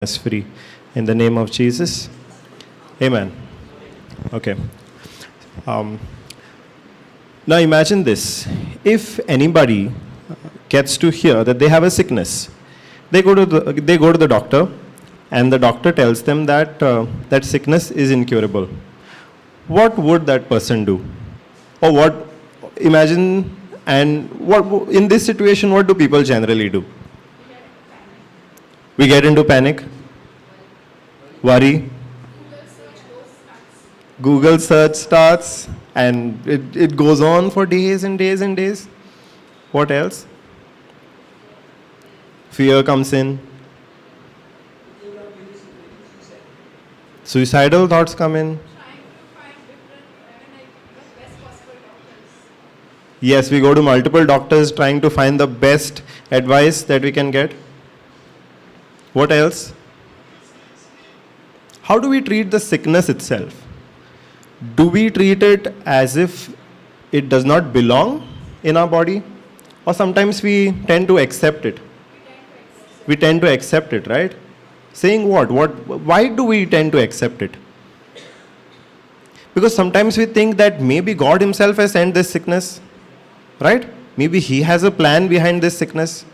us free. In the name of Jesus. Amen. Okay. Um, Now imagine this. If anybody gets to hear that they have a sickness, they go to the doctor, and the doctor tells them that that sickness is incurable. What would that person do? Or what? Imagine, and what in this situation? What do people generally do? We get into panic, worry, Google search starts, and it goes on for days and days and days. What else? Fear comes in. Suicidal thoughts come in. Yes, we go to multiple doctors trying to find the best advice that we can get. What else? How do we treat the sickness itself? Do we treat it as if it does not belong in our body? Or sometimes we tend to accept it. We tend to accept it, right? Saying what? Why do we tend to accept it? Because sometimes we think that maybe God himself has sent this sickness, right? Maybe he has a plan behind this sickness.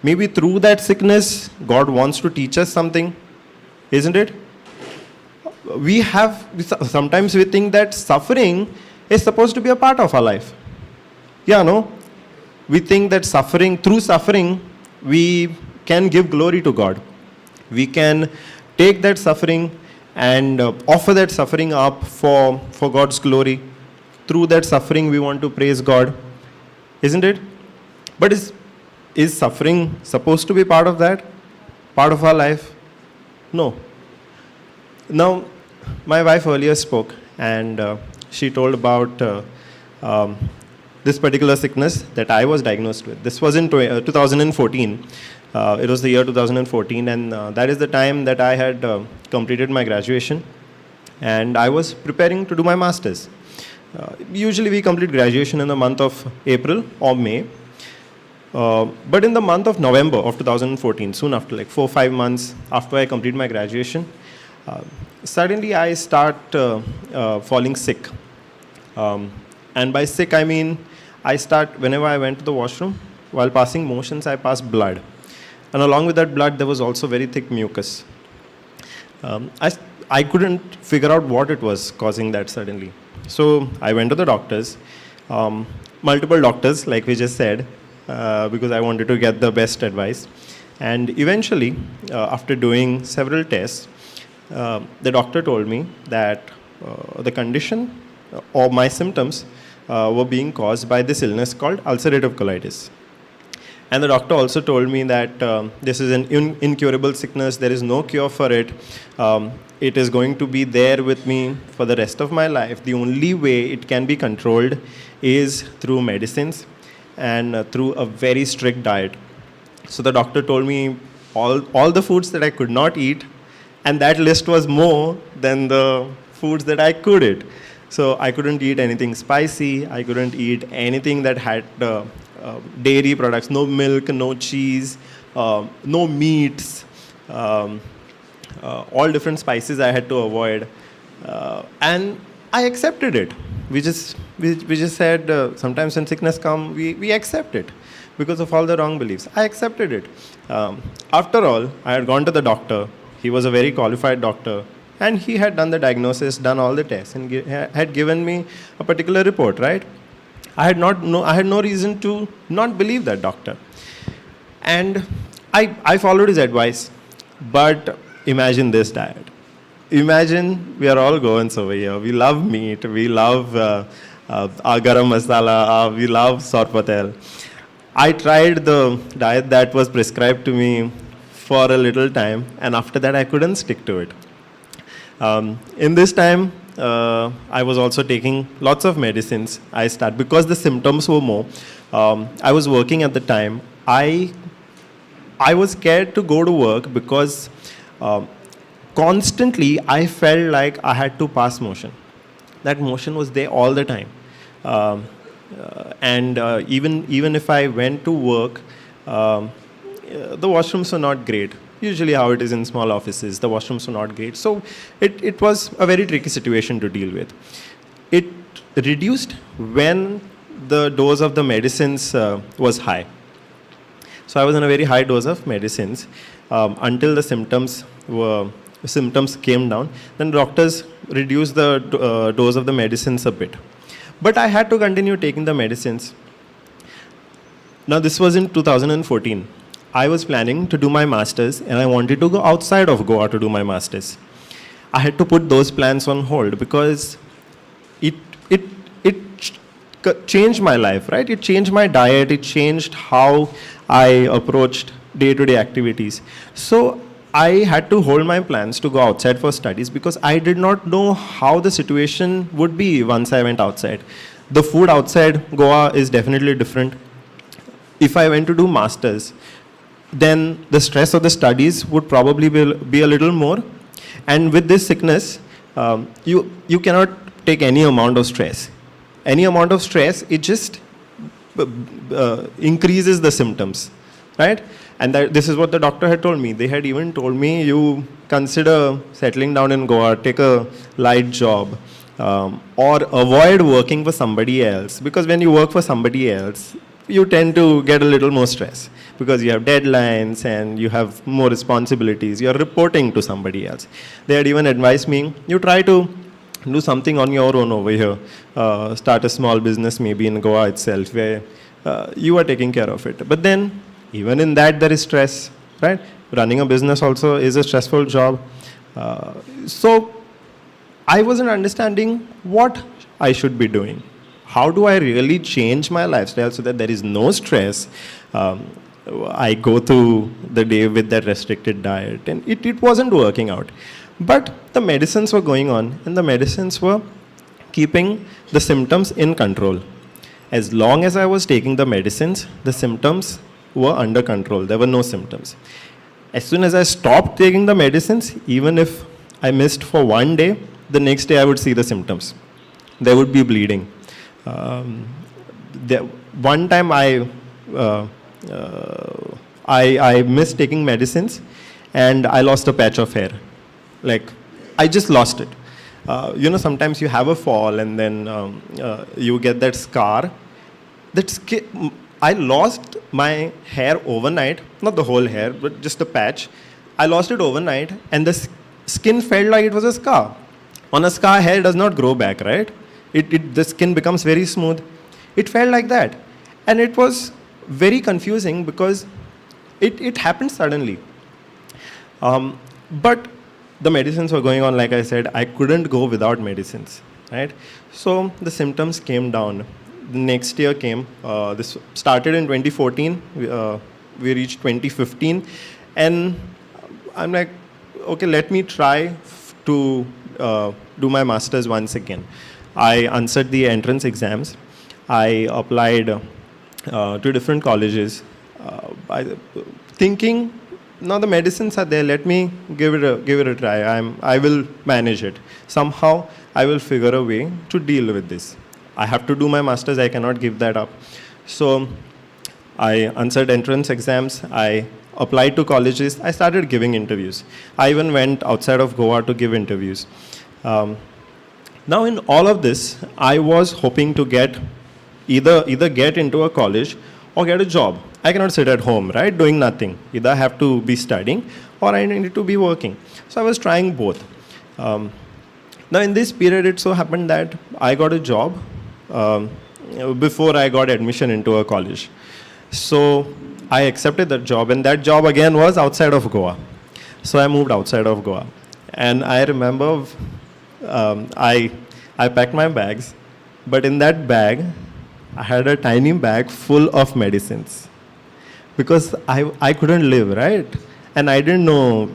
Maybe through that sickness, God wants to teach us something, isn't it? Sometimes we think that suffering is supposed to be a part of our life. Yeah, no? We think that through suffering, we can give glory to God. We can take that suffering and offer that suffering up for God's glory. Through that suffering, we want to praise God, isn't it? But is suffering supposed to be part of that? Part of our life? No. Now, my wife earlier spoke, and she told about this particular sickness that I was diagnosed with. This was in 2014. It was the year 2014, and that is the time that I had completed my graduation, and I was preparing to do my master's. Usually we complete graduation in the month of April or May. But in the month of November of 2014, soon after, like 4-5 months after I complete my graduation, suddenly I start falling sick. And by sick, I mean whenever I went to the washroom, while passing motions, I passed blood. And along with that blood, there was also very thick mucus. I couldn't figure out what it was causing that suddenly. So I went to the doctors, multiple doctors, like we just said, because I wanted to get the best advice. And eventually, after doing several tests, the doctor told me that the condition or my symptoms were being caused by this illness called ulcerative colitis. And the doctor also told me that this is an incurable sickness. There is no cure for it. It is going to be there with me for the rest of my life. The only way it can be controlled is through medicines and through a very strict diet. So the doctor told me all the foods that I could not eat, and that list was more than the foods that I could eat. So I couldn't eat anything spicy. I couldn't eat anything that had dairy products, no milk, no cheese, no meats, all different spices I had to avoid. And I accepted it. We just said sometimes when sickness comes, we accept it because of all the wrong beliefs. I accepted it. After all, I had gone to the doctor. He was a very qualified doctor, and he had done the diagnosis, done all the tests, and had given me a particular report, right? I had no reason to not believe that doctor. And I followed his advice. But imagine this diet. Imagine we are all Goans over here. We love meat. We love our garam masala. We love sorpatel. I tried the diet that was prescribed to me for a little time, and after that I couldn't stick to it. In this time, I was also taking lots of medicines. Because the symptoms were more. I was working at the time. I was scared to go to work because constantly I felt like I had to pass motion. That motion was there all the time. And even if I went to work, the washrooms were not great. Usually how it is in small offices, the washrooms were not great. So it was a very tricky situation to deal with. It reduced when the dose of the medicines was high. So I was on a very high dose of medicines until the symptoms came down. Then doctors reduced the dose of the medicines a bit. But I had to continue taking the medicines. Now this was in 2014. I was planning to do my masters and I wanted to go outside of Goa to do my masters. I had to put those plans on hold because it changed my life, right? It changed my diet. It changed how I approached day-to-day activities. So I had to hold my plans to go outside for studies because I did not know how the situation would be once I went outside. The food outside Goa is definitely different. If I went to do masters, then the stress of the studies would probably be a little more. And with this sickness, you cannot take any amount of stress. Any amount of stress, it just increases the symptoms, right? And this is what the doctor had told me. They had even told me, you consider settling down in Goa, take a light job, or avoid working for somebody else. Because when you work for somebody else, you tend to get a little more stress because you have deadlines and you have more responsibilities. You're reporting to somebody else. They had even advised me, you try to do something on your own over here. Start a small business maybe in Goa itself where you are taking care of it. But then, even in that, there is stress, right? Running a business also is a stressful job. So, I wasn't understanding what I should be doing. How do I really change my lifestyle so that there is no stress? I go through the day with that restricted diet, and it wasn't working out. But the medicines were going on, and the medicines were keeping the symptoms in control. As long as I was taking the medicines, the symptoms were under control. There were no symptoms. As soon as I stopped taking the medicines, even if I missed for one day, the next day I would see the symptoms. There would be bleeding. One time I missed taking medicines and I lost a patch of hair. Like, I just lost it. Sometimes you have a fall and then you get that scar. I lost my hair overnight, not the whole hair, but just a patch. I lost it overnight and the skin felt like it was a scar. On a scar, hair does not grow back, right? The skin becomes very smooth. It felt like that. And it was very confusing because it happened suddenly. But the medicines were going on, like I said, I couldn't go without medicines, right? So the symptoms came down. The next year came. This started in 2014. We reached 2015. And I'm like, okay, let me try to do my master's once again. I answered the entrance exams. I applied to different colleges, thinking, now the medicines are there. Let me give it a try. I will manage it. Somehow, I will figure a way to deal with this. I have to do my masters. I cannot give that up. So, I answered entrance exams. I applied to colleges. I started giving interviews. I even went outside of Goa to give interviews. Now, in all of this, I was hoping to get either get into a college or get a job. I cannot sit at home, right, doing nothing. Either I have to be studying or I need to be working. So I was trying both. Now, in this period, it so happened that I got a job before I got admission into a college. So I accepted that job, and that job again was outside of Goa. So I moved outside of Goa. And I remember I packed my bags, but in that bag, I had a tiny bag full of medicines because I couldn't live, right? And I didn't know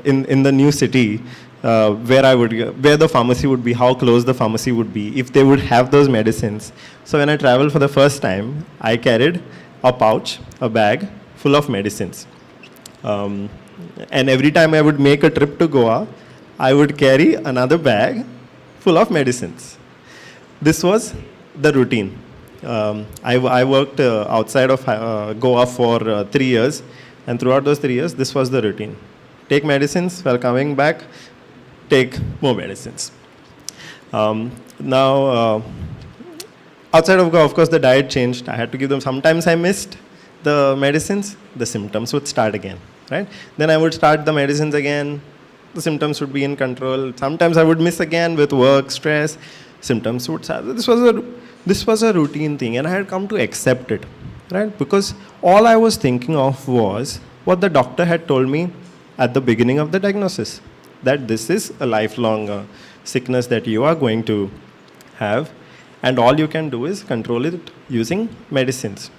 in the new city where the pharmacy would be, how close the pharmacy would be, if they would have those medicines. So when I traveled for the first time, I carried a pouch, a bag full of medicines. And every time I would make a trip to Goa, I would carry another bag full of medicines. This was the routine. I worked outside of Goa for 3 years. And throughout those 3 years, this was the routine. Take medicines, while coming back, take more medicines. Now, outside of course, the diet changed. I had to give them, sometimes I missed the medicines, the symptoms would start again, right? Then I would start the medicines again, the symptoms would be in control. Sometimes I would miss again with work, stress, symptoms would start. This was a routine thing, and I had come to accept it, right? Because all I was thinking of was what the doctor had told me at the beginning of the diagnosis, that this is a lifelong sickness that you are going to have, and all you can do is control it using medicines.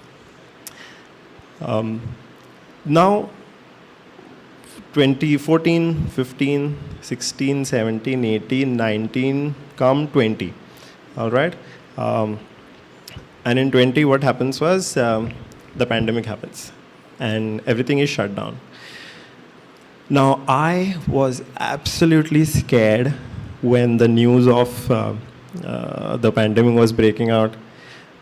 Now, 2014, 15, 16, 17, 18, 19, come 20, all right? And in 20, what happens was the pandemic happens, and everything is shut down. Now, I was absolutely scared when the news of the pandemic was breaking out,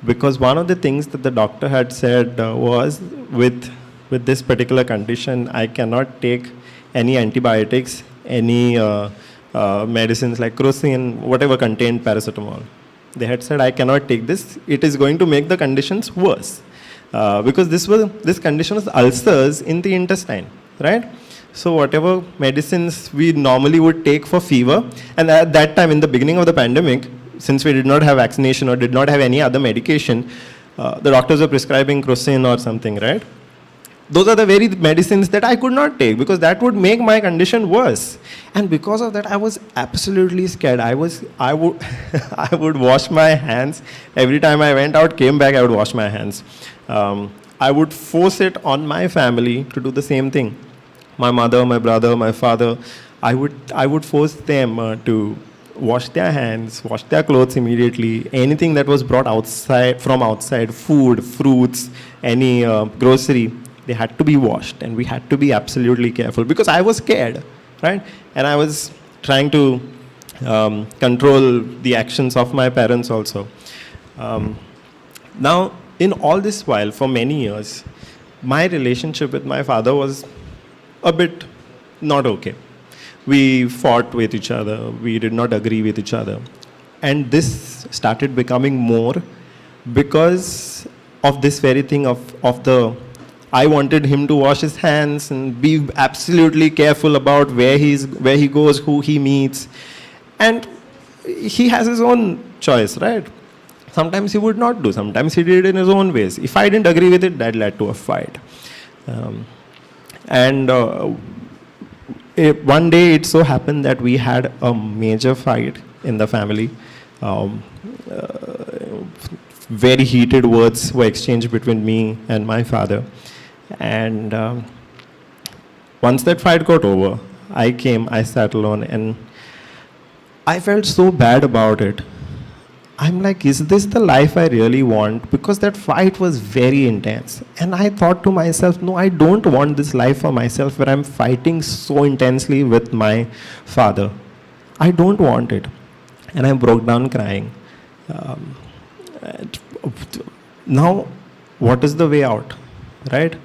because one of the things that the doctor had said was, with this particular condition, I cannot take any antibiotics, any medicines like crocin, whatever contained paracetamol. They had said, I cannot take this. It is going to make the conditions worse. Because this condition was ulcers in the intestine, right? So whatever medicines we normally would take for fever, and at that time, in the beginning of the pandemic, since we did not have vaccination or did not have any other medication, the doctors were prescribing crocin or something, right? Those are the very medicines that I could not take, because that would make my condition worse. And because of that, I was absolutely scared. I would I would wash my hands. Every time I went out, came back, I would wash my hands. I would force it on my family to do the same thing. My mother, my brother, my father, I would force them to wash their hands, wash their clothes immediately. Anything that was brought from outside, food, fruits, any grocery, they had to be washed, and we had to be absolutely careful, because I was scared, right? And I was trying to control the actions of my parents also. Now, in all this while, for many years, my relationship with my father was a bit not okay. We fought with each other. We did not agree with each other. And this started becoming more because of this very thing of the, I wanted him to wash his hands and be absolutely careful about where he goes, who he meets. And he has his own choice, right? Sometimes he would not do. Sometimes he did it in his own ways. If I didn't agree with it, that led to a fight. One day it so happened that we had a major fight in the family. Very heated words were exchanged between me and my father. And once that fight got over, I sat alone, and I felt so bad about it. I'm like, is this the life I really want? Because that fight was very intense. And I thought to myself, no, I don't want this life for myself where I'm fighting so intensely with my father. I don't want it. And I broke down crying. Now, what is the way out, right?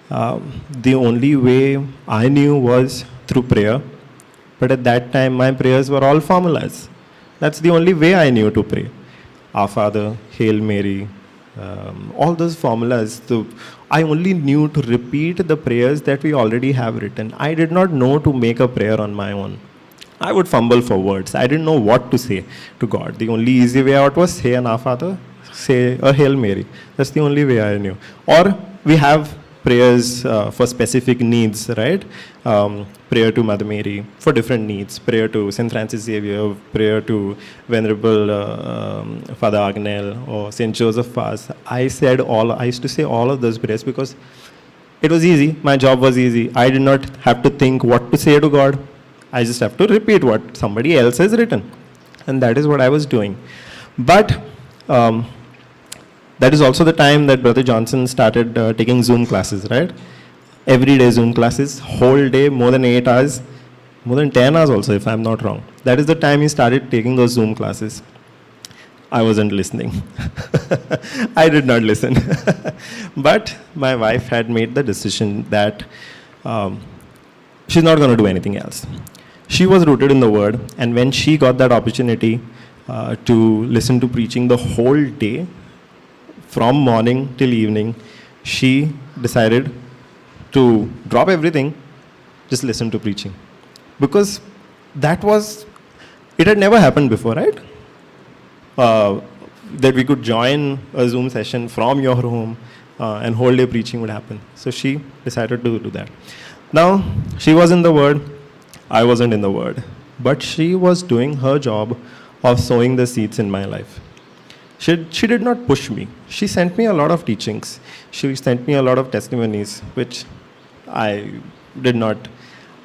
The only way I knew was through prayer. But at that time, my prayers were all formulas. That's the only way I knew to pray. Our Father, Hail Mary, all those formulas. I only knew to repeat the prayers that we already have written. I did not know to make a prayer on my own. I would fumble for words. I didn't know what to say to God. The only easy way out was say an Our Father, say a Hail Mary. That's the only way I knew. Or we have prayers for specific needs, right? Prayer to Mother Mary for different needs. Prayer to St. Francis Xavier, prayer to Venerable Father Agnel or St. Joseph Vaz. I used to say all of those prayers because it was easy. My job was easy. I did not have to think what to say to God. I just have to repeat what somebody else has written. And that is what I was doing. But that is also the time that Brother Johnson started taking Zoom classes, right? Every day Zoom classes, whole day, more than 8 hours, more than 10 hours also, if I'm not wrong. That is the time he started taking those Zoom classes. I wasn't listening. I did not listen. But my wife had made the decision that she's not going to do anything else. She was rooted in the Word, and when she got that opportunity to listen to preaching the whole day, from morning till evening, she decided to drop everything, just listen to preaching. Because it had never happened before, right? That we could join a Zoom session from your home and whole day preaching would happen. So she decided to do that. Now, she was in the Word, I wasn't in the Word. But she was doing her job of sowing the seeds in my life. She did not push me. She sent me a lot of teachings. She sent me a lot of testimonies, which I did not.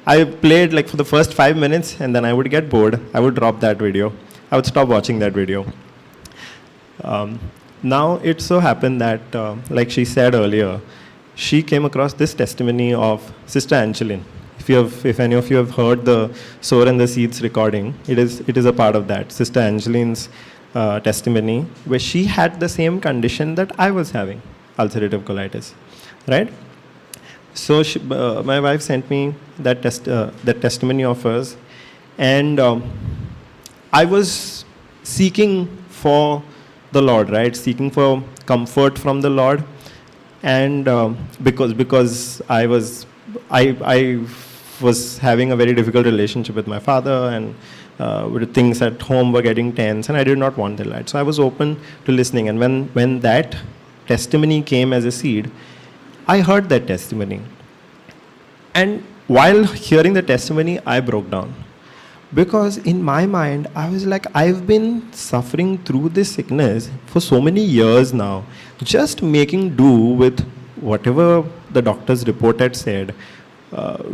I played like for the first 5 minutes, and then I would get bored. I would drop that video. I would stop watching that video. Now it so happened that, like she said earlier, she came across this testimony of Sister Angeline. If any of you have heard the Sower and the Seeds recording, it is a part of that. Sister Angeline's testimony, where she had the same condition that I was having, ulcerative colitis, right? So my wife sent me that testimony of hers, and I was seeking for the Lord, right? Seeking for comfort from the Lord, and because I was having a very difficult relationship with my father, and with things at home were getting tense, and I did not want that. So I was open to listening, and when that testimony came as a seed, I heard that testimony. And while hearing the testimony, I broke down. Because in my mind, I was like, I've been suffering through this sickness for so many years now, just making do with whatever the doctor's report had said,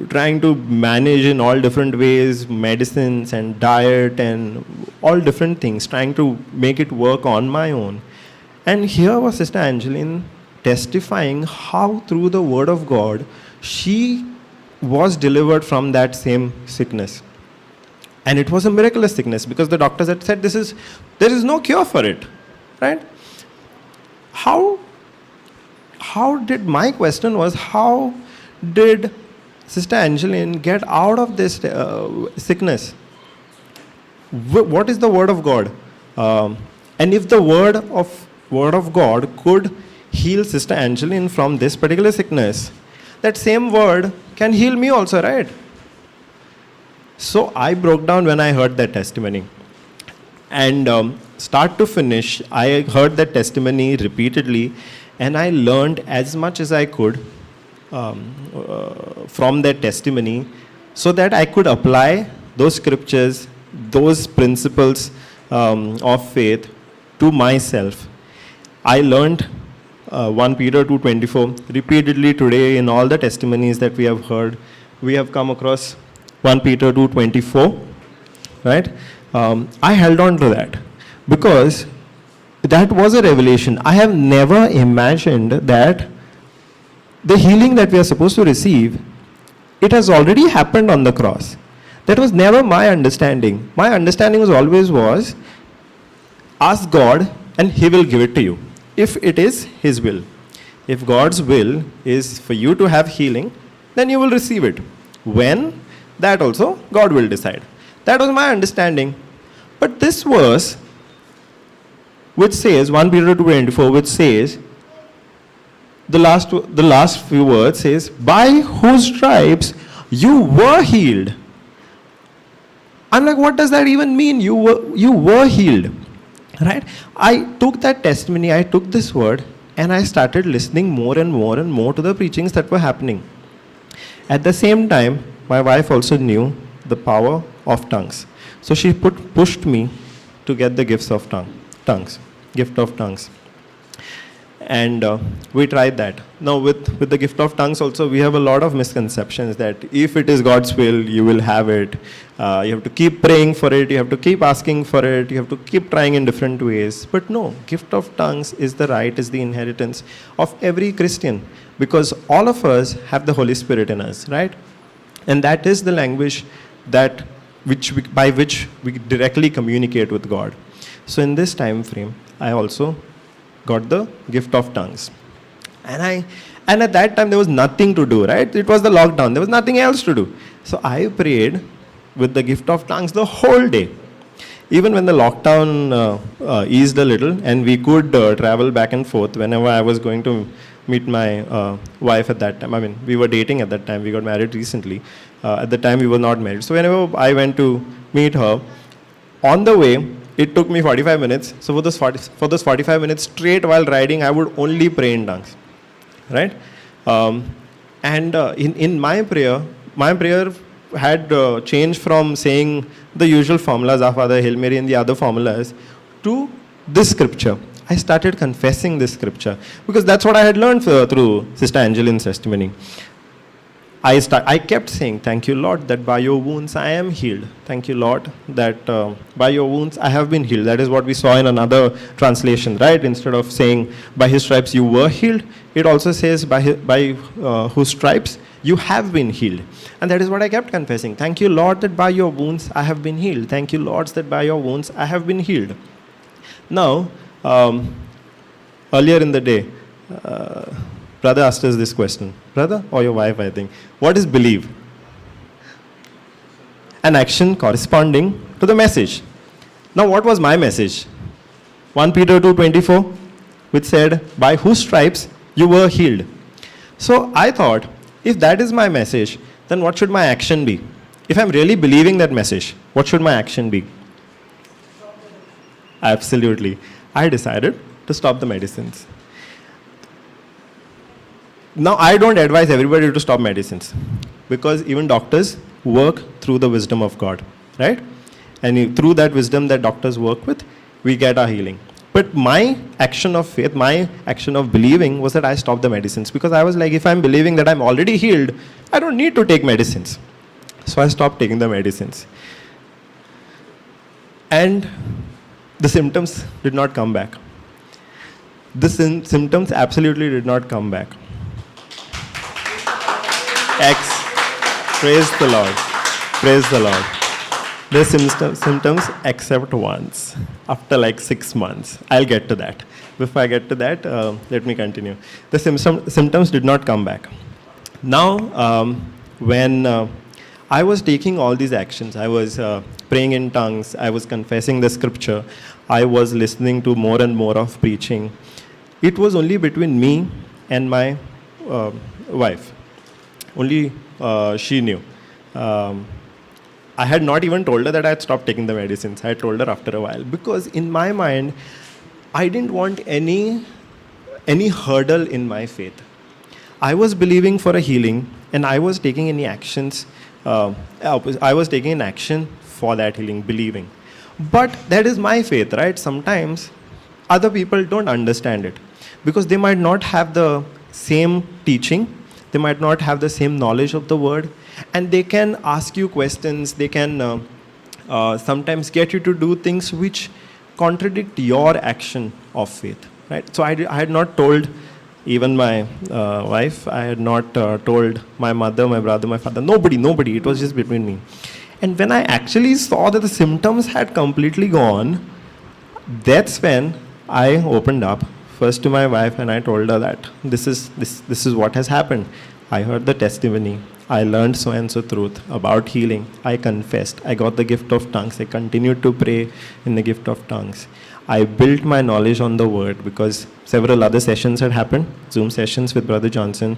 trying to manage in all different ways, medicines and diet and all different things, trying to make it work on my own. And here was Sister Angeline testifying how through the Word of God, she was delivered from that same sickness. And it was a miraculous sickness, because the doctors had said there is no cure for it, right? My question was, how did Sister Angeline get out of this sickness? What is the Word of God? And if the Word of God could heal Sister Angeline from this particular sickness, that same Word can heal me also, right? So I broke down when I heard that testimony. And start to finish, I heard that testimony repeatedly, and I learned as much as I could from that testimony, so that I could apply those scriptures, those principles of faith to myself. I learned 1 Peter 2:24 repeatedly today in all the testimonies that we have heard. We have come across 1 Peter 2:24, right? I held on to that because that was a revelation. I have never imagined that the healing that we are supposed to receive, it has already happened on the cross. That was never my understanding. My understanding was ask God and He will give it to you, if it is His will. If God's will is for you to have healing, then you will receive it. When? That also God will decide. That was my understanding. But this verse, which says, 1 Peter 2:24, which says, the last few words says, by whose stripes you were healed. I'm like, what does that even mean? You were healed, right? I took that testimony, I took this word, and I started listening more and more and more to the preachings that were happening. At the same time, my wife also knew the power of tongues. So she pushed me to get the gift of tongues. And we tried that. Now with the gift of tongues also, we have a lot of misconceptions that if it is God's will, you will have it. You have to keep praying for it. You have to keep asking for it. You have to keep trying in different ways. But no, gift of tongues is the inheritance of every Christian, because all of us have the Holy Spirit in us, right? And that is the language by which we directly communicate with God. So in this time frame, I also got the gift of tongues. And at that time there was nothing to do, right? It was the lockdown. There was nothing else to do. So I prayed with the gift of tongues the whole day. Even when the lockdown eased a little and we could travel back and forth whenever I was going to meet my wife at that time. I mean, we were dating at that time. We got married recently. At the time, we were not married. So whenever I went to meet her, on the way, it took me 45 minutes. So for those 45 minutes straight while riding, I would only pray in tongues, right? In my prayer had changed from saying the usual formulas, Our Father, Hail Mary, and the other formulas, to this scripture. I started confessing this scripture because that's what I had learned through Sister Angeline's testimony. I kept saying, thank you, Lord, that by your wounds I am healed. Thank you, Lord, that by your wounds I have been healed. That is what we saw in another translation, right? Instead of saying, by his stripes you were healed, it also says, by whose stripes you have been healed. And that is what I kept confessing. Thank you, Lord, that by your wounds I have been healed. Thank you, Lord, that by your wounds I have been healed. Now, earlier in the day, brother asked us this question. Brother or your wife, I think. What is believe? An action corresponding to the message. Now, what was my message? 1 Peter 2:24, which said, by whose stripes you were healed. So I thought, if that is my message, then what should my action be? If I'm really believing that message, what should my action be? Absolutely. I decided to stop the medicines. Now, I don't advise everybody to stop medicines because even doctors work through the wisdom of God, right? And through that wisdom that doctors work with, we get our healing. But my action of faith, my action of believing was that I stopped the medicines because I was like, if I'm believing that I'm already healed, I don't need to take medicines. So I stopped taking the medicines. And the symptoms did not come back. The symptoms absolutely did not come back. Praise the Lord. Praise the Lord. The symptoms except once, after like 6 months. I'll get to that. Before I get to that, let me continue. The symptoms did not come back. Now, when I was taking all these actions, I was praying in tongues, I was confessing the scripture, I was listening to more and more of preaching. It was only between me and my wife. Only she knew. I had not even told her that I had stopped taking the medicines. I had told her after a while. Because in my mind, I didn't want any hurdle in my faith. I was believing for a healing, and I was taking any actions. I was taking an action for that healing, believing. But that is my faith, right? Sometimes other people don't understand it because they might not have the same teaching. They might not have the same knowledge of the word, and they can ask you questions. They can sometimes get you to do things which contradict your action of faith, right? So I had not told even my wife. I had not told my mother, my brother, my father. Nobody. It was just between me. And when I actually saw that the symptoms had completely gone, that's when I opened up first to my wife, and I told her that this is what has happened. I heard the testimony. I learned so and so truth about healing. I confessed. I got the gift of tongues. I continued to pray in the gift of tongues. I built my knowledge on the word because several other sessions had happened, Zoom sessions with Brother Johnson.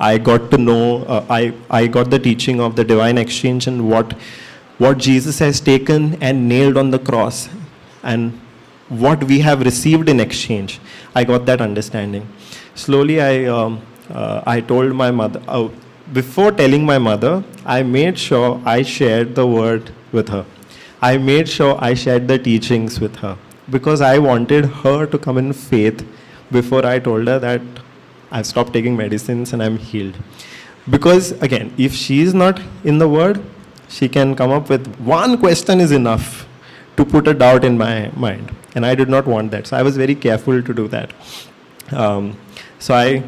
I got to know, I got the teaching of the divine exchange and what Jesus has taken and nailed on the cross, and what we have received in exchange. I got that understanding. Slowly, I told my mother, before telling my mother, I made sure I shared the word with her. I made sure I shared the teachings with her because I wanted her to come in faith before I told her that I've stopped taking medicines and I'm healed. Because again, if she is not in the word, she can come up with one question is enough to put a doubt in my mind. And I did not want that. So I was very careful to do that. So I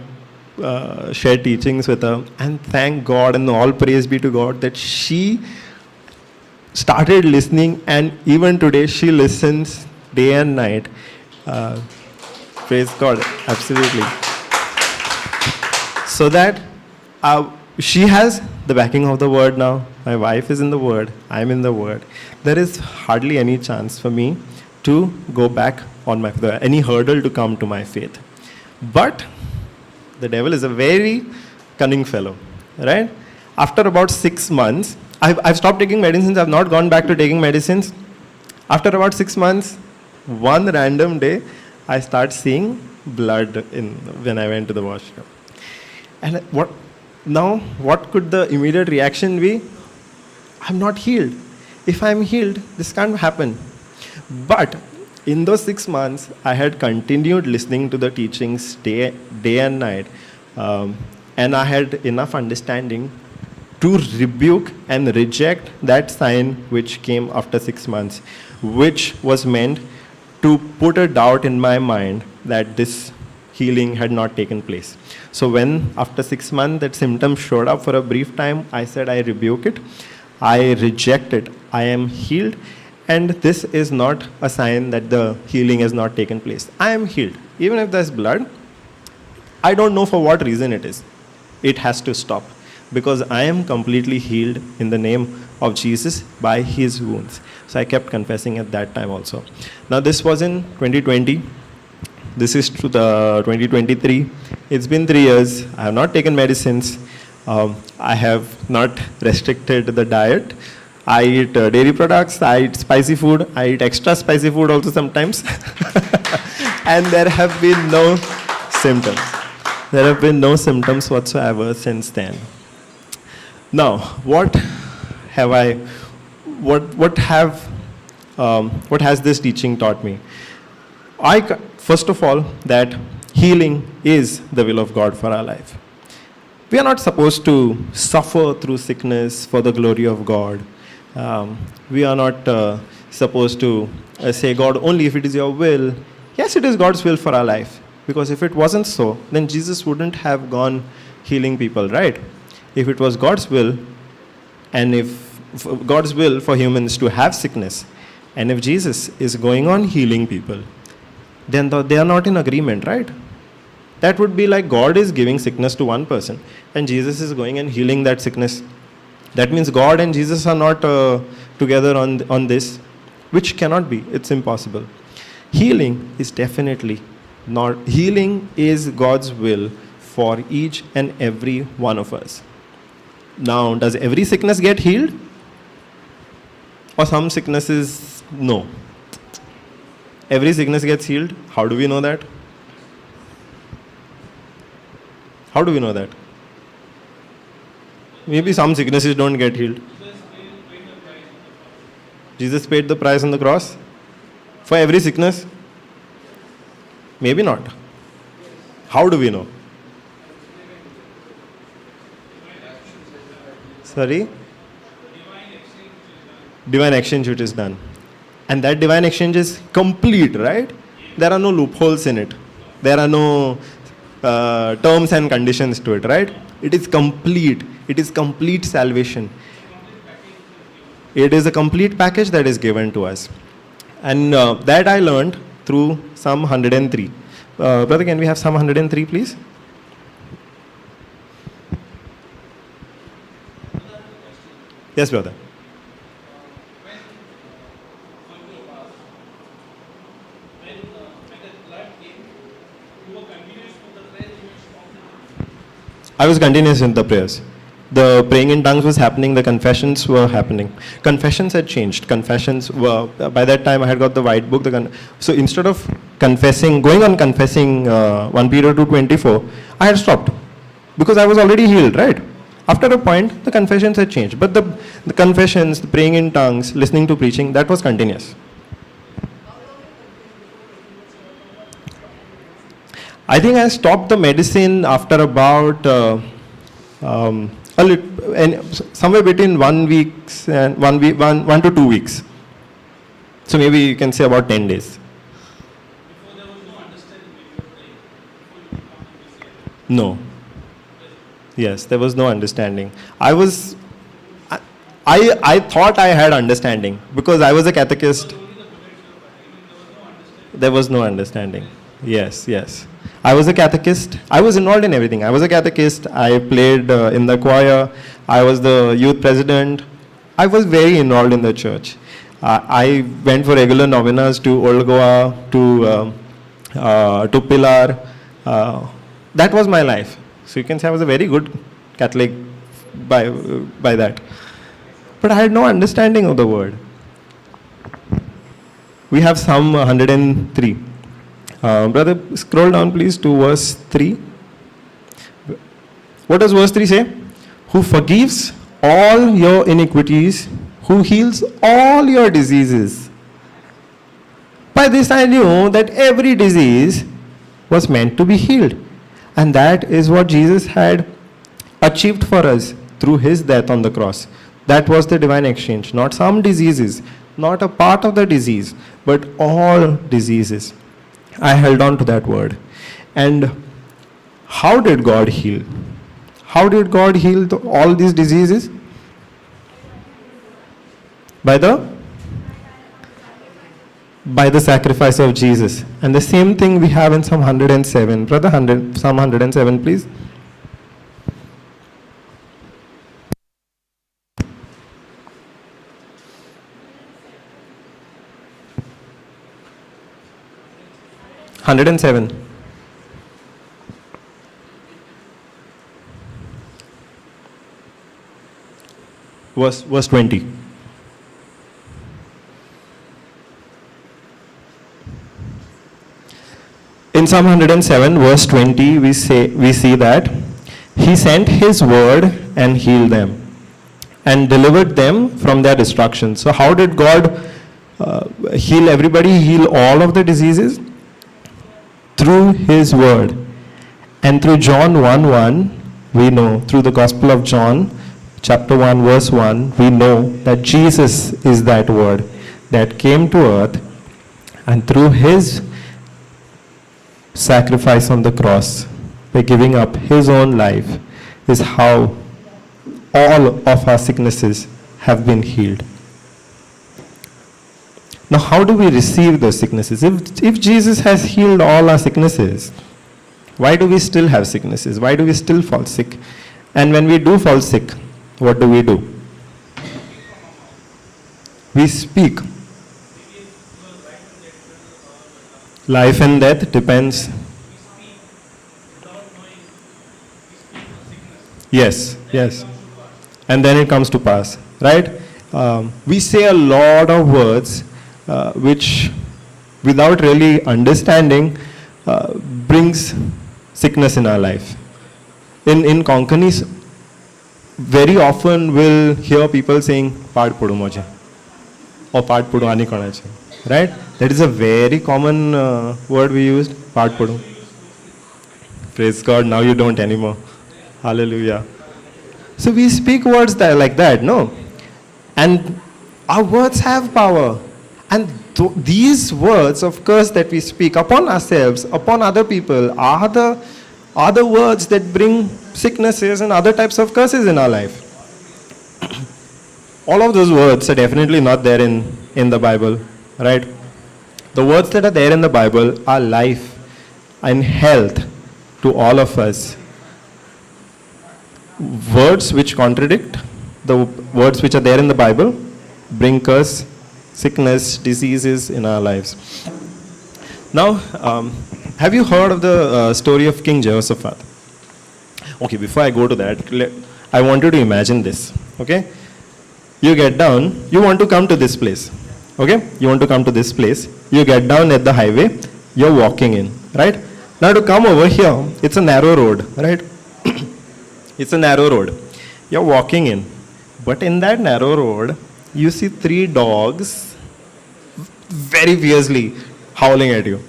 shared teachings with her, and thank God and all praise be to God that she started listening, and even today she listens day and night. Uh, Praise God, absolutely. So that she has the backing of the word now. My wife is in the word. I'm in the word. There is hardly any chance for me to go back on any hurdle to come to my faith. But the devil is a very cunning fellow, right? After about 6 months, I've stopped taking medicines. I've not gone back to taking medicines. After about 6 months, one random day, I start seeing blood when I went to the washroom. And what could the immediate reaction be? I'm not healed. If I'm healed, this can't happen. But in those 6 months, I had continued listening to the teachings day and night. And I had enough understanding to rebuke and reject that sign which came after 6 months, which was meant to put a doubt in my mind that this healing had not taken place. So when after 6 months that symptom showed up for a brief time, I said I rebuke it, I reject it, I am healed, and this is not a sign that the healing has not taken place. I am healed. Even if there's blood, I don't know for what reason it is. It has to stop, because I am completely healed in the name of Jesus by his wounds. So I kept confessing at that time also. Now this was in 2020. This is to the 2023. It's been 3 years. I have not taken medicines. I have not restricted the diet. I eat dairy products. I eat spicy food. I eat extra spicy food also sometimes. And there have been no symptoms. There have been no symptoms whatsoever since then. Now, what has this teaching taught me? First of all, that healing is the will of God for our life. We are not supposed to suffer through sickness for the glory of God. We are not supposed to say, God, only if it is your will. Yes, it is God's will for our life. Because if it wasn't so, then Jesus wouldn't have gone healing people, right? If it was God's will, and if God's will for humans to have sickness, and if Jesus is going on healing people, then they are not in agreement, right? That would be like God is giving sickness to one person, and Jesus is going and healing that sickness. That means God and Jesus are not together on this, which cannot be. It's impossible. Healing is definitely not. Healing is God's will for each and every one of us. Now, does every sickness get healed? Or some sicknesses, no. Every sickness gets healed. How do we know that? How do we know that? Maybe some sicknesses don't get healed. Jesus paid the price on the cross for every sickness? Maybe not. How do we know? Sorry? Divine exchange which is done. And that divine exchange is complete, right? There are no loopholes in it. There are no terms and conditions to it, right? It is complete. It is complete salvation. It is a complete package that is given to us. And that I learned through Psalm 103. Brother, can we have Psalm 103, please? Yes, brother. I was continuous in the prayers. The praying in tongues was happening, the confessions were happening. Confessions had changed. Confessions were, by that time I had got the white book. So instead of going on confessing 1 Peter 2:24, I had stopped. Because I was already healed, right? After a point, the confessions had changed. But the confessions, the praying in tongues, listening to preaching, that was continuous. I think I stopped the medicine after about somewhere between 1 week and 1 to 2 weeks. So maybe you can say about 10 days. Before there was no understanding when you were praying. No. Yes, there was no understanding. I thought I had understanding because I was a catechist. There was no understanding. Yes, yes. I was a catechist. I was involved in everything. I was a catechist. I played in the choir. I was the youth president. I was very involved in the church. I went for regular novenas to Old Goa, to Pilar. That was my life. So you can say I was a very good Catholic by that. But I had no understanding of the word. We have Psalm 103. Brother, scroll down please to verse 3. What does verse 3 say? Who forgives all your iniquities, who heals all your diseases. By this I knew that every disease was meant to be healed. And that is what Jesus had achieved for us through his death on the cross. That was the divine exchange. Not some diseases, not a part of the disease, but all diseases. I held on to that word. And how did God heal? How did God heal all these diseases? By the sacrifice of Jesus. And the same thing we have in Psalm 107. Brother, Psalm 107, please. Verse 20. In Psalm 107, verse 20, we see that he sent his word and healed them and delivered them from their destruction. So how did God heal everybody, heal all of the diseases? Through his word. And through John 1:1, we know, through the Gospel of John, chapter 1, verse 1, we know that Jesus is that word that came to earth, and through his sacrifice on the cross, by giving up his own life, is how all of our sicknesses have been healed. Now, how do we receive those sicknesses? If Jesus has healed all our sicknesses, why do we still have sicknesses? Why do we still fall sick? And when we do fall sick, what do? We speak. Life and death depends. Yes, yes. And then it comes to pass, right? We say a lot of words which, without really understanding, brings sickness in our life. In Konkani, very often we'll hear people saying, "Paad podu moje," or "Paad podu ani kona chahiye." Right? That is a very common word we used, "Paad podu." Praise God, now you don't anymore. Hallelujah. So we speak words like that, no? And our words have power. And these words of curse that we speak upon ourselves, upon other people, are the words that bring sicknesses and other types of curses in our life. All of those words are definitely not there in the Bible, right? The words that are there in the Bible are life and health to all of us. Words which contradict the words which are there in the Bible bring curse, sickness, diseases in our lives. Now, have you heard of the story of King Jehoshaphat? Okay, before I go to that, I want you to imagine this, okay? You get down, you want to come to this place, okay? You want to come to this place, you get down at the highway, you're walking in, right? Now to come over here, it's a narrow road, right? It's a narrow road. You're walking in, but in that narrow road, you see 3 dogs very fiercely howling at you,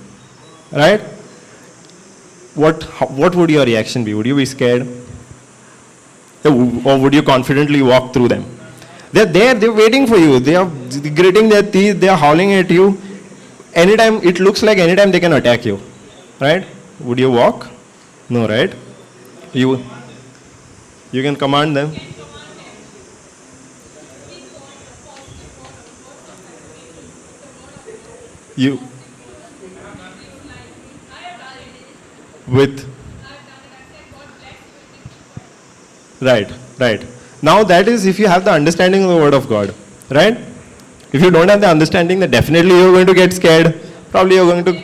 right? What would your reaction be? Would you be scared? Or would you confidently walk through them? They're there, they're waiting for you. They are gritting their teeth, they are howling at you. Anytime, it looks like anytime they can attack you, right? Would you walk? No, right? You can command them. with right, right. Now that is if you have the understanding of the word of God, right? If you don't have the understanding, then definitely you're going to get scared. Probably you're going to,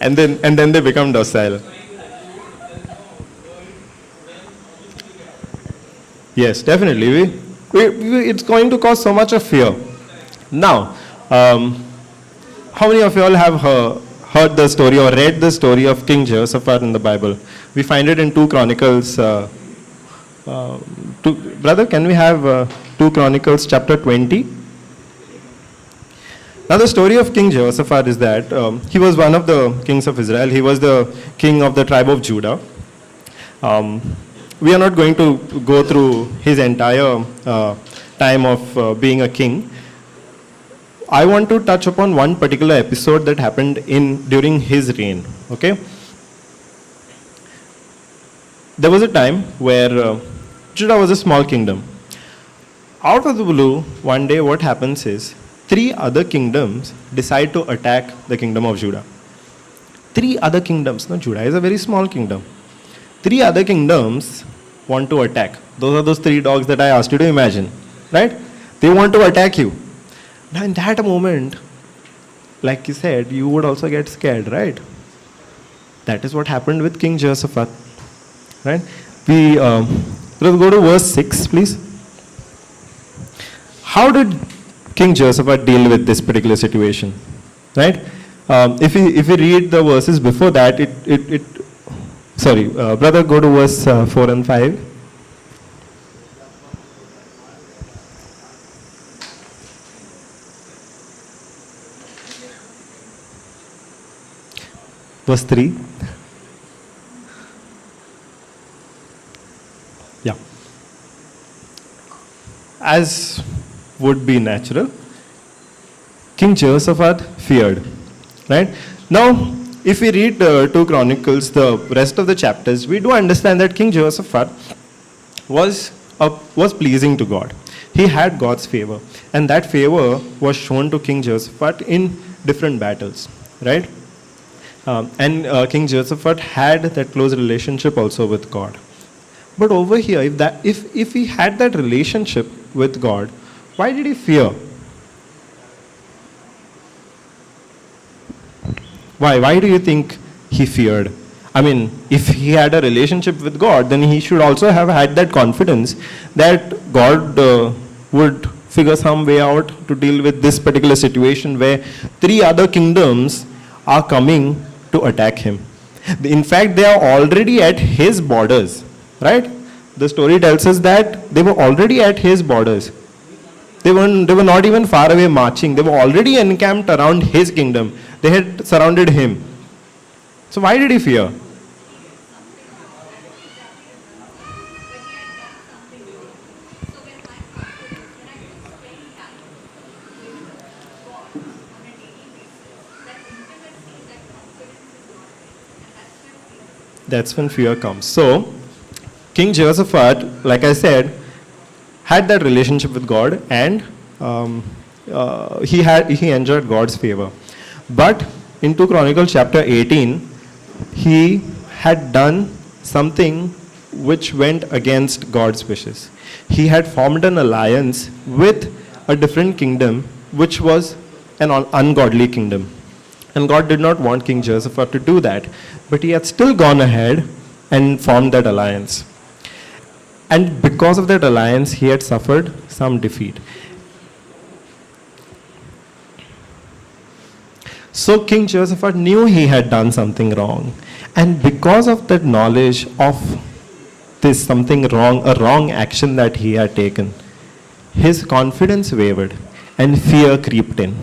and then they become docile. Yes, definitely. It's going to cause so much of fear. Now, how many of you all have heard the story or read the story of King Jehoshaphat in the Bible? We find it in 2 Chronicles. Brother, can we have 2 Chronicles chapter 20? Now, the story of King Jehoshaphat is that he was one of the kings of Israel. He was the king of the tribe of Judah. We are not going to go through his entire time of being a king. I want to touch upon one particular episode that happened during his reign. Okay, there was a time where Judah was a small kingdom. Out of the blue, one day what happens is 3 other kingdoms decide to attack the kingdom of Judah. 3 other kingdoms. Now Judah is a very small kingdom. 3 other kingdoms want to attack. Those are those 3 dogs that I asked you to imagine, right? They want to attack you. Now in that moment, like you said, you would also get scared, right? That is what happened with King Jehoshaphat, right? Let's go to verse 6, please. How did King Jehoshaphat deal with this particular situation, right? If we read the verses before that, brother, go to verse 4 and 5. Verse 3. Yeah. As would be natural, King Jehoshaphat feared. Right? Now, if we read 2 Chronicles, the rest of the chapters, we do understand that King Jehoshaphat was pleasing to God. He had God's favor. And that favor was shown to King Jehoshaphat in different battles. Right? King Jehoshaphat had that close relationship also with God. But over here, if he had that relationship with God, why did he fear? Why do you think he feared? I mean, if he had a relationship with God, then he should also have had that confidence that God would figure some way out to deal with this particular situation where 3 other kingdoms are coming to attack him. In fact, they are already at his borders, right? The story tells us that they were already at his borders. They were not even far away marching. They were already encamped around his kingdom. They had surrounded him. So why did he fear? That's when fear comes. So, King Jehoshaphat, like I said, had that relationship with God, and he enjoyed God's favor. But in 2 Chronicles chapter 18, he had done something which went against God's wishes. He had formed an alliance with a different kingdom, which was an ungodly kingdom. And God did not want King Jehoshaphat to do that. But he had still gone ahead and formed that alliance. And because of that alliance, he had suffered some defeat. So King Jehoshaphat knew he had done something wrong. And because of that knowledge of this something wrong, a wrong action that he had taken, his confidence wavered and fear crept in.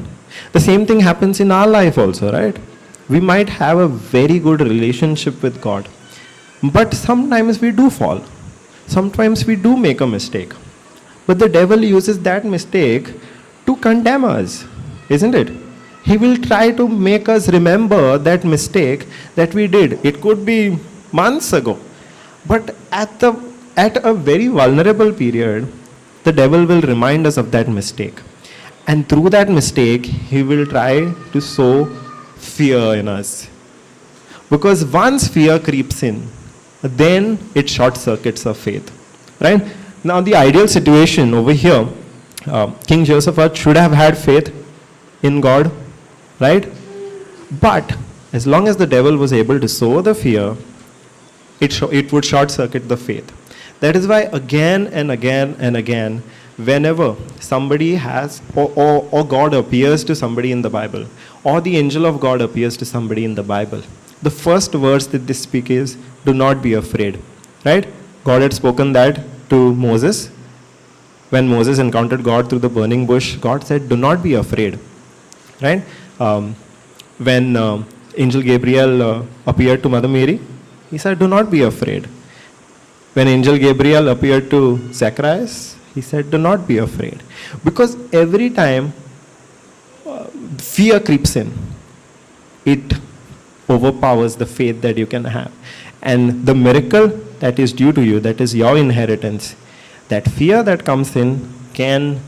The same thing happens in our life also, right? We might have a very good relationship with God, but sometimes we do fall. Sometimes we do make a mistake. But the devil uses that mistake to condemn us, isn't it? He will try to make us remember that mistake that we did. It could be months ago. But at a very vulnerable period, the devil will remind us of that mistake. And through that mistake, he will try to sow fear in us. Because once fear creeps in, then it short circuits our faith. Right? Now, the ideal situation over here, King Jehoshaphat should have had faith in God, right? But as long as the devil was able to sow the fear, it would short circuit the faith. That is why again and again and again, whenever somebody has, or God appears to somebody in the Bible, or the angel of God appears to somebody in the Bible, the first verse that they speak is, do not be afraid. Right? God had spoken that to Moses. When Moses encountered God through the burning bush, God said, do not be afraid. Right? When angel Gabriel appeared to Mother Mary, he said, do not be afraid. When angel Gabriel appeared to Zacharias, he said, do not be afraid. Because every time fear creeps in, it overpowers the faith that you can have. And the miracle that is due to you, that is your inheritance, that fear that comes in can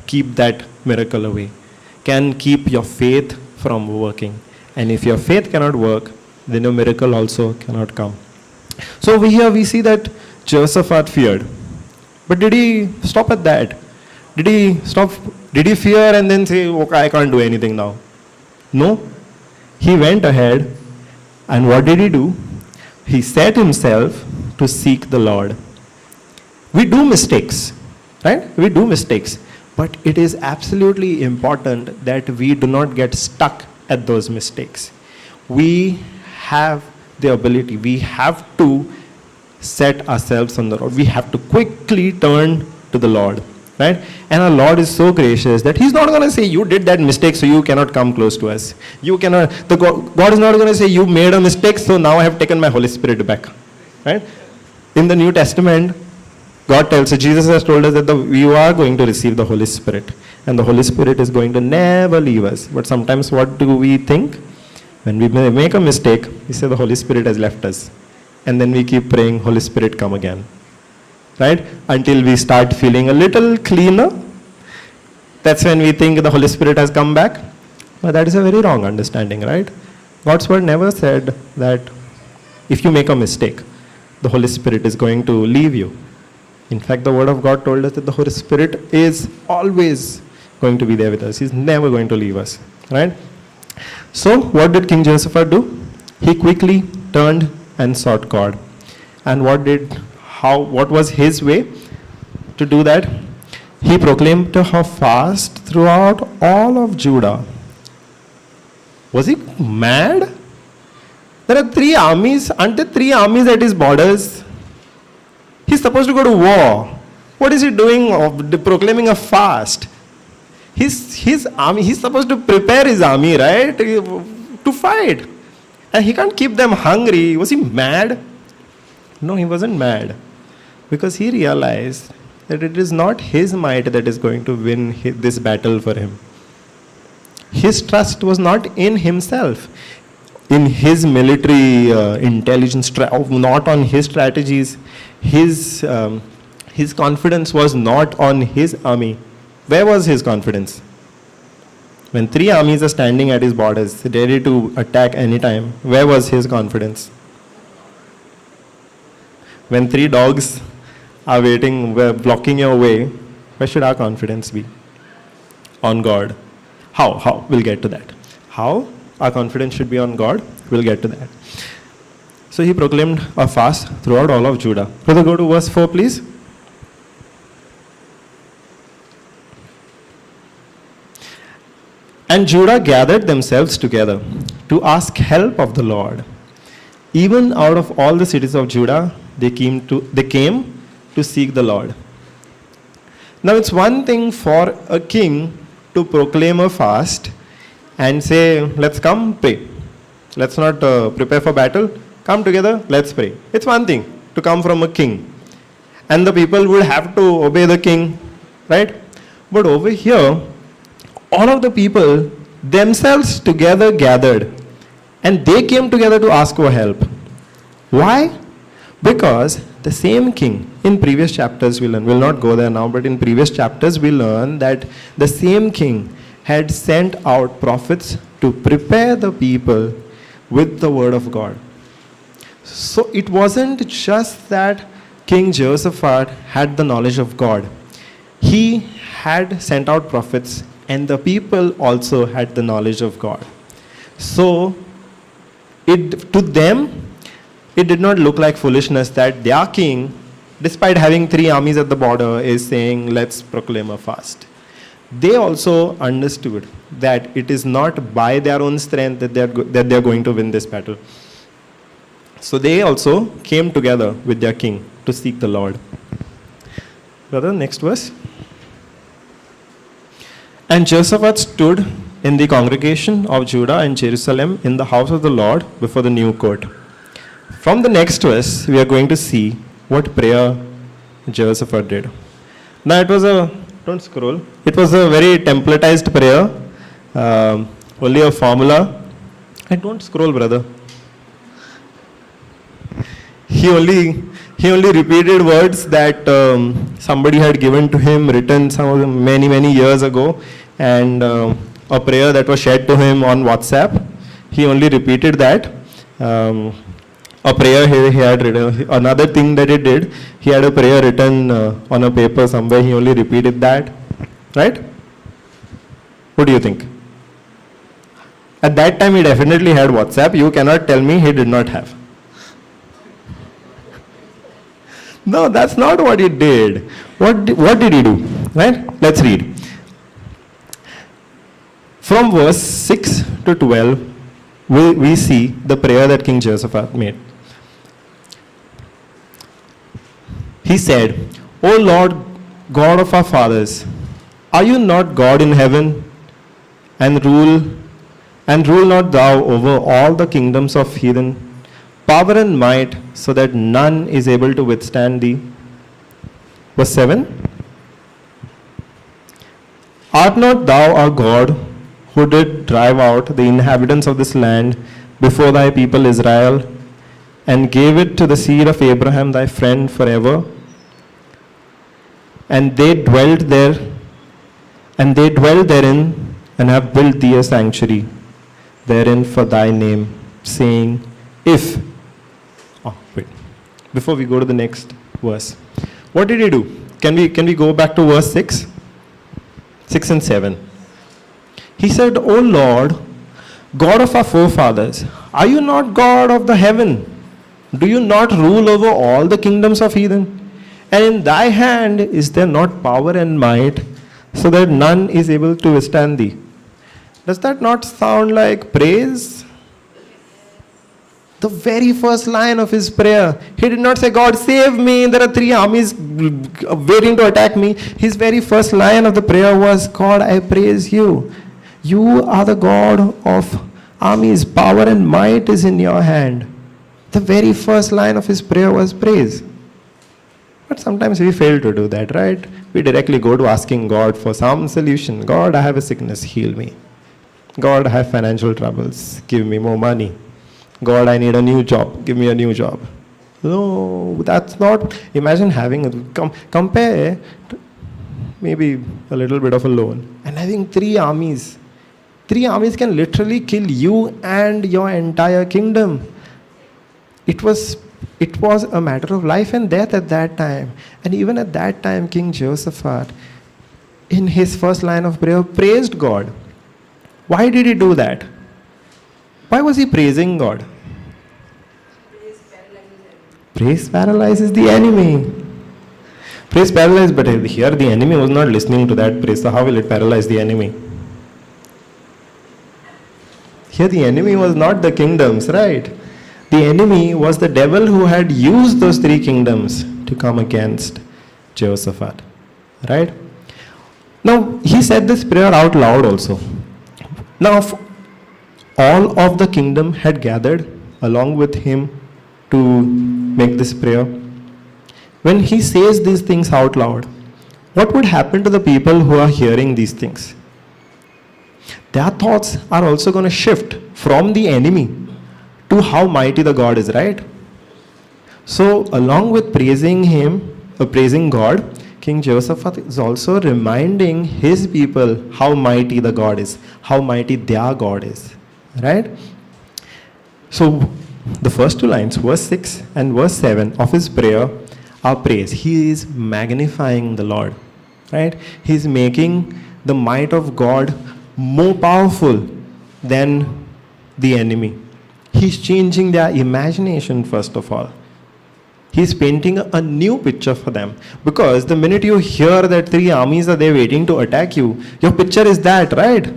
keep that miracle away, can keep your faith from working. And if your faith cannot work, then your miracle also cannot come. So over here we see that Jehoshaphat feared. But did he stop at that? Did he fear and then say, okay, I can't do anything now? No. He went ahead, and what did he do? He set himself to seek the Lord. We do mistakes, right? We do mistakes. But it is absolutely important that we do not get stuck at those mistakes. We have the ability, we have to set ourselves on the road. We have to quickly turn to the Lord, right? And our Lord is so gracious that He's not going to say, you did that mistake, so you cannot come close to us. You cannot, God is not going to say, you made a mistake, so now I have taken my Holy Spirit back, right? In the New Testament, God tells us, Jesus has told us that you are going to receive the Holy Spirit. And the Holy Spirit is going to never leave us. But sometimes what do we think? When we make a mistake, we say the Holy Spirit has left us. And then we keep praying, Holy Spirit, come again. Right? Until we start feeling a little cleaner. That's when we think the Holy Spirit has come back. But that is a very wrong understanding, right? God's word never said that if you make a mistake, the Holy Spirit is going to leave you. In fact, the word of God told us that the Holy Spirit is always going to be there with us. He's never going to leave us, right? So, what did King Jehoshaphat do? He quickly turned and sought God. And what was his way to do that? He proclaimed a fast throughout all of Judah. Was he mad? There are 3 armies, aren't there 3 armies at his borders? He's supposed to go to war. What is he doing proclaiming a fast? His army, he's supposed to prepare his army, right? To fight. And he can't keep them hungry. Was he mad? No, he wasn't mad. Because he realized that it is not his might that is going to win this battle for him. His trust was not in himself, in his military intelligence, not on his strategies. His confidence was not on his army. Where was his confidence? When 3 armies are standing at his borders, ready to attack anytime, where was his confidence? When 3 dogs are waiting, blocking your way, where should our confidence be? On God. How? We'll get to that. How our confidence should be on God? We'll get to that. So he proclaimed a fast throughout all of Judah. Brother, go to verse 4, please. And Judah gathered themselves together to ask help of the Lord. Even out of all the cities of Judah, they came to seek the Lord. Now it's one thing for a king to proclaim a fast and say, let's come pray. Let's not prepare for battle. Come together, let's pray. It's one thing to come from a king. And the people would have to obey the king, right? But over here, all of the people themselves together gathered. And they came together to ask for help. Why? Because the same king in previous chapters we learn, we'll not go there now, but in previous chapters we learn that the same king had sent out prophets to prepare the people with the word of God. So it wasn't just that King Jehoshaphat had the knowledge of God. He had sent out prophets, and the people also had the knowledge of God. So to them, it did not look like foolishness that their king, despite having 3 armies at the border, is saying, let's proclaim a fast. They also understood that it is not by their own strength that they are going to win this battle. So they also came together with their king to seek the Lord. Brother, next verse. And Jehoshaphat stood in the congregation of Judah and Jerusalem in the house of the Lord before the new court. From the next verse, we are going to see what prayer Jehoshaphat did. Now it was don't scroll, it was a very templatized prayer, only a formula. And don't scroll, brother. He only repeated words that somebody had given to him, written many years ago, and a prayer that was shared to him on WhatsApp. He only repeated that. A prayer he had written. Another thing that he did, he had a prayer written on a paper somewhere. He only repeated that. Right? What do you think? At that time, he definitely had WhatsApp. You cannot tell me he did not have. No, that's not what he did. What did he do? Right? Let's read. From verse 6 to 12, we see the prayer that King Jehoshaphat made. He said, O Lord, God of our fathers, are you not God in heaven, and rule not thou over all the kingdoms of heathen, power and might, so that none is able to withstand thee? Verse 7. Art not thou our God, who did drive out the inhabitants of this land before thy people Israel, and gave it to the seed of Abraham thy friend forever? And they dwelt therein, and have built thee a sanctuary therein for thy name, saying, before we go to the next verse, what did he do? Can we go back to verse 6? 6 and 7. He said, O Lord, God of our forefathers, are you not God of the heaven? Do you not rule over all the kingdoms of heathen? And in thy hand is there not power and might, so that none is able to withstand thee? Does that not sound like praise? The very first line of his prayer, he did not say, God save me, there are 3 armies waiting to attack me. His very first line of the prayer was, God, I praise you. You are the God of armies. Power and might is in your hand. The very first line of his prayer was praise. But sometimes we fail to do that, right? We directly go to asking God for some solution. God, I have a sickness, heal me. God, I have financial troubles, give me more money. God, I need a new job, give me a new job. No, that's not. Imagine compare maybe a little bit of a loan and having 3 armies. 3 armies can literally kill you and your entire kingdom. It was a matter of life and death at that time. And even at that time, King Jehoshaphat, in his first line of prayer, praised God. Why did he do that? Why was he praising God? Praise paralyzes the enemy. Praise paralyzes, but here the enemy was not listening to that praise. So how will it paralyze the enemy? Here the enemy was not the kingdoms, right? The enemy was the devil who had used those 3 kingdoms to come against Jehoshaphat, right? Now, he said this prayer out loud also. Now, all of the kingdom had gathered along with him to make this prayer. When he says these things out loud, what would happen to the people who are hearing these things? Their thoughts are also going to shift from the enemy to how mighty the God is, right? So, along with praising him, praising God, King Jehoshaphat is also reminding his people how mighty the God is, how mighty their God is. Right? So, the first two lines, verse 6 and verse 7 of his prayer, are praise. He is magnifying the Lord. Right? He is making the might of God more powerful than the enemy. He's changing their imagination, first of all. He's painting a new picture for them. Because the minute you hear that three armies are there waiting to attack you, your picture is that, right?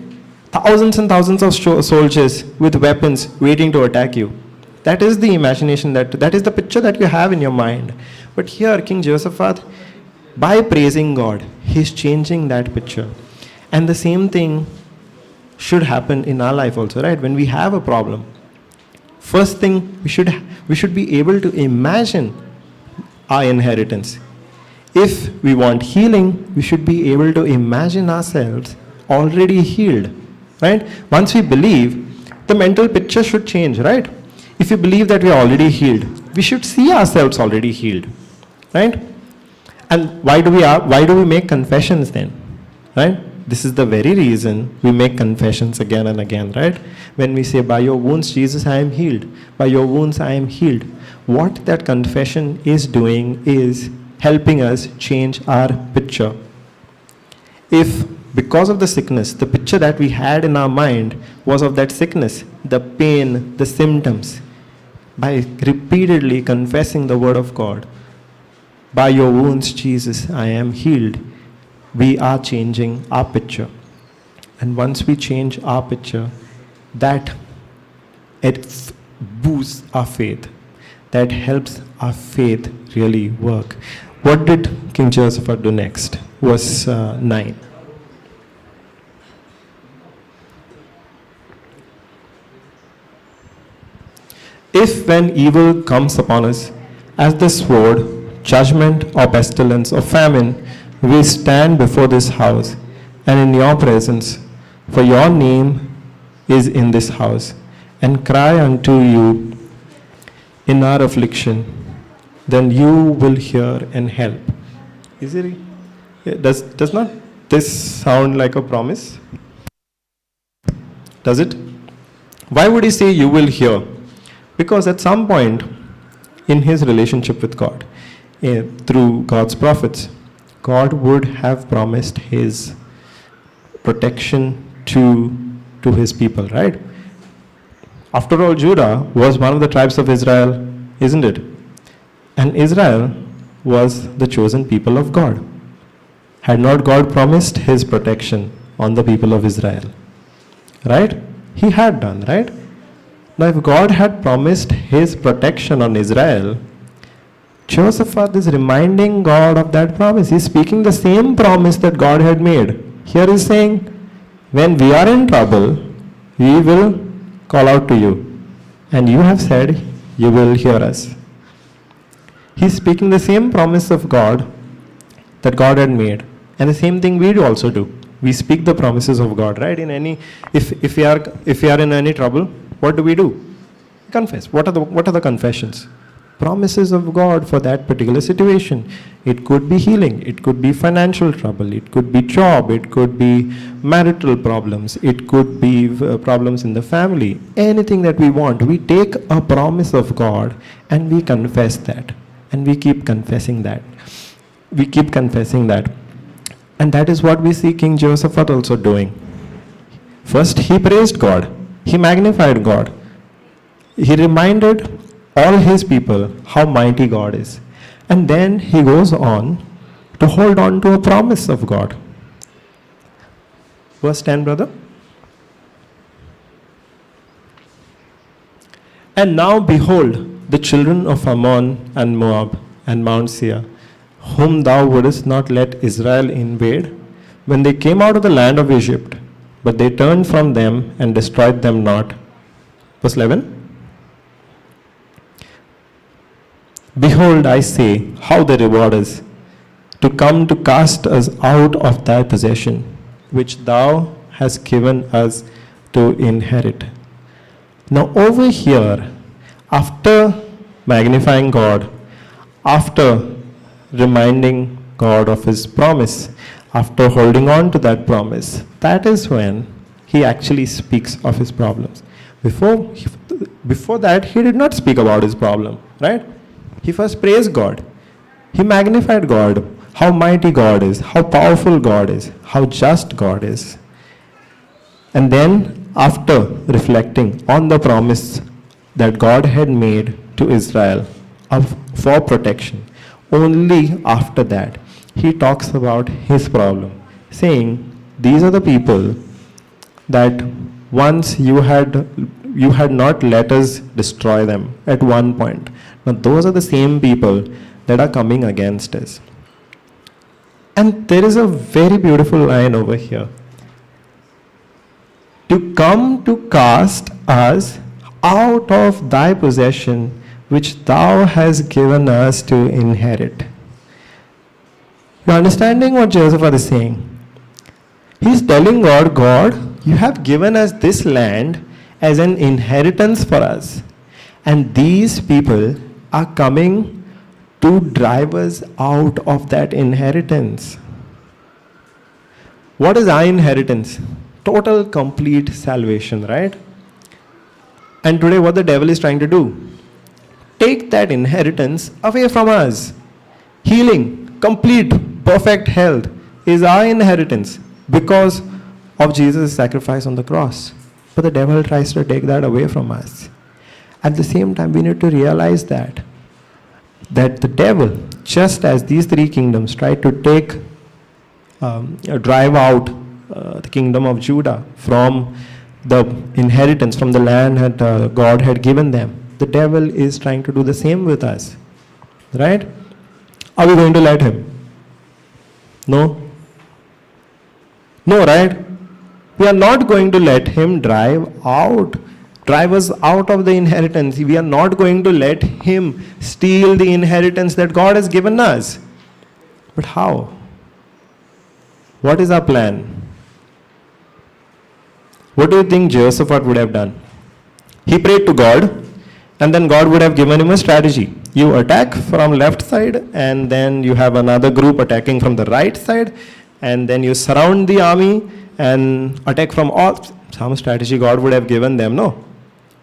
Thousands and thousands of soldiers with weapons waiting to attack you. That is the imagination, that is the picture that you have in your mind. But here, King Jehoshaphat, by praising God, he's changing that picture. And the same thing should happen in our life also, right? When we have a problem, first thing we should be able to imagine our inheritance. If we want healing, we should be able to imagine ourselves already healed, right? Once we believe, the mental picture should change, right? If we believe that we are already healed, we should see ourselves already healed, right? And why do we make confessions then, right? This is the very reason we make confessions again and again, right? When we say, by your wounds, Jesus, I am healed. By your wounds, I am healed. What that confession is doing is helping us change our picture. If, because of the sickness, the picture that we had in our mind was of that sickness, the pain, the symptoms, by repeatedly confessing the word of God, by your wounds, Jesus, I am healed, we are changing our picture. And once we change our picture, that it boosts our faith. That helps our faith really work. What did King Jehoshaphat do next? Verse 9. If when evil comes upon us, as the sword, judgment or pestilence or famine, we stand before this house and in your presence, for your name is in this house, and cry unto you in our affliction, then you will hear and help. Is it? Does not this sound like a promise? Does it? Why would he say you will hear? Because at some point in his relationship with God, through God's prophets, God would have promised his protection to his people, right? After all, Judah was one of the tribes of Israel, isn't it? And Israel was the chosen people of God. Had not God promised his protection on the people of Israel? Right? He had done, right? Now, if God had promised his protection on Israel, Jehoshaphat is reminding God of that promise. He's speaking the same promise that God had made. Here he's saying, when we are in trouble, we will call out to you. And you have said, you will hear us. He's speaking the same promise of God that God had made. And the same thing we do also do. We speak the promises of God, right? If we are in any trouble, what do? We confess. What are the confessions? Promises of God for that particular situation. It could be healing, it could be financial trouble, it could be job, it could be marital problems, it could be problems in the family. Anything that we want, we take a promise of God and we confess that. And we keep confessing that. We keep confessing that. And that is what we see King Jehoshaphat also doing. First, he praised God. He magnified God. He reminded all his people how mighty God is. And then he goes on to hold on to a promise of God. Verse 10, brother. And now behold, the children of Ammon and Moab and Mount Seir, whom thou wouldest not let Israel invade, when they came out of the land of Egypt, but they turned from them and destroyed them not. Verse 11. Behold, I say, how they reward us, to come to cast us out of thy possession, which thou hast given us to inherit. Now over here, after magnifying God, after reminding God of his promise, after holding on to that promise, that is when he actually speaks of his problems. Before that, he did not speak about his problem, right? He first praised God. He magnified God, how mighty God is, how powerful God is, how just God is. And then, after reflecting on the promise that God had made to Israel for protection, only after that, he talks about his problem, saying, these are the people that once you had not let us destroy them at one point. Now those are the same people that are coming against us. And there is a very beautiful line over here. To come to cast us out of thy possession, which thou hast given us to inherit. You're understanding what Jehoshaphat is saying? He's telling God, God, you have given us this land as an inheritance for us. And these people are coming to drive us out of that inheritance. What is our inheritance? Total, complete salvation, right? And today what the devil is trying to do? Take that inheritance away from us. Healing, complete, perfect health is our inheritance because of Jesus' sacrifice on the cross. But the devil tries to take that away from us. At the same time, we need to realize that the devil, just as these three kingdoms tried to drive out the kingdom of Judah from the inheritance, from the land that God had given them, the devil is trying to do the same with us. Right? Are we going to let him? No? No, right? We are not going to let him drive us out of the inheritance. We are not going to let him steal the inheritance that God has given us. But how? What is our plan? What do you think Jehoshaphat would have done? He prayed to God, and then God would have given him a strategy. You attack from left side, and then you have another group attacking from the right side, and then you surround the army and attack from all. Some strategy God would have given them, no?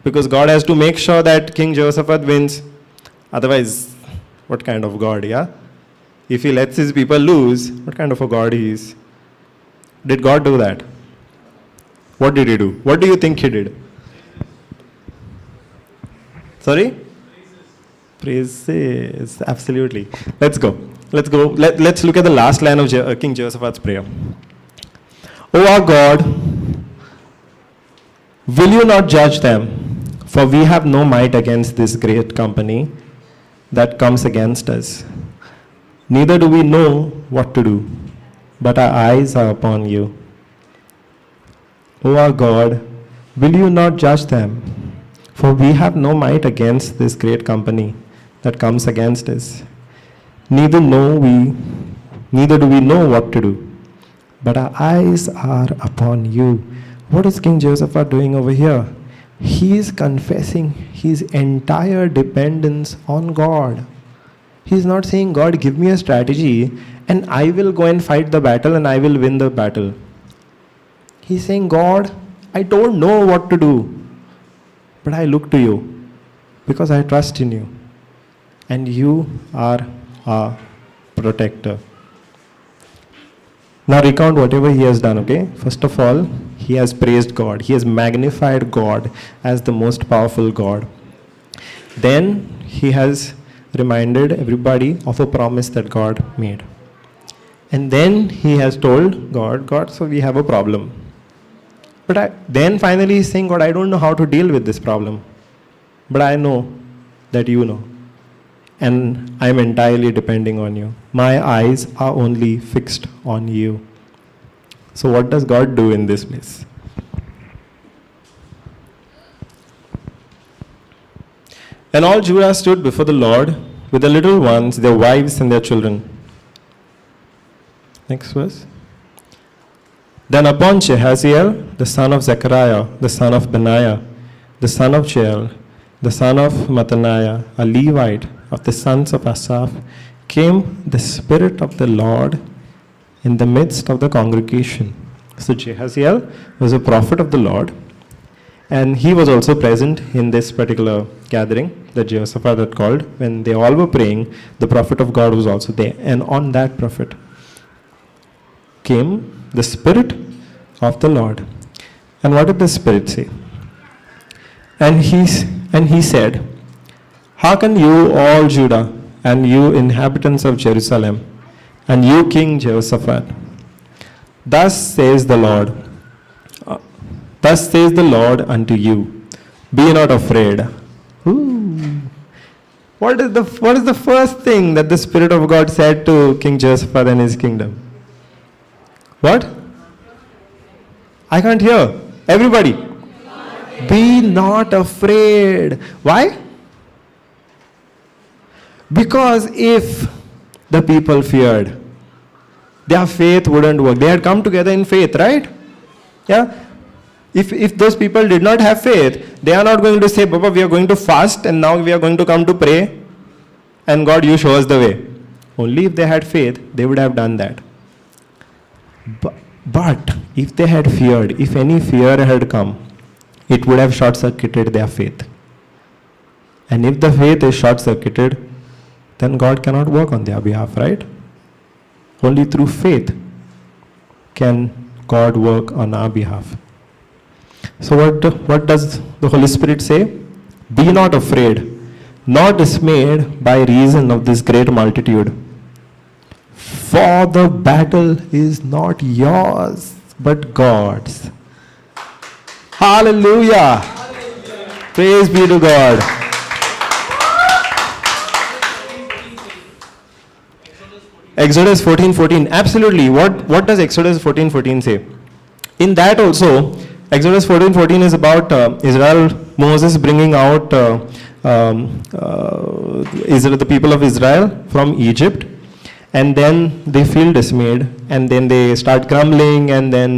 Because God has to make sure that King Jehoshaphat wins. Otherwise, what kind of God, yeah? If he lets his people lose, what kind of a God he is? Did God do that? What did he do? What do you think he did? Sorry? Praises. Absolutely. Let's go. Let's look at the last line of King Jehoshaphat's prayer. O our God, will you not judge them? For we have no might against this great company that comes against us. Neither do we know what to do, but our eyes are upon you. O our God, will you not judge them? For we have no might against this great company that comes against us. Neither do we know what to do, but our eyes are upon you. What is King Jehoshaphat doing over here? He is confessing his entire dependence on God. He is not saying, God, give me a strategy and I will go and fight the battle and I will win the battle. He is saying, God, I don't know what to do, but I look to you because I trust in you. And you are our protector. Now recount whatever he has done, okay? First of all, he has praised God. He has magnified God as the most powerful God. Then he has reminded everybody of a promise that God made. And then he has told God, so we have a problem. But then finally he's saying, God, I don't know how to deal with this problem. But I know that you know. And I'm entirely depending on you. My eyes are only fixed on you. So what does God do in this place? And all Judah stood before the Lord with the little ones, their wives and their children. Next verse. Then upon Jehaziel, the son of Zechariah, the son of Benaiah, the son of Jael, the son of Mattaniah, a Levite of the sons of Asaph, came the Spirit of the Lord in the midst of the congregation. So Jehaziel was a prophet of the Lord, and he was also present in this particular gathering that Jehoshaphat had called. When they all were praying, the prophet of God was also there. And on that prophet came the Spirit of the Lord. And what did the Spirit say? And he said, "Hearken you all Judah, and you inhabitants of Jerusalem, and you King Jehoshaphat. Thus says the Lord, unto you, be not afraid." Ooh. What is the first thing that the Spirit of God said to King Jehoshaphat and his kingdom? What? I can't hear. Everybody. Be not afraid. Why? Because if the people feared, their faith wouldn't work. They had come together in faith, right? Yeah? If those people did not have faith, they are not going to say, "Baba, we are going to fast and now we are going to come to pray and God, you show us the way." Only if they had faith, they would have done that. But if they had feared, if any fear had come, it would have short-circuited their faith. And if the faith is short-circuited, then God cannot work on their behalf, right? Only through faith can God work on our behalf. So what does the Holy Spirit say? Be not afraid, nor dismayed by reason of this great multitude. For the battle is not yours, but God's. Hallelujah. Praise be to God. Exodus 14:14. Absolutely. What does Exodus 14:14 say? In that also, Exodus 14:14 is about Israel, Moses bringing out Israel, the people of Israel from Egypt, and then they feel dismayed, and then they start grumbling, and then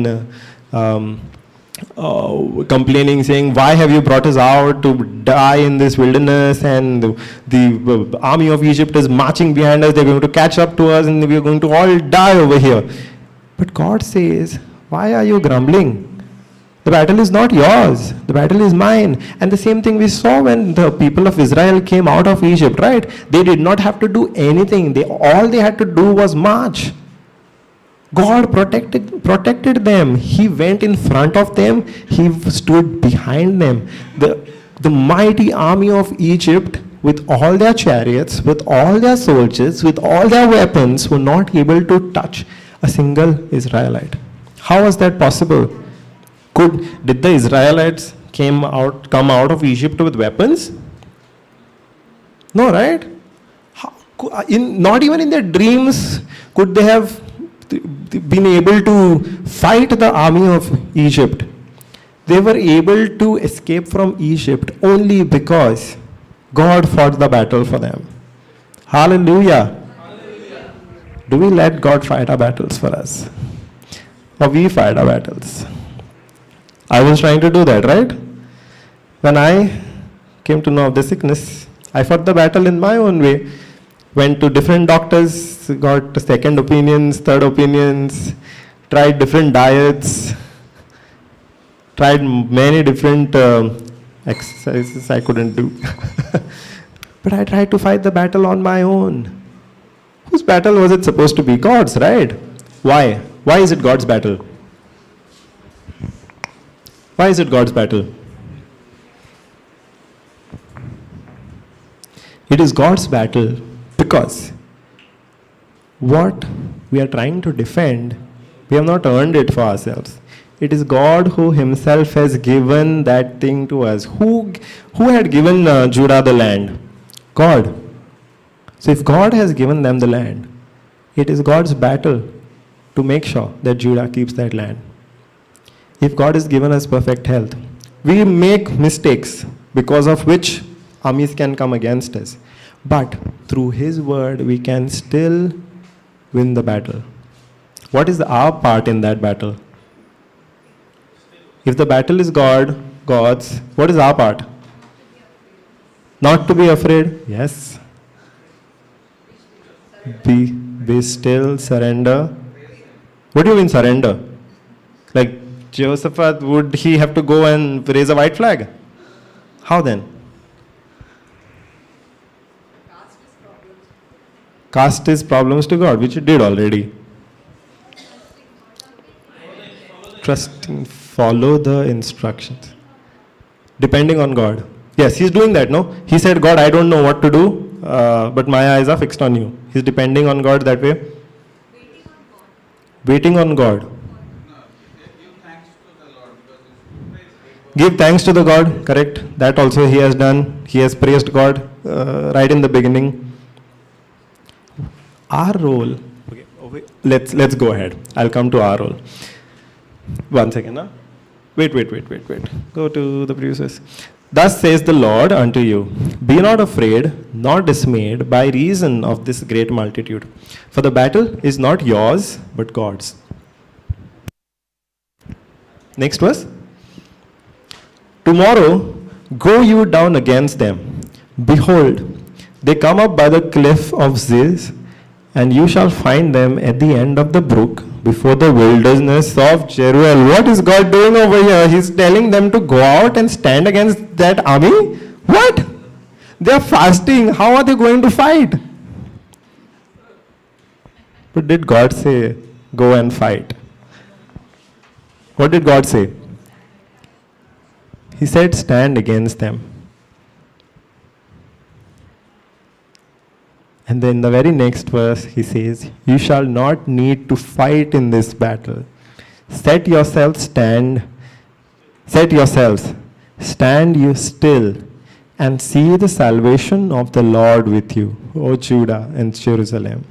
complaining, saying, "Why have you brought us out to die in this wilderness? And the army of Egypt is marching behind us. They're going to catch up to us, and we're going to all die over here." But God says, "Why are you grumbling? The battle is not yours. The battle is mine." And the same thing we saw when the people of Israel came out of Egypt, right? They did not have to do anything. All they had to do was march. God protected them. He went in front of them. He stood behind them. The mighty army of Egypt, with all their chariots, with all their soldiers, with all their weapons, were not able to touch a single Israelite. How was that possible? Did the Israelites come out of Egypt with weapons? No, right? Not even in their dreams could they have been able to fight the army of Egypt. They were able to escape from Egypt only because God fought the battle for them. Hallelujah. Hallelujah. Do we let God fight our battles for us? Or we fight our battles? I was trying to do that, right? When I came to know of the sickness, I fought the battle in my own way. Went to different doctors, got second opinions, third opinions, tried different diets, tried many different exercises I couldn't do. But I tried to fight the battle on my own. Whose battle was it supposed to be? God's, right? Why? Why is it God's battle? Why is it God's battle? It is God's battle because what we are trying to defend, we have not earned it for ourselves. It is God who himself has given that thing to us. Who had given Judah the land? God. So if God has given them the land, it is God's battle to make sure that Judah keeps that land. If God has given us perfect health, we make mistakes because of which armies can come against us. But through His word, we can still win the battle. What is our part in that battle? If the battle is God's, what is our part? Not to be afraid? Yes. Be still, surrender. What do you mean surrender? Like Jehoshaphat, would he have to go and raise a white flag? How then? Cast his problems to God, which he did already. Trusting, follow the instructions. Depending on God. Yes, he's doing that, no? He said, God, I don't know what to do, but my eyes are fixed on you. He's depending on God that way. Waiting on God. Give thanks to the God, correct. That also he has done. He has praised God right in the beginning. Our role, okay, let's go ahead. I'll come to our role. 1 second, huh? Wait. Go to the previous verse. Thus says the Lord unto you, be not afraid, nor dismayed by reason of this great multitude. For the battle is not yours, but God's. Next verse. Tomorrow go you down against them. Behold, they come up by the cliff of Ziz, and you shall find them at the end of the brook, before the wilderness of Jeruel. What is God doing over here? He's telling them to go out and stand against that army. What? They are fasting. How are they going to fight? But did God say, go and fight? What did God say? He said, stand against them. And then the very next verse, he says, you shall not need to fight in this battle. Set yourselves, stand you still, and see the salvation of the Lord with you, O Judah and Jerusalem.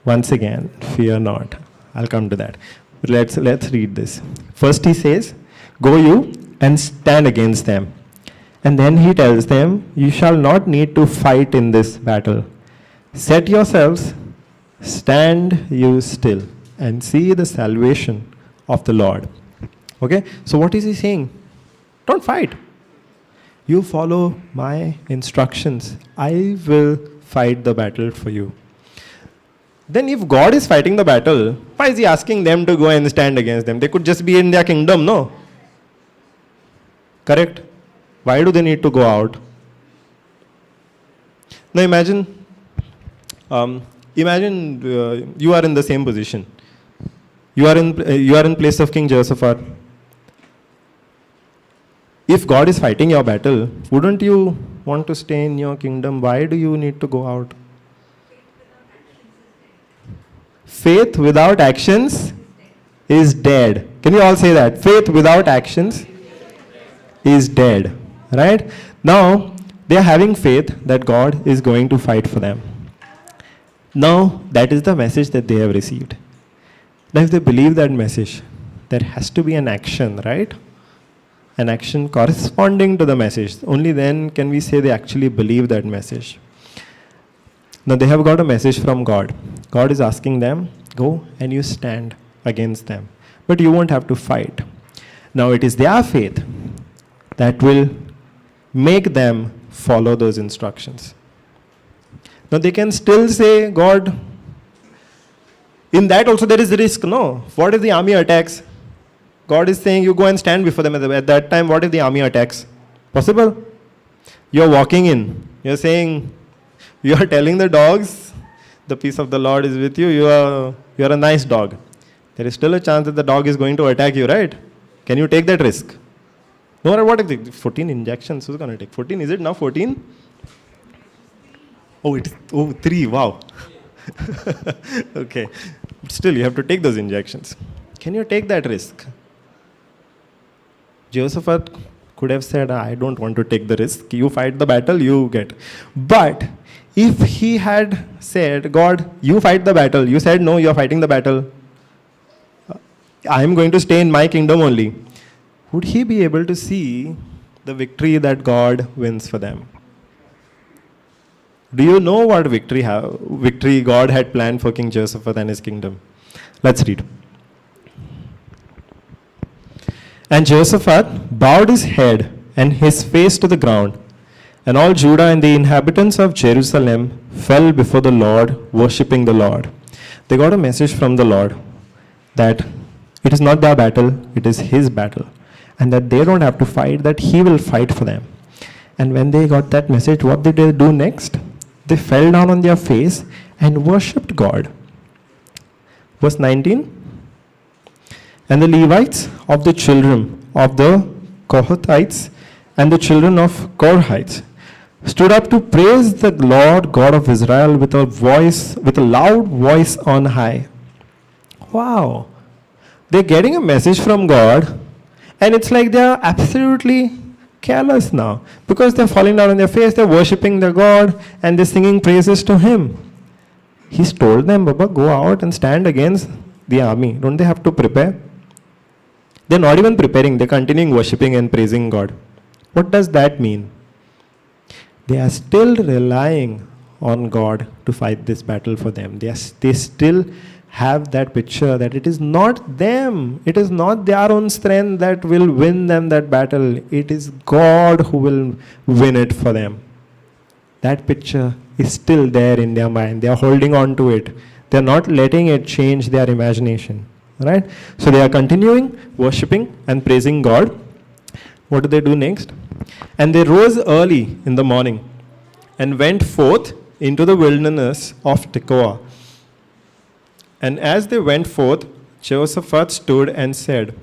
Once again, fear not. I'll come to that. Let's read this. First he says, go you and stand against them. And then he tells them, you shall not need to fight in this battle. Set yourselves, stand you still, and see the salvation of the Lord. Okay? So what is he saying? Don't fight. You follow my instructions. I will fight the battle for you. Then if God is fighting the battle, why is he asking them to go and stand against them? They could just be in their kingdom, no? Correct? Why do they need to go out? Now imagine you are in the same position. You are in place of King Jehoshaphat. If God is fighting your battle, wouldn't you want to stay in your kingdom? Why do you need to go out? Faith without actions is dead. Can you all say that? Faith without actions is dead. Right? Now, they are having faith that God is going to fight for them. Now, that is the message that they have received. Now, if they believe that message, there has to be an action, right? An action corresponding to the message. Only then can we say they actually believe that message. Now, they have got a message from God. God is asking them, go and you stand against them. But you won't have to fight. Now, it is their faith that will make them follow those instructions. Now they can still say, God, in that also there is risk, no? What if the army attacks? God is saying, you go and stand before them at that time. What if the army attacks? Possible? You're walking in. You're saying, you are telling the dogs, the peace of the Lord is with you. You are a nice dog. There is still a chance that the dog is going to attack you, right? Can you take that risk? No matter what if the 14 injections, who's going to take? 14, is it now 14? Oh, 3, wow. Okay. But still, you have to take those injections. Can you take that risk? Jehoshaphat could have said, I don't want to take the risk. You fight the battle, you get. But if he had said, God, you fight the battle. You said, no, you're fighting the battle. I'm going to stay in my kingdom only. Would he be able to see the victory that God wins for them? Do you know what victory God had planned for King Jehoshaphat and his kingdom? Let's read. And Jehoshaphat bowed his head and his face to the ground And all Judah and the inhabitants of Jerusalem fell before the Lord, worshipping the Lord. They got a message from the Lord that it is not their battle, it is his battle. And that they don't have to fight, that he will fight for them. And when they got that message, what did they do next? They fell down on their face and worshipped God. Verse 19. And the Levites of the children of the Kohathites and the children of Korhites stood up to praise the Lord God of Israel with a loud voice on high. Wow. They're getting a message from God, and it's like they're absolutely careless now. Because they're falling down on their face, they're worshipping their God, and they're singing praises to him. He's told them, Baba, go out and stand against the army. Don't they have to prepare? They're not even preparing, they're continuing worshipping and praising God. What does that mean? They are still relying on God to fight this battle for them. They still have that picture that it is not them, it is not their own strength that will win them that battle. It is God who will win it for them. That picture is still there in their mind. They are holding on to it. They are not letting it change their imagination. Right? So they are continuing worshipping and praising God. What do they do next? And they rose early in the morning and went forth into the wilderness of Tekoa. And as they went forth, Jehoshaphat stood and said,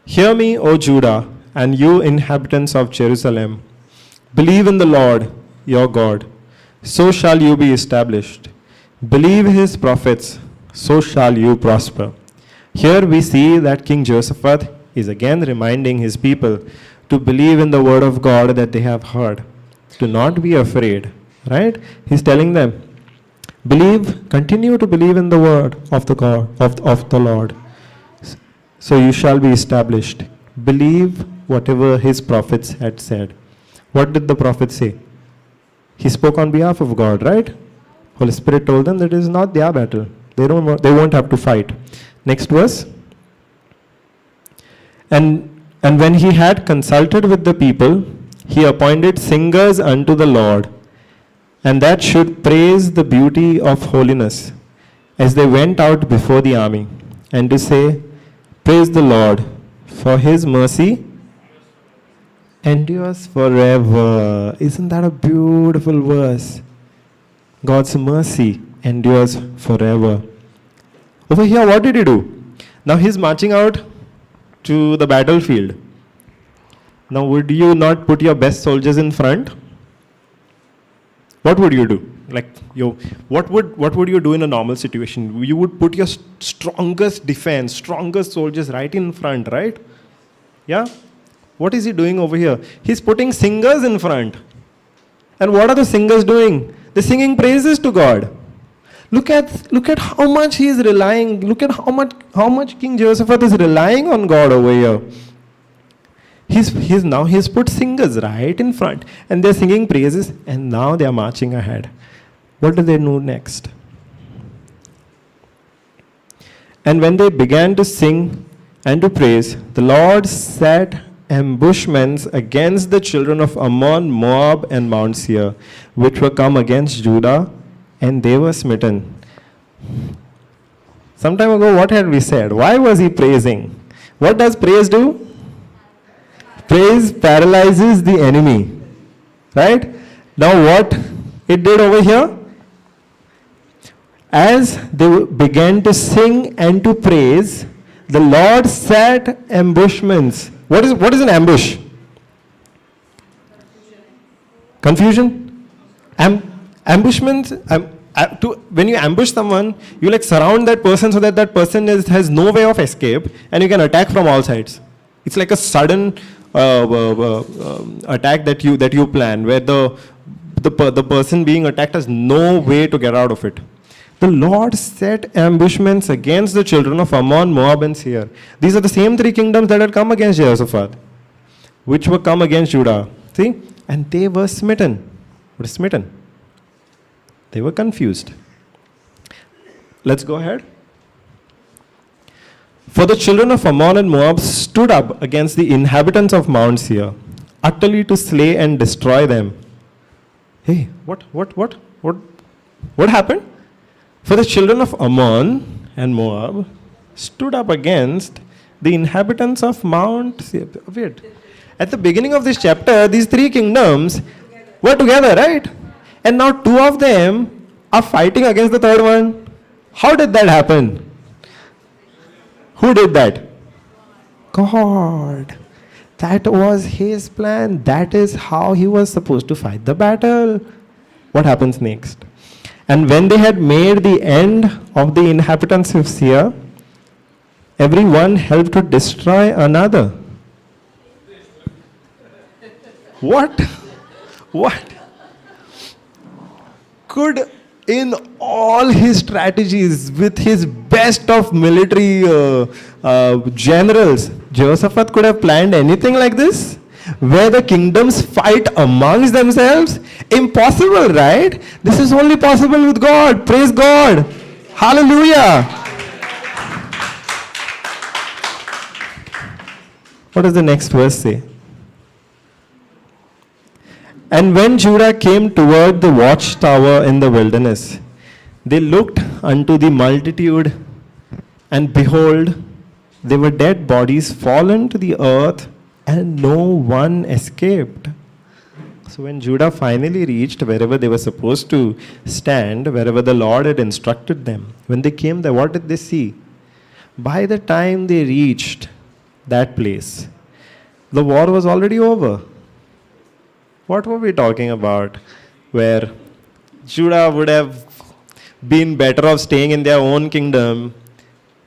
Hear me, O Judah, and you inhabitants of Jerusalem. Believe in the Lord your God, so shall you be established. Believe his prophets, so shall you prosper. Here we see that King Jehoshaphat is again reminding his people to believe in the word of God that they have heard, to not be afraid, right? He's telling them, believe, continue to believe in the word of the God, of the Lord. So you shall be established. Believe whatever his prophets had said. What did the prophet say? He spoke on behalf of God, right? Holy Spirit told them that it is not their battle. They won't have to fight. Next verse. And when he had consulted with the people, he appointed singers unto the Lord, and that should praise the beauty of holiness, as they went out before the army, and to say, Praise the Lord, for his mercy endures forever. Isn't that a beautiful verse? God's mercy endures forever. Over here, what did he do? Now he's marching out to the battlefield. Now, would you not put your best soldiers in front? What would you do? What would you do in a normal situation? You would put your strongest defense, strongest soldiers right in front, right? Yeah? What is he doing over here? He's putting singers in front. And what are the singers doing? They're singing praises to God. Look at how much he is relying. Look at how much King Jehoshaphat is relying on God over here. He's put singers right in front, and they're singing praises, and now they are marching ahead. What do they do next? And when they began to sing and to praise, the Lord set ambushments against the children of Ammon, Moab, and Mount Seir, which were come against Judah, and they were smitten. Some time ago, what had we said? Why was he praising? What does praise do? Praise paralyzes the enemy. Right? Now what it did over here? As they began to sing and to praise, the Lord set ambushments. What is an ambush? Confusion? Ambushments. When you ambush someone, you surround that person so that that person has no way of escape, and you can attack from all sides. It's like a sudden attack that you plan, where the person being attacked has no way to get out of it. The Lord set ambushments against the children of Ammon, Moab, and Seir. These are the same three kingdoms that had come against Jehoshaphat, which were come against Judah. See? And they were smitten. What is smitten? They were confused. Let's go ahead. For the children of Ammon and Moab stood up against the inhabitants of Mount Seir, utterly to slay and destroy them. Hey, what happened? For the children of Ammon and Moab stood up against the inhabitants of Mount Seir. Wait. At the beginning of this chapter, these three kingdoms were together, right? And now two of them are fighting against the third one. How did that happen? Who did that? God. That was his plan. That is how he was supposed to fight the battle. What happens next? And when they had made the end of the inhabitants of Seir, everyone helped to destroy another. What? What? Could, in all his strategies, with his best of military generals, Jehoshaphat could have planned anything like this? Where the kingdoms fight amongst themselves? Impossible, right? This is only possible with God. Praise God. Hallelujah. What does the next verse say? And when Judah came toward the watchtower in the wilderness, they looked unto the multitude, and behold, there were dead bodies fallen to the earth, and no one escaped. So when Judah finally reached wherever they were supposed to stand, wherever the Lord had instructed them, when they came there, what did they see? By the time they reached that place, the war was already over. What were we talking about? Where Judah would have been better off staying in their own kingdom,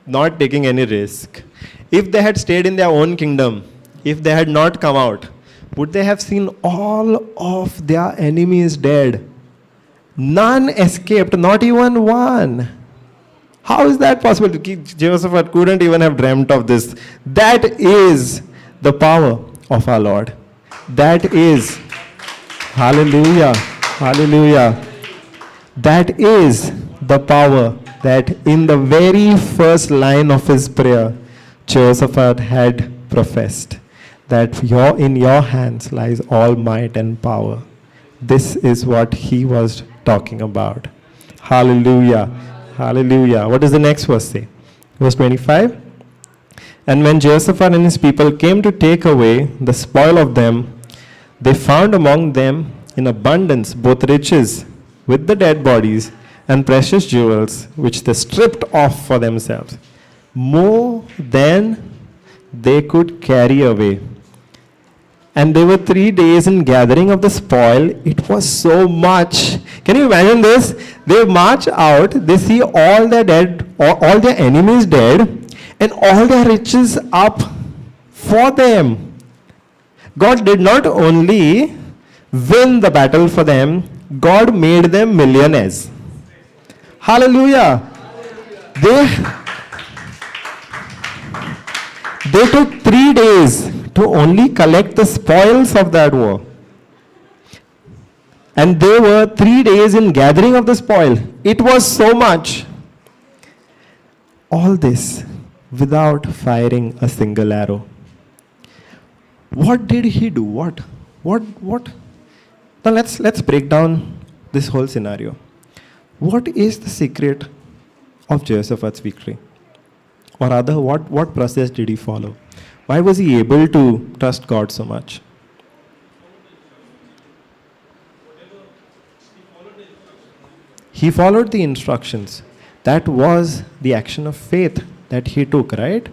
not taking any risk. If they had stayed in their own kingdom, if they had not come out, would they have seen all of their enemies dead? None escaped, not even one. How is that possible? Jehoshaphat couldn't even have dreamt of this. That is the power of our Lord. That is, hallelujah, hallelujah. That is the power that in the very first line of his prayer, Jehoshaphat had professed, that in your hands lies all might and power. This is what he was talking about. Hallelujah, hallelujah. What does the next verse say? Verse 25. And when Jehoshaphat and his people came to take away the spoil of them, they found among them in abundance both riches with the dead bodies and precious jewels, which they stripped off for themselves, more than they could carry away. And they were 3 days in gathering of the spoil. It was so much. Can you imagine this? They march out, they see all their dead, all their enemies dead, and all their riches up for them. God did not only win the battle for them, God made them millionaires. Hallelujah. They took 3 days to only collect the spoils of that war. And they were 3 days in gathering of the spoil. It was so much. All this without firing a single arrow. What did he do? What? Now let's break down this whole scenario. What is the secret of Jehoshaphat's victory? Or rather, what process did he follow? Why was he able to trust God so much? He followed the instructions. That was the action of faith that he took, right?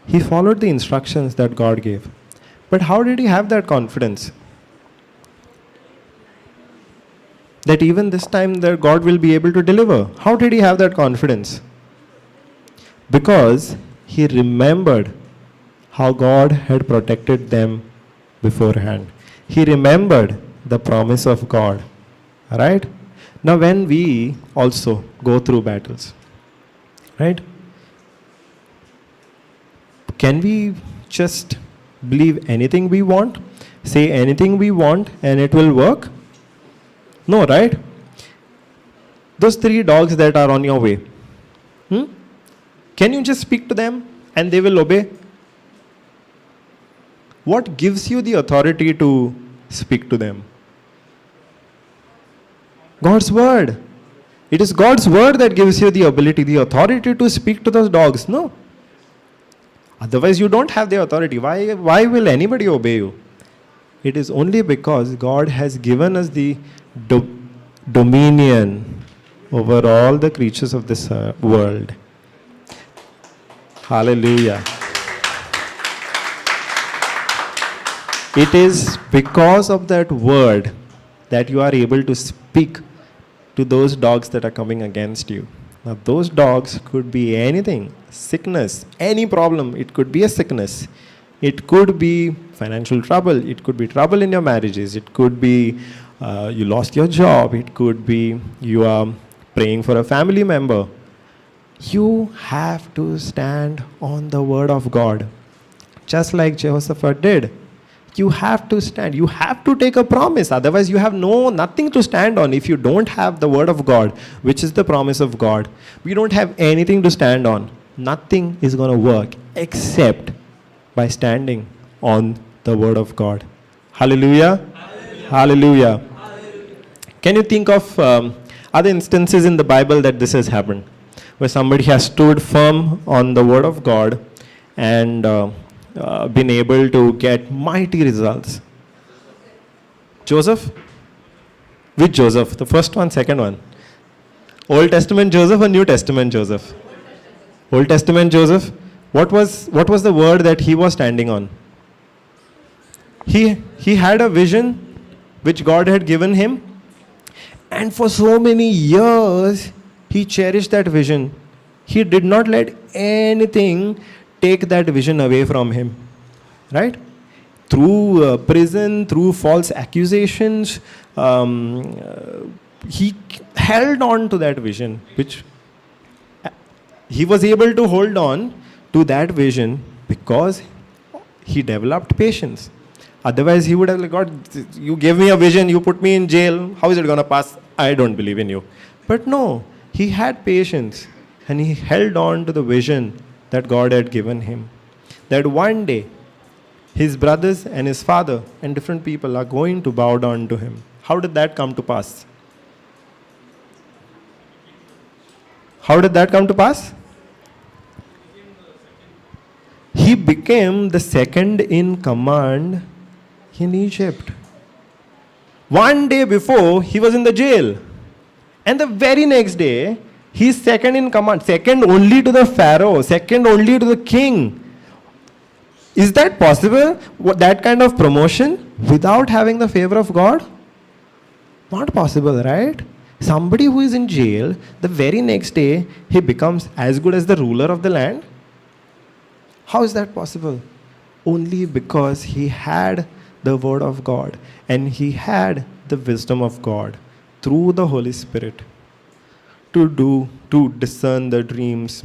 He followed the instructions that God gave. But how did he have that confidence? That even this time that God will be able to deliver. How did he have that confidence? Because he remembered how God had protected them beforehand. He remembered the promise of God. Right? Now when we also go through battles, right? Can we just believe anything we want, say anything we want, and it will work? No, right? Those 3 dogs that are on your way, can you just speak to them and they will obey? What gives you the authority to speak to them? God's word. It is God's word that gives you the ability, the authority to speak to those dogs. No. Otherwise, you don't have the authority. Why will anybody obey you? It is only because God has given us the dominion over all the creatures of this world. Hallelujah. It is because of that word that you are able to speak to those dogs that are coming against you. Now, those dogs could be anything, sickness, any problem. It could be a sickness. It could be financial trouble. It could be trouble in your marriages. It could be you lost your job. It could be you are praying for a family member. You have to stand on the word of God, just like Jehoshaphat did. You have to stand. You have to take a promise. Otherwise, you have nothing to stand on. If you don't have the word of God, which is the promise of God, we don't have anything to stand on. Nothing is going to work except by standing on the word of God. Hallelujah. Hallelujah. Hallelujah. Can you think of other instances in the Bible that this has happened, where somebody has stood firm on the word of God and been able to get mighty results? Joseph? Which Joseph? The first one, second one? Old Testament Joseph or New Testament Joseph? Old Testament Joseph. What was the word that he was standing on? He had a vision which God had given him, and for so many years he cherished that vision. He did not let anything take that vision away from him, right? Through prison, through false accusations, he held on to that vision, which he was able to hold on to that vision because he developed patience. Otherwise, he would have like, God, you gave me a vision, you put me in jail, how is it going to pass? I don't believe in you. But no, he had patience and he held on to the vision that God had given him. That one day, his brothers and his father and different people are going to bow down to him. How did that come to pass? How did that come to pass? He became the second in command in Egypt. One day before, he was in the jail. And the very next day, he's second in command, second only to the Pharaoh, second only to the king. Is that possible? That kind of promotion without having the favor of God? Not possible, right? Somebody who is in jail, the very next day, he becomes as good as the ruler of the land. How is that possible? Only because he had the word of God and he had the wisdom of God through the Holy Spirit to discern the dreams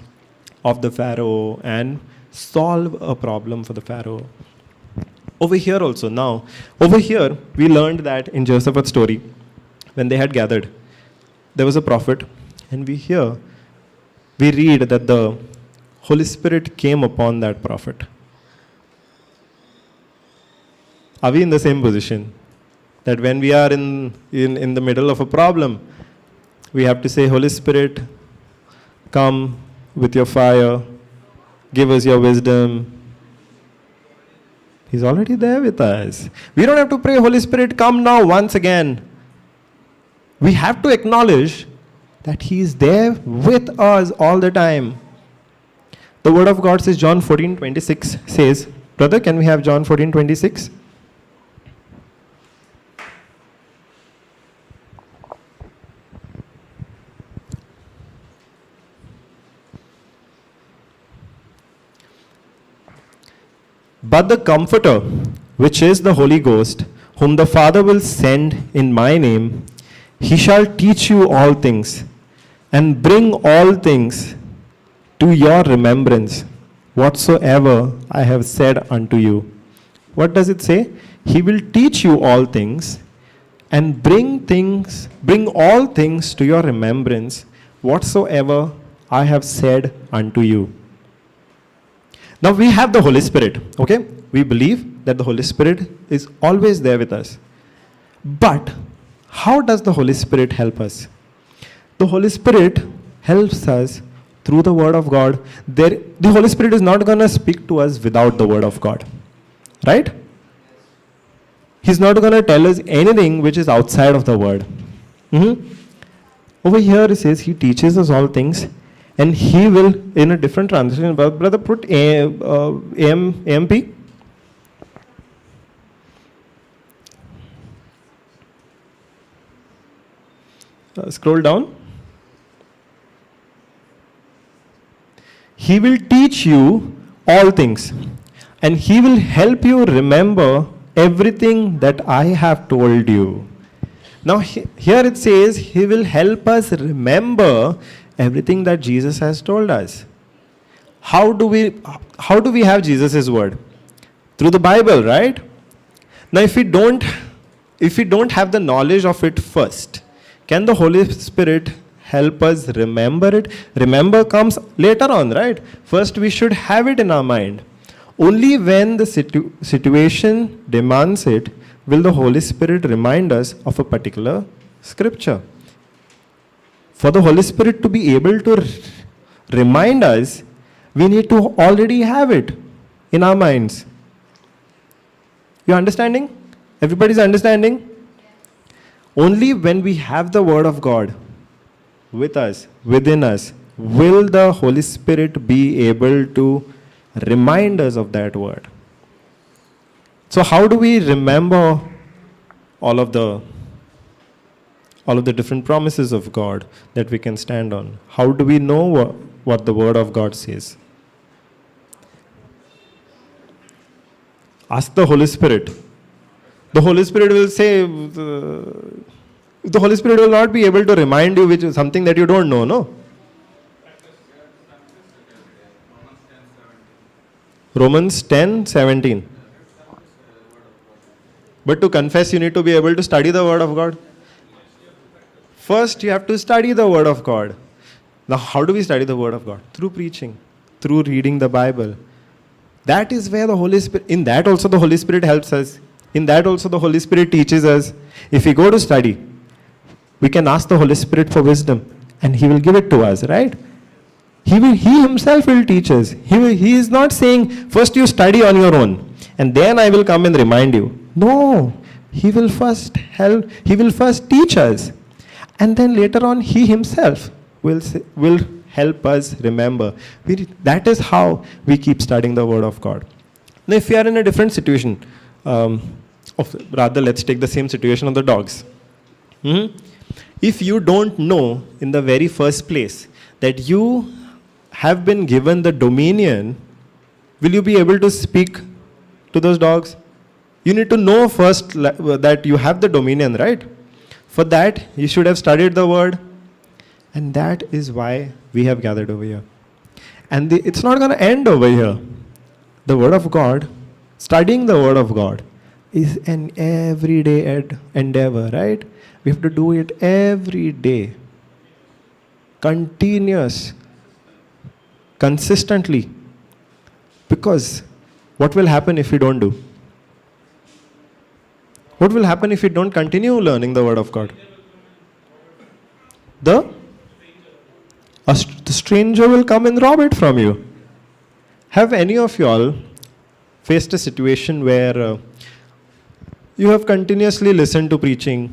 of the Pharaoh and solve a problem for the Pharaoh. Over here also, now, over here, we learned that in Jehoshaphat's story, when they had gathered, there was a prophet, and we read that the Holy Spirit came upon that prophet. Are we in the same position? That when we are in the middle of a problem, we have to say, Holy Spirit, come with your fire, give us your wisdom. He's already there with us. We don't have to pray, Holy Spirit, come now once again. We have to acknowledge that He is there with us all the time. The Word of God says, John 14:26 says, brother, can we have John 14:26? But the Comforter, which is the Holy Ghost, whom the Father will send in my name, He shall teach you all things, and bring all things to your remembrance, whatsoever I have said unto you. What does it say? He will teach you all things, and bring all things to your remembrance, whatsoever I have said unto you. Now we have the Holy Spirit, okay? We believe that the Holy Spirit is always there with us. But How does the Holy Spirit help us? The Holy Spirit helps us through the Word of God. The Holy Spirit is not going to speak to us without the Word of God. Right? He's not going to tell us anything which is outside of the Word. Over here it says He teaches us all things, and He will, in a different translation, brother, put AMP. Scroll down. He will teach you all things, and He will help you remember everything that I have told you. Now here it says He will help us remember everything that Jesus has told us. How do we have Jesus' word? Through the Bible, right? Now if we don't have the knowledge of it first, can the Holy Spirit help us remember it? Remember comes later on, right? First we should have it in our mind. Only when the situation demands it will the Holy Spirit remind us of a particular scripture. For the Holy Spirit to be able to remind us, we need to already have it in our minds. You understanding? Everybody's understanding? Only when we have the Word of God with us, within us, will the Holy Spirit be able to remind us of that Word. So how do we remember all of the different promises of God that we can stand on? How do we know what the Word of God says? Ask the Holy Spirit. The Holy Spirit will say, the Holy Spirit will not be able to remind you which is something that you don't know, no? Romans 10:17. But to confess, you need to be able to study the Word of God. First, you have to study the Word of God. Now, how do we study the Word of God? Through preaching, through reading the Bible. That is where the Holy Spirit, in that also the Holy Spirit helps us. In that also the Holy Spirit teaches us. If we go to study, we can ask the Holy Spirit for wisdom, and He will give it to us, right? He Himself will teach us. He is not saying, first you study on your own, and then I will come and remind you. No, He will first help, He will first teach us. And then later on, He Himself will help us remember. That is how we keep studying the Word of God. Now, if we are in a different situation, let's take the same situation of the dogs. If you don't know in the very first place that you have been given the dominion, will you be able to speak to those dogs? You need to know first that you have the dominion, right? For that, you should have studied the Word. And that is why we have gathered over here. And it's not going to end over here. The Word of God, studying the Word of God, is an everyday endeavor, right? We have to do it every day. Continuous. Consistently. Because what will happen if we don't do? What will happen if we don't continue learning the Word of God? The stranger will come and rob it from you. Have any of y'all faced a situation where you have continuously listened to preaching,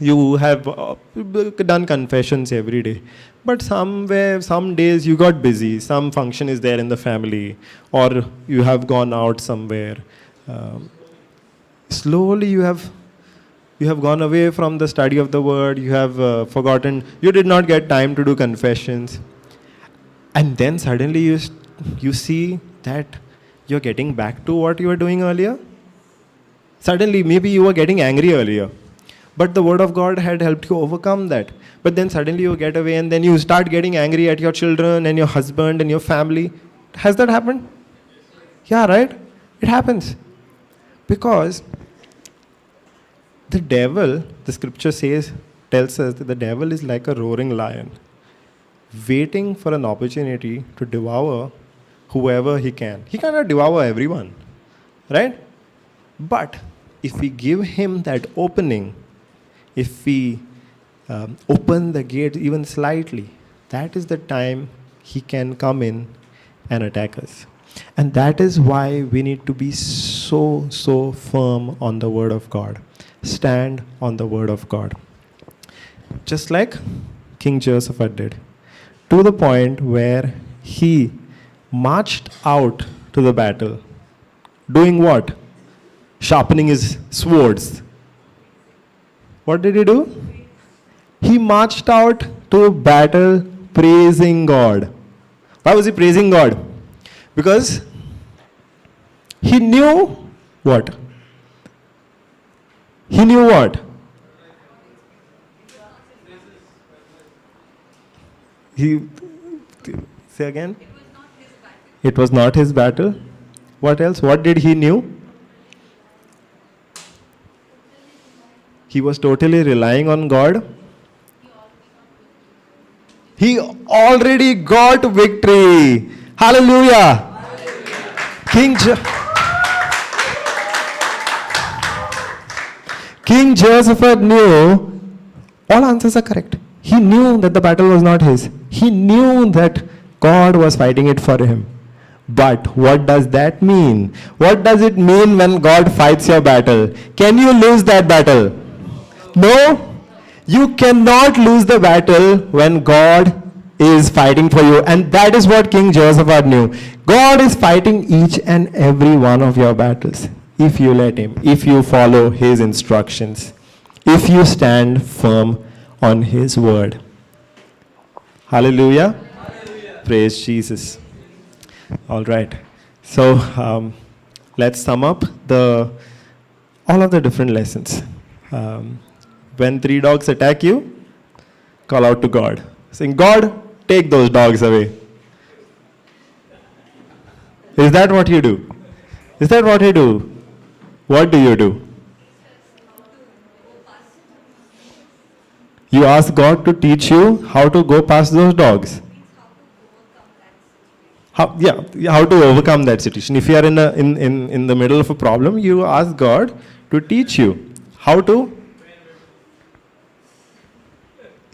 you have done confessions every day, but some days you got busy, some function is there in the family, or you have gone out somewhere. Slowly you have gone away from the study of the Word, you have forgotten, you did not get time to do confessions. And then suddenly you see that you're getting back to what you were doing earlier. Suddenly, maybe you were getting angry earlier, but the Word of God had helped you overcome that. But then suddenly you get away and then you start getting angry at your children and your husband and your family. Has that happened? Yeah, right? It happens. Because the devil, the scripture tells us that the devil is like a roaring lion, waiting for an opportunity to devour whoever he can. He cannot devour everyone, right? But if we give him that opening, if we open the gate even slightly, that is the time he can come in and attack us. And that is why we need to be so firm on the word of God. Stand on the word of God. Just like King Jehoshaphat did. To the point where he marched out to the battle. Doing what? Sharpening his swords. What did he do? He marched out to battle praising God. Why was he praising God? Because he knew what? He knew what? He, say again? It was not his battle. What else? What did he knew? He was totally relying on God. He already got victory. Hallelujah. King Jehoshaphat knew all answers are correct. He knew that the battle was not his. He knew that God was fighting it for him. But what does that mean? What does it mean when God fights your battle? Can you lose that battle? No? You cannot lose the battle when God is fighting for you. And that is what King Jehoshaphat knew. God is fighting each and every one of your battles. If you let him, if you follow his instructions, if you stand firm on his word. Hallelujah. Hallelujah. Praise Jesus. All right. So let's sum up all of the different lessons. When 3 dogs attack you, call out to God. Saying, God, take those dogs away. Is that what you do? Is that what you do? What do you do? You ask God to teach you how to go past those dogs. How to overcome that situation. If you are in the middle of a problem, you ask God to teach you how to.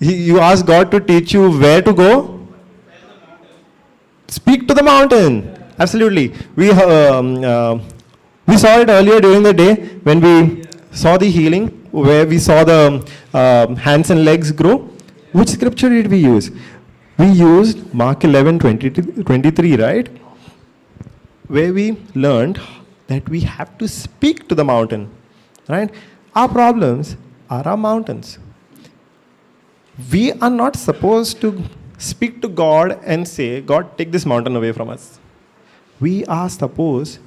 You ask God to teach you where to go. Speak to the mountain. Absolutely. We saw it earlier during the day when we saw the healing, where we saw the hands and legs grow. Which scripture did we use? We used Mark 11:23, right? Where we learned that we have to speak to the mountain, right? Our problems are our mountains. We are not supposed to speak to God and say, God, take this mountain away from us. We are supposed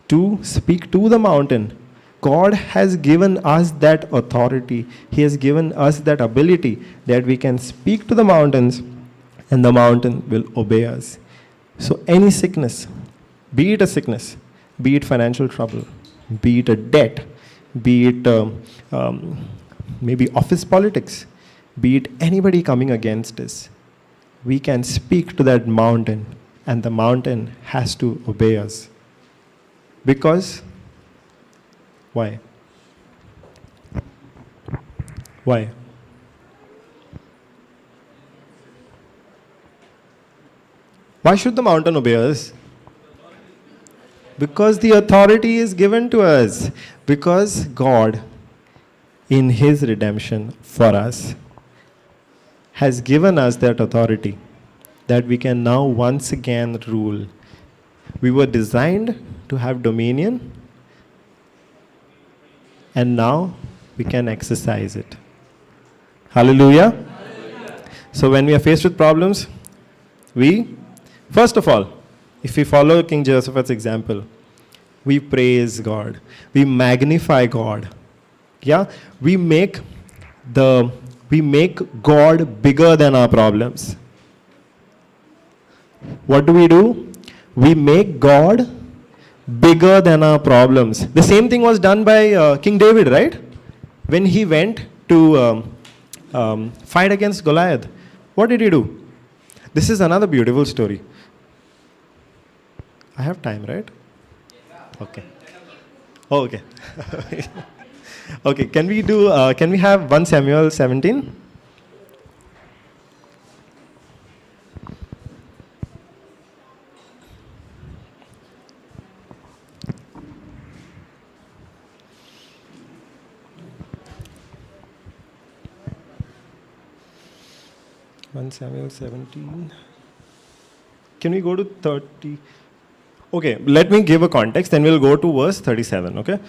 to speak to the mountain. God has given us that authority. He has given us that ability that we can speak to the mountains and the mountain will obey us. So any sickness, be it a sickness, be it financial trouble, be it a debt, be it maybe office politics, be it anybody coming against us, we can speak to that mountain and the mountain has to obey us. Because, why? Why? Why should the mountain obey us? Because the authority is given to us. Because God, in his redemption for us, has given us that authority that we can now once again rule. We were designed to have dominion, and now we can exercise it. Hallelujah. Hallelujah. So when we are faced with problems, first of all, if we follow King Jehoshaphat's example, we praise God. We magnify God. Yeah? We make God bigger than our problems. What do? We make God bigger than our problems. The same thing was done by King David, right? When he went to fight against Goliath, what did he do? This is another beautiful story. I have time, right? Okay. Oh, okay. Okay, can we do, can we have 1 Samuel 17? One Samuel 17. Can we go to 30? Okay, let me give a context, then we'll go to verse 37, okay?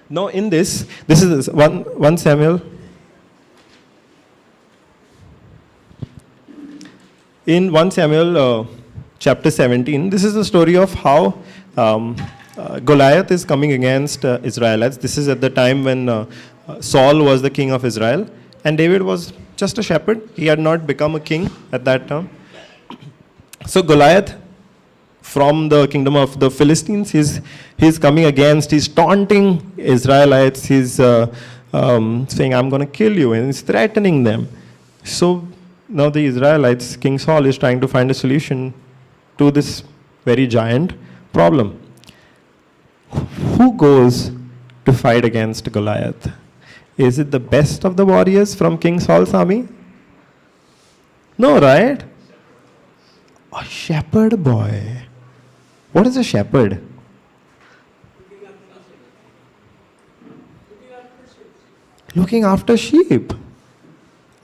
Now, in this is 1 Samuel. In 1 Samuel chapter 17, this is the story of how Goliath is coming against Israelites. This is at the time when Saul was the king of Israel, and David was just a shepherd. He had not become a king at that time. So Goliath, from the kingdom of the Philistines, he's coming against, he's taunting Israelites, he's saying, I'm going to kill you, and he's threatening them. So now the Israelites, King Saul is trying to find a solution to this very giant problem. Who goes to fight against Goliath? Is it the best of the warriors from King Saul's army? No, right? A shepherd boy. What is a shepherd? Looking after sheep.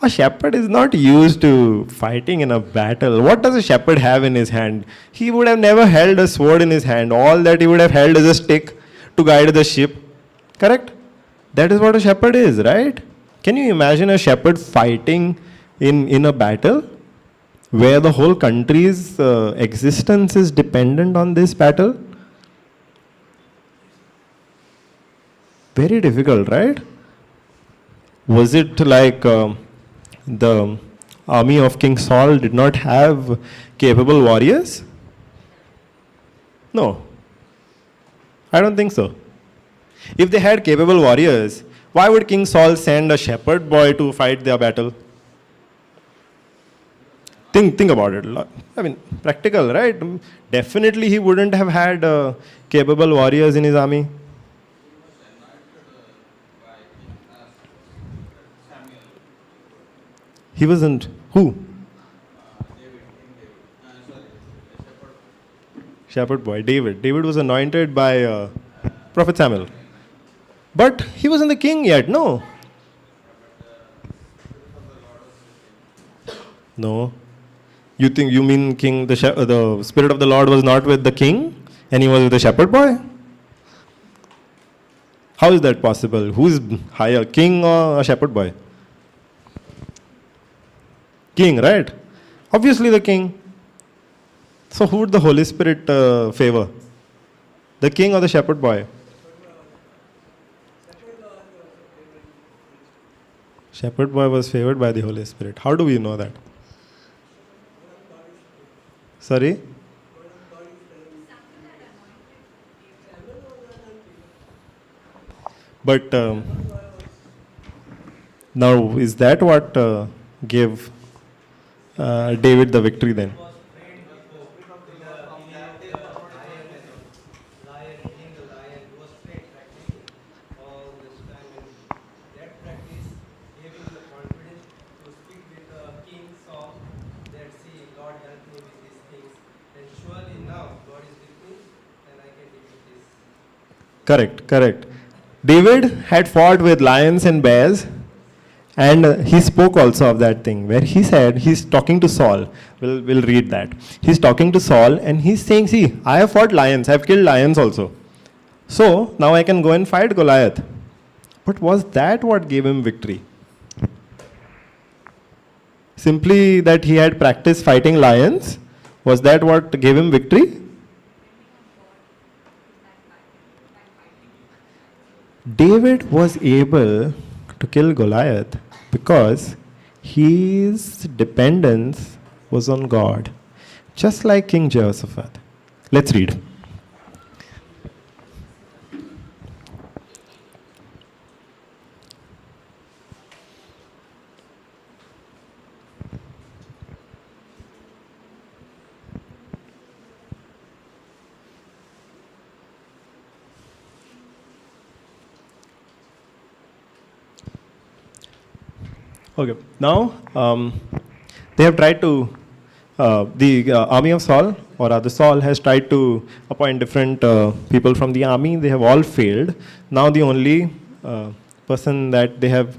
A shepherd is not used to fighting in a battle. What does a shepherd have in his hand? He would have never held a sword in his hand. All that he would have held is a stick to guide the sheep. Correct? That is what a shepherd is, right? Can you imagine a shepherd fighting in a battle where the whole country's existence is dependent on this battle? Very difficult, right? Was it like the army of King Saul did not have capable warriors? No. I don't think so. If they had capable warriors, why would King Saul send a shepherd boy to fight their battle? Think about it. I mean, practical, right? Definitely he wouldn't have had capable warriors in his army. He wasn't. Who? Shepherd boy, David. David was anointed by Prophet Samuel. But he wasn't the king yet, no? No. You mean king, the Spirit of the Lord was not with the king and he was with the shepherd boy? How is that possible? Who is higher, king or a shepherd boy? King, right? Obviously the king. So who would the Holy Spirit favor? The king or the shepherd boy? Shepherd boy was favored by the Holy Spirit. How do we know that? Sorry? But now, is that what gave David the victory then? Correct. David had fought with lions and bears, and he spoke also of that thing where he said, he's talking to Saul. We'll read that. He's talking to Saul and he's saying, see, I have fought lions, I've killed lions also. So now I can go and fight Goliath. But was that what gave him victory? Simply that he had practiced fighting lions? Was that what gave him victory? David was able to kill Goliath because his dependence was on God, just like King Jehoshaphat. Let's read. Okay. Now, they have tried to, the army of Saul, or rather Saul has tried to appoint different people from the army. They have all failed. Now the only person that they have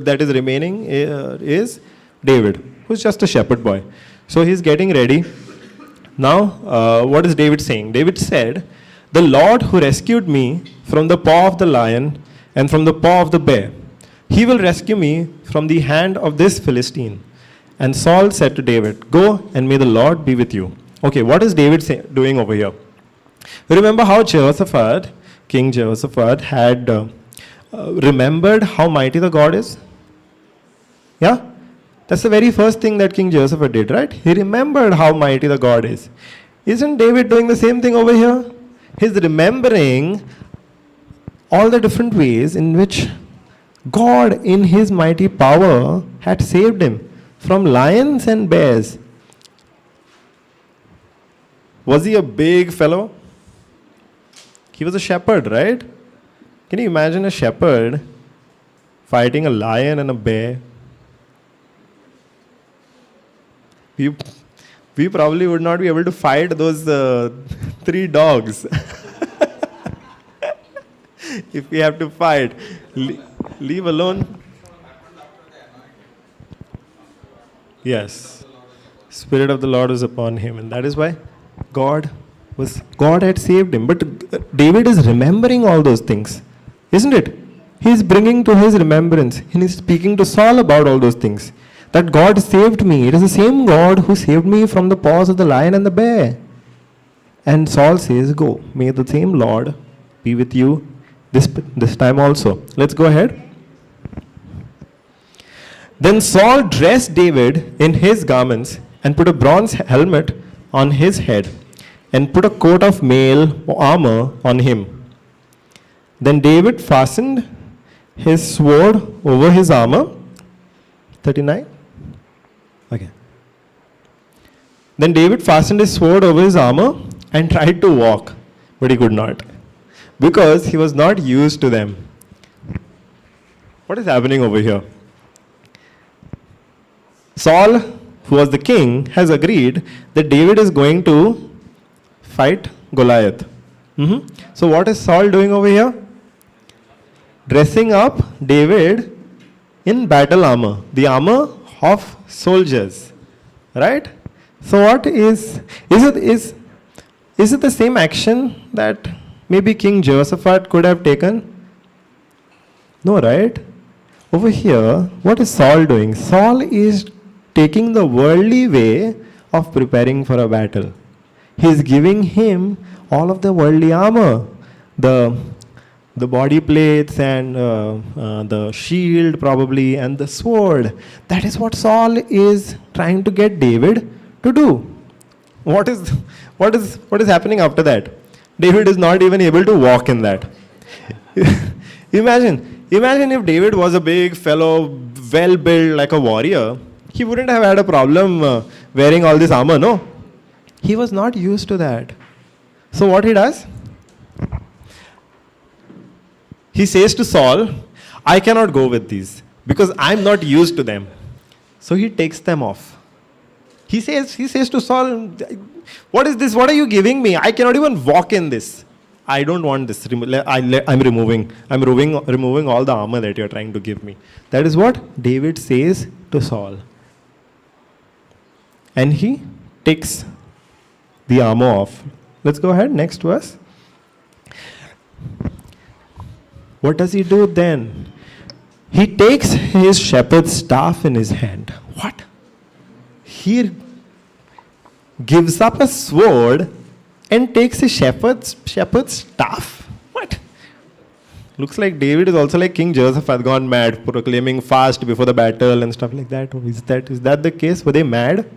that is remaining is David, who's just a shepherd boy. So he's getting ready. Now, what is David saying? David said, "The Lord who rescued me from the paw of the lion and from the paw of the bear, he will rescue me from the hand of this Philistine." And Saul said to David, "Go, and may the Lord be with you." Okay, what is David doing over here? Remember how Jehoshaphat, King Jehoshaphat, had remembered how mighty the God is? Yeah? That's the very first thing that King Jehoshaphat did, right? He remembered how mighty the God is. Isn't David doing the same thing over here? He's remembering all the different ways in which God, in his mighty power, had saved him from lions and bears. Was he a big fellow? He was a shepherd, right? Can you imagine a shepherd fighting a lion and a bear? We probably would not be able to fight those 3 dogs. If we have to fight, leave alone. Yes. Spirit of the Lord was upon him, and that is why God had saved him. But David is remembering all those things, isn't it? He is bringing to his remembrance. He is speaking to Saul about all those things. That God saved me. It is the same God who saved me from the paws of the lion and the bear. And Saul says, "Go. May the same Lord be with you this time also." Let's go ahead. Then Saul dressed David in his garments and put a bronze helmet on his head and put a coat of mail or armor on him. Then David fastened his sword over his armor. 39. Okay. Then David fastened his sword over his armor and tried to walk, but he could not, because he was not used to them. What is happening over here? Saul, who was the king, has agreed that David is going to fight Goliath. So what is Saul doing over here? Dressing up David in battle armor, the armor of soldiers, right? So what is it the same action that maybe King Jehoshaphat could have taken? No, right? Over here, what is Saul doing? Saul is taking the worldly way of preparing for a battle. He is giving him all of the worldly armor, the body plates and the shield probably and the sword. That is what Saul is trying to get David to do. What is happening after that? David is not even able to walk in that. Imagine if David was a big fellow, well built like a warrior. He wouldn't have had a problem wearing all this armor, no? He was not used to that. So what he does? He says to Saul, "I cannot go with these because I'm not used to them." So he takes them off. He says to Saul, "What is this? What are you giving me? I cannot even walk in this. I don't want this. I'm removing all the armor that you're trying to give me." That is what David says to Saul. And he takes the armor off. Let's go ahead, next verse. What does he do then? He takes his shepherd's staff in his hand. What? He gives up a sword and takes his shepherd's staff? What? Looks like David is also like King Jehoshaphat, gone mad, proclaiming fast before the battle and stuff like that. Is that the case? Were they mad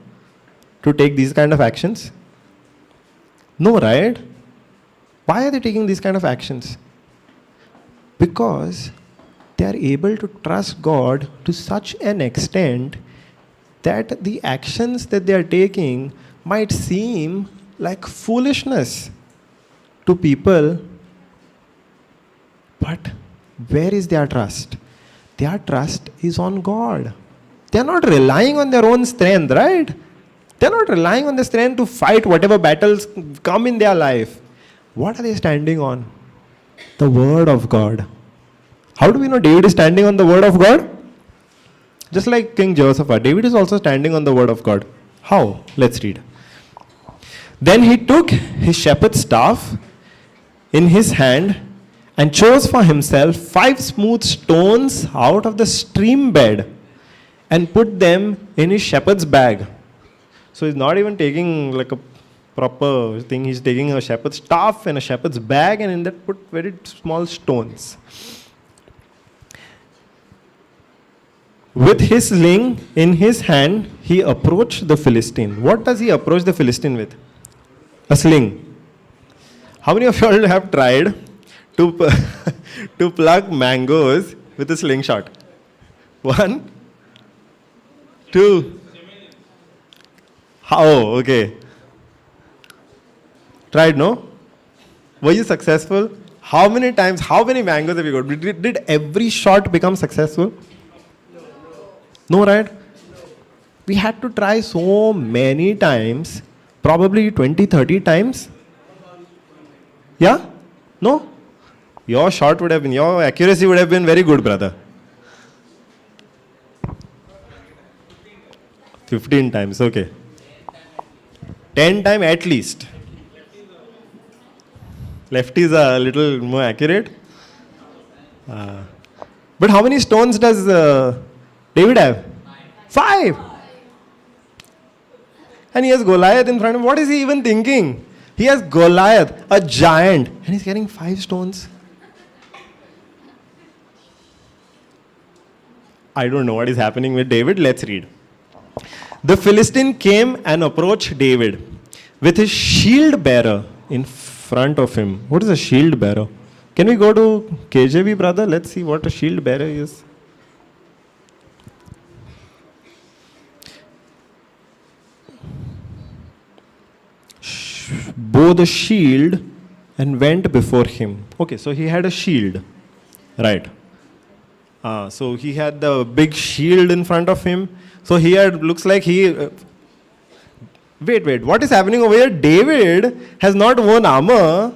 to take these kind of actions? No, right? Why are they taking these kind of actions? Because they are able to trust God to such an extent that the actions that they are taking might seem like foolishness to people. But where is their trust? Their trust is on God. They are not relying on their own strength, right? They are not relying on the strength to fight whatever battles come in their life. What are they standing on? The Word of God. How do we know David is standing on the Word of God? Just like King Jehoshaphat, David is also standing on the Word of God. How? Let's read. Then he took his shepherd's staff in his hand and chose for himself 5 smooth stones out of the stream bed and put them in his shepherd's bag. So he's not even taking like a proper thing. He's taking a shepherd's staff and a shepherd's bag, and in that put very small stones. With his sling in his hand, he approached the Philistine. What does he approach the Philistine with? A sling. How many of you all have tried to, to pluck mangoes with a slingshot? 1, 2. How? Okay. Tried, no? Were you successful? How many times, how many mangoes have you got? Did every shot become successful? No, right? We had to try so many times, probably 20, 30 times. Yeah? No? Your shot would have been, your accuracy would have been very good, brother. 15 times, okay. 10 times at least. Lefty is a little more accurate. But how many stones does David have? 5. And he has Goliath in front of him. What is he even thinking? He has Goliath, a giant, and he's carrying 5 stones. I don't know what is happening with David. Let's read. The Philistine came and approached David with his shield bearer in front of him. What is a shield bearer? Can we go to KJV, brother? Let's see what a shield bearer is. Bore the shield and went before him. Okay, so he had a shield. Right. So he had the big shield in front of him. So here looks like he... Wait, what is happening over here? David has not worn armor,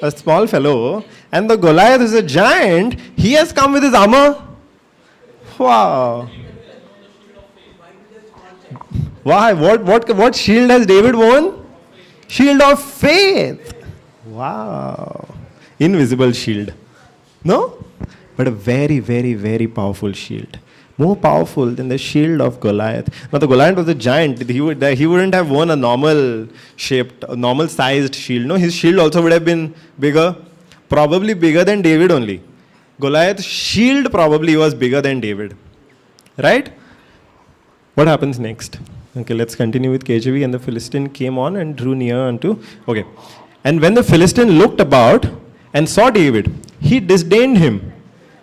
a small fellow, and the Goliath is a giant. He has come with his armor. Wow. Why? What shield has David worn? Shield of faith. Wow. Invisible shield. No? But a very, very, very powerful shield. More powerful than the shield of Goliath. Now the Goliath was a giant. He wouldn't have worn a normal shaped, normal sized shield. No, his shield also would have been bigger. Probably bigger than David only. Goliath's shield probably was bigger than David. Right? What happens next? Okay, let's continue with KJV. And the Philistine came on and drew near unto... Okay. And when the Philistine looked about and saw David, he disdained him.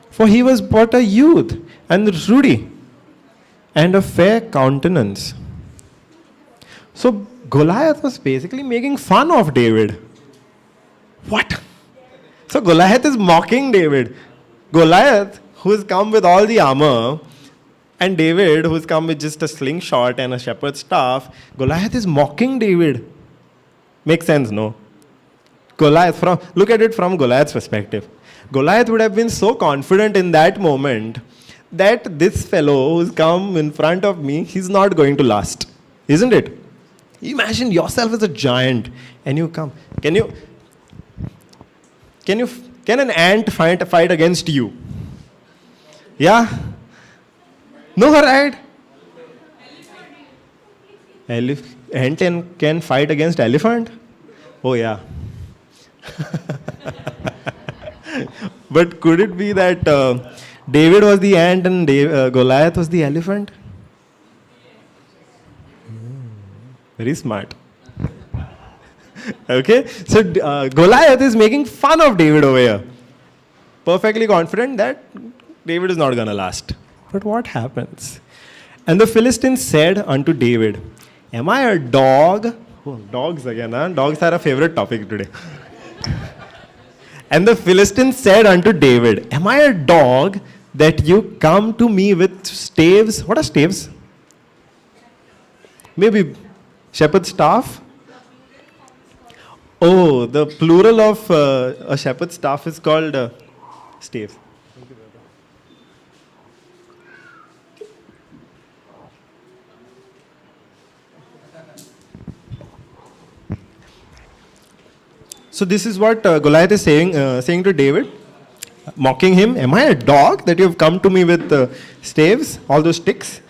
For he was but a youth and ruddy and of fair countenance. So Goliath was basically making fun of David. What? So Goliath is mocking David. Goliath, who has come with all the armor, and David, who has come with just a slingshot and a shepherd's staff, Goliath is mocking David. Makes sense, no? Goliath, look at it from Goliath's perspective. Goliath would have been so confident in that moment that this fellow who's come in front of me, he's not going to last. Isn't it? Imagine yourself as a giant and you come. Can an ant fight against you? Yeah? No, right? Ant can fight against elephant? Oh yeah. But could it be that David was the ant and Goliath was the elephant? Very smart. Okay, so Goliath is making fun of David over here. Perfectly confident that David is not going to last. But what happens? And the Philistine said unto David, am I a dog? Oh, dogs again, huh? Dogs are a favorite topic today. And the Philistine said unto David, am I a dog that you come to me with staves. What are staves? Maybe shepherd's staff? Oh, the plural of a shepherd's staff is called stave. So this is what Goliath is saying to David, mocking him. Am I a dog that you have come to me with staves, all those sticks?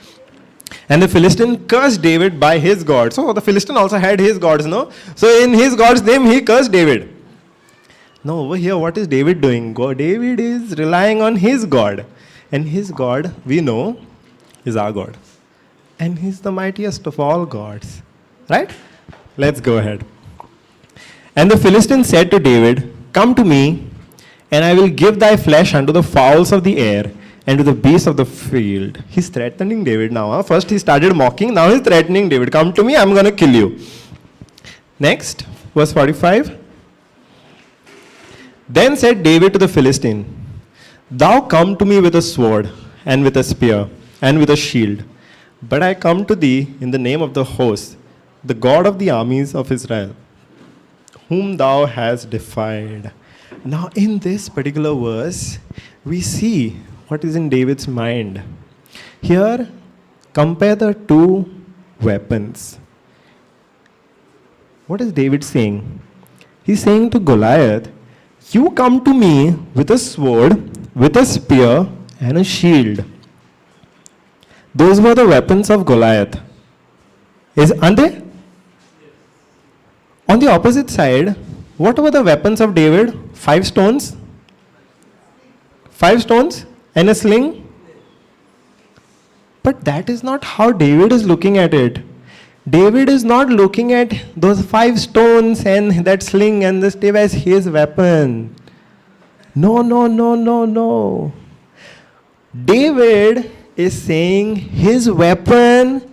And the Philistine cursed David by his God. So the Philistine also had his gods, no? So in his God's name, he cursed David. Now over here, what is David doing? David is relying on his God. And his God, we know, is our God. And he's the mightiest of all gods. Right? Let's go ahead. And the Philistine said to David, come to me, and I will give thy flesh unto the fowls of the air, and to the beasts of the field. He's threatening David now. Huh? First he started mocking, now he's threatening David. Come to me, I'm going to kill you. Next, verse 45. Then said David to the Philistine, thou come to me with a sword, and with a spear, and with a shield. But I come to thee in the name of the host, the God of the armies of Israel, whom thou hast defied. Now in this particular verse, we see what is in David's mind. Here, compare the two weapons. What is David saying? He's saying to Goliath, you come to me with a sword, with a spear, and a shield. Those were the weapons of Goliath. Aren't they? On the opposite side, what were the weapons of David? 5 stones? 5 stones and a sling? But that is not how David is looking at it. David is not looking at those 5 stones and that sling and the stave as his weapon. No, no, no, no, no. David is saying his weapon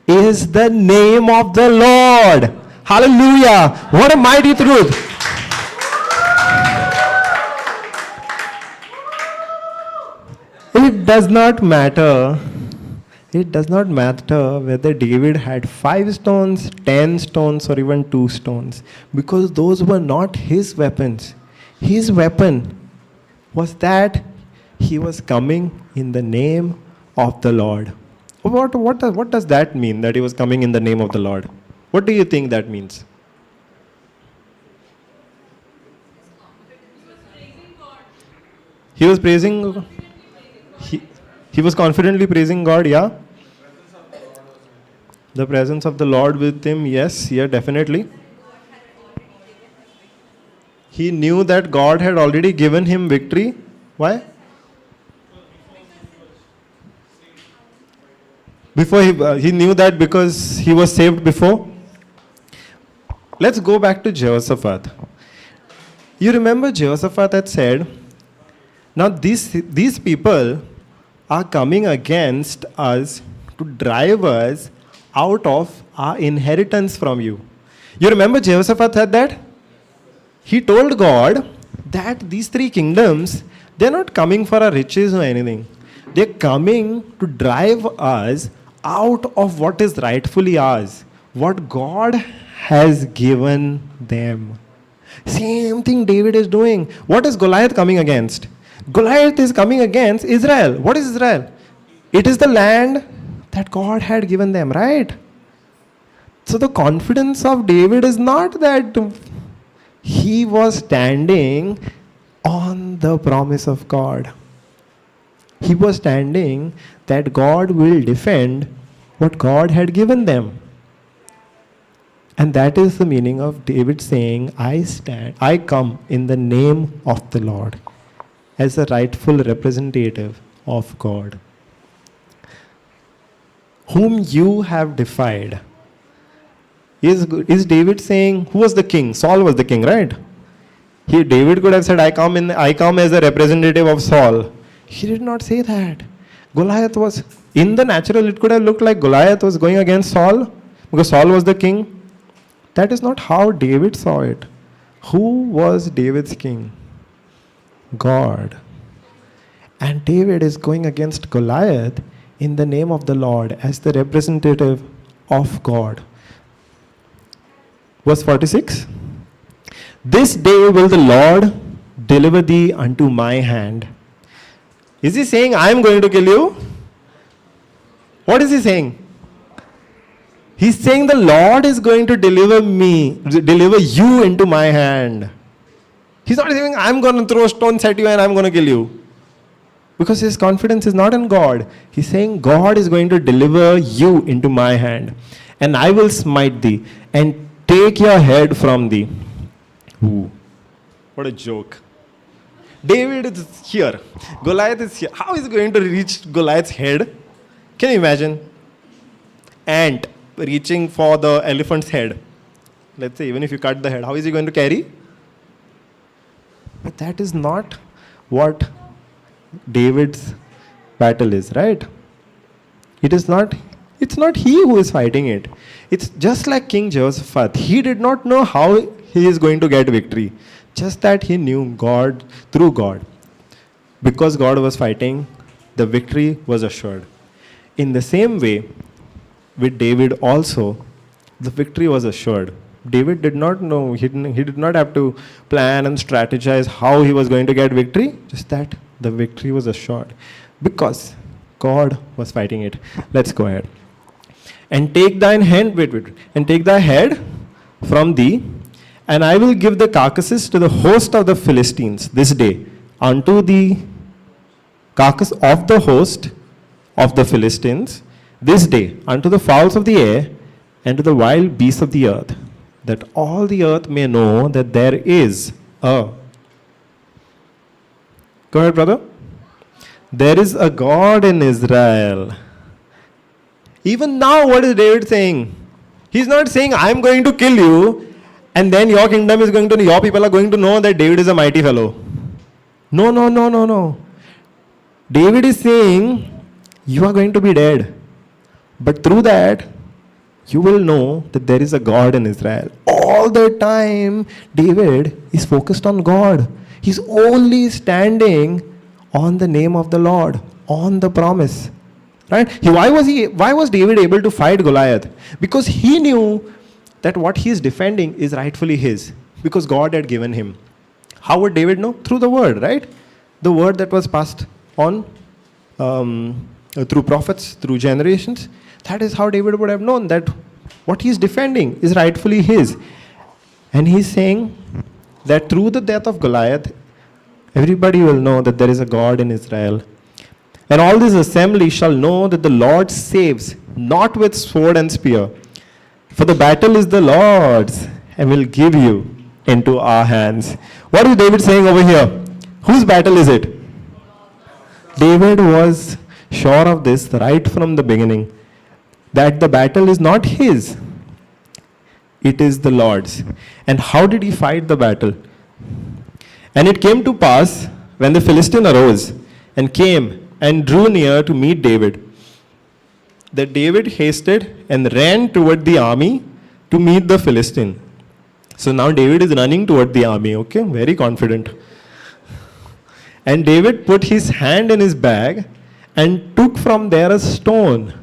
is the name of the Lord. Hallelujah. What a mighty truth. It does not matter. It does not matter whether David had 5 stones, 10 stones, or even 2 stones, because those were not his weapons. His weapon was that he was coming in the name of the Lord. What does that mean, that he was coming in the name of the Lord? What do you think that means? He was praising. He was confidently praising God, yeah? The presence of the Lord with him, yes, yeah, definitely. He knew that God had already given him victory. Why? Before he knew that because he was saved before. Let's go back to Jehoshaphat. You remember Jehoshaphat had said, now these people are coming against us to drive us out of our inheritance from you. You remember Jehoshaphat said that? He told God that these 3 kingdoms, they're not coming for our riches or anything. They're coming to drive us out of what is rightfully ours, what God has given them. Same thing David is doing. What is Goliath coming against? Goliath is coming against Israel. What is Israel? It is the land that God had given them, right? So the confidence of David is not that he was standing on the promise of God. He was standing that God will defend what God had given them. And that is the meaning of David saying, I come in the name of the Lord, as a rightful representative of God, whom you have defied. Is David saying, who was the king? Saul was the king, right? David could have said, I come as a representative of Saul. He did not say that. Goliath was, in the natural, it could have looked like Goliath was going against Saul, because Saul was the king. That is not how David saw it. Who was David's king? God. And David is going against Goliath in the name of the Lord as the representative of God. Verse 46. This day will the Lord deliver thee unto my hand. Is he saying, I am going to kill you? What is he saying? He's saying the Lord is going to deliver you into my hand. He's not saying, I'm going to throw stones at you and I'm going to kill you. Because his confidence is not in God. He's saying, God is going to deliver you into my hand. And I will smite thee and take your head from thee. Ooh, what a joke. David is here. Goliath is here. How is he going to reach Goliath's head? Can you imagine? Ant reaching for the elephant's head. Let's say, even if you cut the head, how is he going to carry? But that is not what David's battle is, right? It's not he who is fighting it. It's just like King Jehoshaphat. He did not know how he is going to get victory. Just that he knew God through God. Because God was fighting, the victory was assured. In the same way, with David also, the victory was assured. David did not know, he did not have to plan and strategize how he was going to get victory, just that the victory was assured. Because God was fighting it. Let's go ahead. And take thine hand, and take thy head from thee, and I will give the carcasses to the host of the Philistines this day, unto the carcass of the host of the Philistines this day, unto the fowls of the air, and to the wild beasts of the earth, that all the earth may know that there is a... Go ahead, brother. There is a God in Israel. Even now, what is David saying? He's not saying, I am going to kill you, and then your kingdom is going to, your people are going to know that David is a mighty fellow. No. David is saying, you are going to be dead. But through that, you will know that there is a God in Israel. All the time, David is focused on God. He's only standing on the name of the Lord, on the promise. Right? Why was David able to fight Goliath? Because he knew that what he is defending is rightfully his. Because God had given him. How would David know? Through the word, right? The word that was passed on through prophets, through generations. That is how David would have known that what he is defending is rightfully his. And he's saying that through the death of Goliath, everybody will know that there is a God in Israel. And all this assembly shall know that the Lord saves, not with sword and spear. For the battle is the Lord's, and will give you into our hands. What is David saying over here? Whose battle is it? David was sure of this right from the beginning, that the battle is not his, it is the Lord's. And how did he fight the battle? And it came to pass, when the Philistine arose and came and drew near to meet David, that David hasted and ran toward the army to meet the Philistine. So now David is running toward the army, okay? Very confident. And David put his hand in his bag and took from there a stone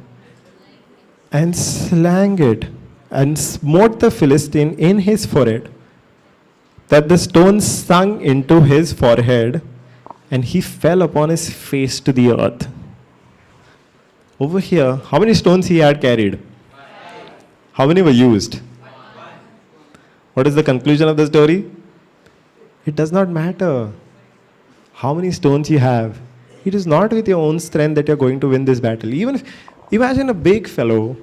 and slang it and smote the Philistine in his forehead, that the stone sunk into his forehead, and he fell upon his face to the earth. Over here, how many stones he had carried? How many were used? What is the conclusion of the story? It does not matter how many stones you have. It is not with your own strength that you're going to win this battle. Even if, imagine a big fellow,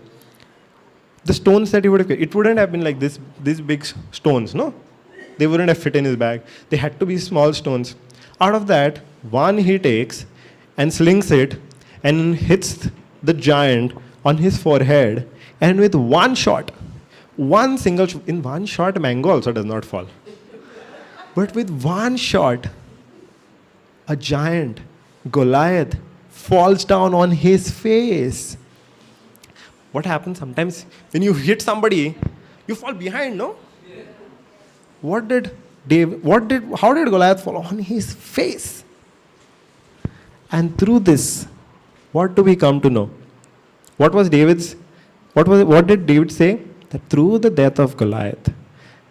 the stones that he would have, it wouldn't have been like these big stones, no? They wouldn't have fit in his bag. They had to be small stones. Out of that, one he takes and slings it and hits the giant on his forehead, and with one shot, in one shot, mango also does not fall. But with one shot, a giant, Goliath, falls down on his face. What happens sometimes when you hit somebody, you fall behind, no? How did Goliath fall on his face? And through this, what do we come to know? What did David say? That through the death of Goliath,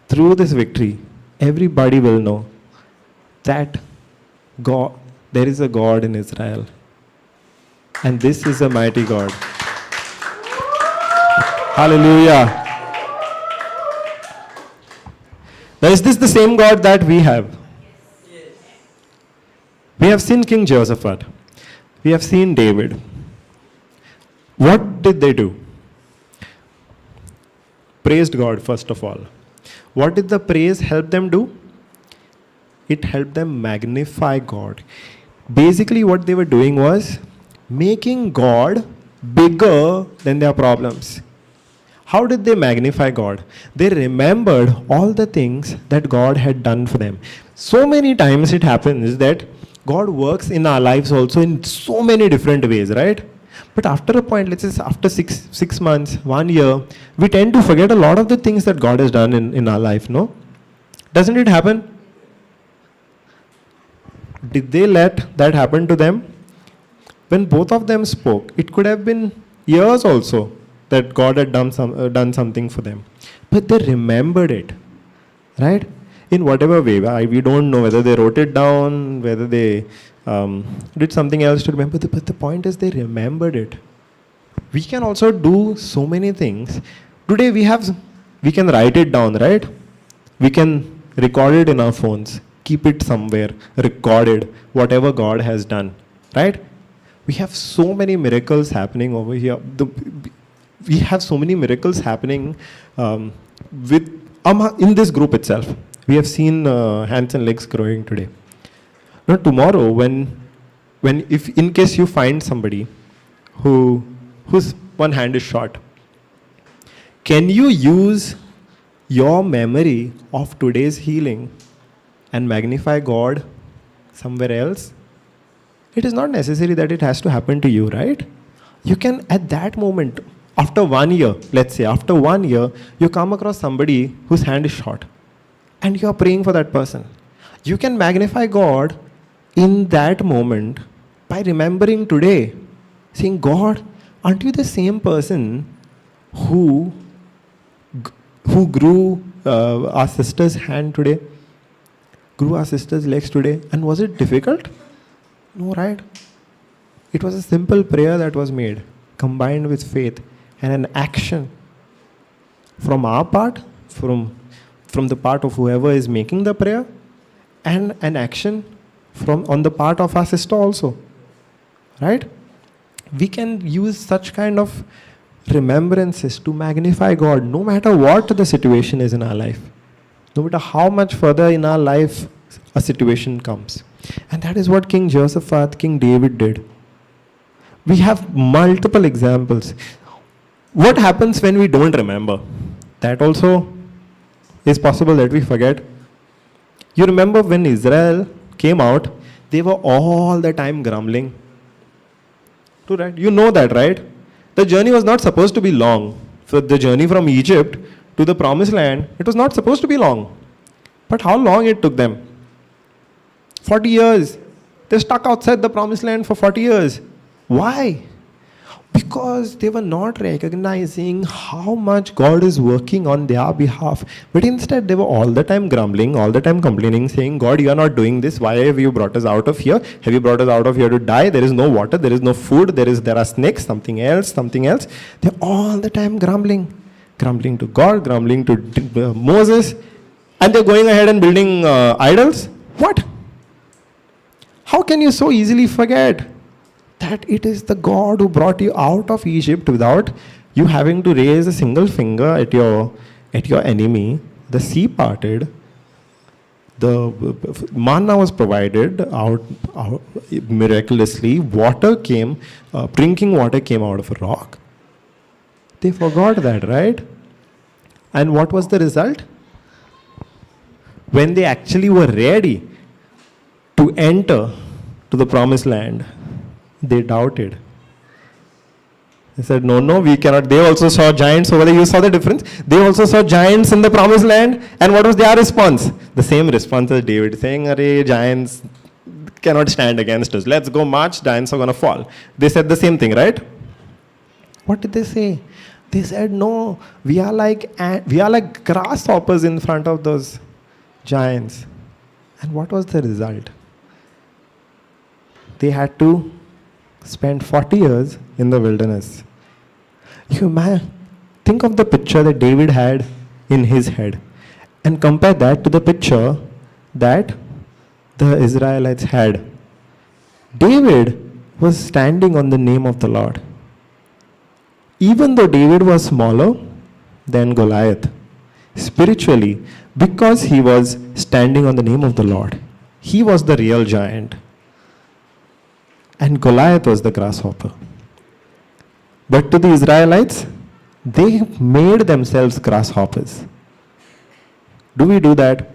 through this victory, everybody will know that God, there is a God in Israel. And this is a mighty God. Hallelujah. Now, is this the same God that we have? We have seen King Jehoshaphat. We have seen David. What did they do? Praised God, first of all. What did the praise help them do? It helped them magnify God. Basically, what they were doing was making God bigger than their problems. How did they magnify God? They remembered all the things that God had done for them. So many times it happens that God works in our lives also in so many different ways, right? But after a point, let's say after six months, 1 year, we tend to forget a lot of the things that God has done in our life, no? Doesn't it happen? Did they let that happen to them? When both of them spoke, it could have been years also that God had done something for them. But they remembered it, right? In whatever way. We don't know whether they wrote it down, whether they did something else to remember. But the point is they remembered it. We can also do so many things. Today we can write it down, right? We can record it in our phones, keep it somewhere, recorded, whatever God has done, right? We have so many miracles happening over here. We have so many miracles happening in this group itself. We have seen hands and legs growing today. Now tomorrow, if in case you find somebody whose one hand is short, can you use your memory of today's healing and magnify God somewhere else? It is not necessary that it has to happen to you, right? You can, at that moment, after 1 year, let's say, after 1 year, you come across somebody whose hand is short and you are praying for that person. You can magnify God in that moment by remembering today, saying, God, aren't you the same person who grew our sister's hand today, grew our sister's legs today? And was it difficult? No, right? It was a simple prayer that was made, combined with faith and an action from our part, from the part of whoever is making the prayer, and an action on the part of our sister also, right? We can use such kind of remembrances to magnify God, no matter what the situation is in our life, no matter how much further in our life a situation comes. And that is what King Jehoshaphat, King David did. We have multiple examples. What happens when we don't remember? That also is possible that we forget. You remember when Israel came out, they were all the time grumbling. True, right? You know that, right? The journey was not supposed to be long. So the journey from Egypt to the promised land, it was not supposed to be long. But how long it took them? 40 years. They stuck outside the promised land for 40 years. Why? Because they were not recognizing how much God is working on their behalf. But instead, they were all the time grumbling, all the time complaining, saying, God, you are not doing this. Why have you brought us out of here? Have you brought us out of here to die? There is no water, there is no food, there are snakes, something else. They're all the time grumbling to God, grumbling to Moses. And they're going ahead and building idols. What? How can you so easily forget that it is the God who brought you out of Egypt without you having to raise a single finger at your enemy? The sea parted, the manna was provided out miraculously, water came, drinking water came out of a rock. They forgot that, right? And what was the result? When they actually were ready to enter to the promised land, they doubted. They said, no, we cannot. They also saw giants over there. You saw the difference? They also saw giants in the promised land. And what was their response? The same response as David, saying, Arey, giants, cannot stand against us. Let's go march, giants are going to fall. They said the same thing, right? What did they say? They said, no, we are like grasshoppers in front of those giants. And what was the result? They had to spend 40 years in the wilderness. Think of the picture that David had in his head and compare that to the picture that the Israelites had. David was standing on the name of the Lord. Even though David was smaller than Goliath, spiritually, because he was standing on the name of the Lord, he was the real giant. And Goliath was the grasshopper. But to the Israelites, they made themselves grasshoppers. Do we do that?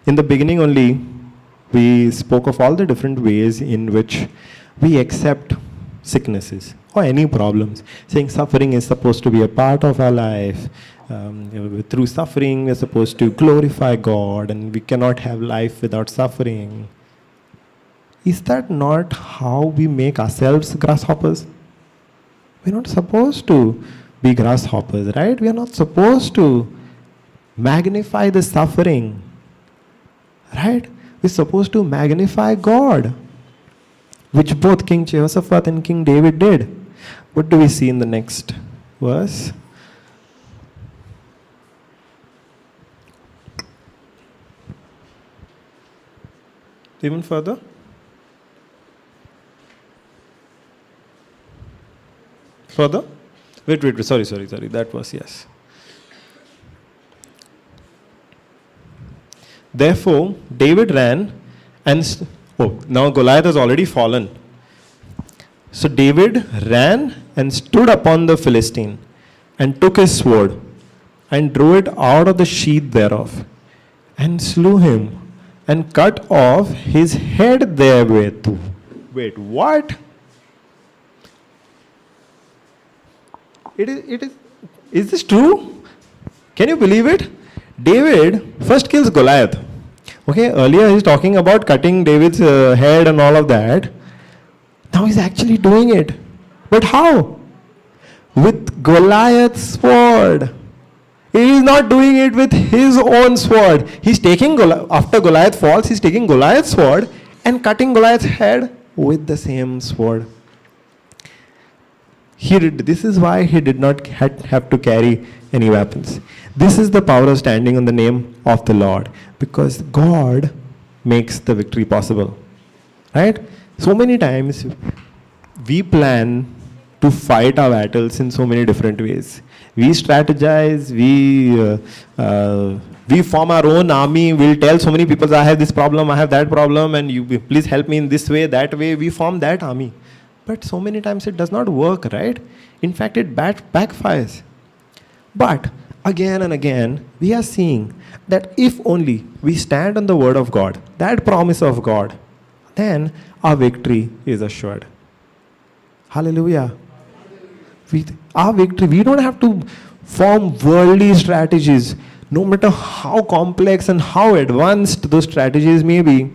In the beginning only, we spoke of all the different ways in which we accept sicknesses or any problems, saying suffering is supposed to be a part of our life. Through suffering, we're supposed to glorify God, and we cannot have life without suffering. Is that not how we make ourselves grasshoppers? We're not supposed to be grasshoppers, right? We are not supposed to magnify the suffering, right? We're supposed to magnify God, which both King Jehoshaphat and King David did. What do we see in the next verse? Even further? Further? Wait, sorry, that was, yes. Therefore, David ran and, now Goliath has already fallen. So David ran and stood upon the Philistine and took his sword and drew it out of the sheath thereof and slew him and cut off his head therewith. Wait, what? Is this true? Can you believe it? David first kills Goliath. Okay, earlier he's talking about cutting David's head and all of that. Now he's actually doing it. But how? With Goliath's sword. He is not doing it with his own sword. He's taking, after Goliath falls, he's taking Goliath's sword and cutting Goliath's head with the same sword. This is why he did not have to carry any weapons. This is the power of standing on the name of the Lord, because God makes the victory possible. Right? So many times we plan to fight our battles in so many different ways. We strategize, we form our own army, we'll tell so many people, I have this problem, I have that problem, and you please help me in this way, that way. We form that army. But so many times it does not work, right? In fact, it backfires. But again and again, we are seeing that if only we stand on the word of God, that promise of God, then our victory is assured. Hallelujah. Our victory, we don't have to form worldly strategies, no matter how complex and how advanced those strategies may be.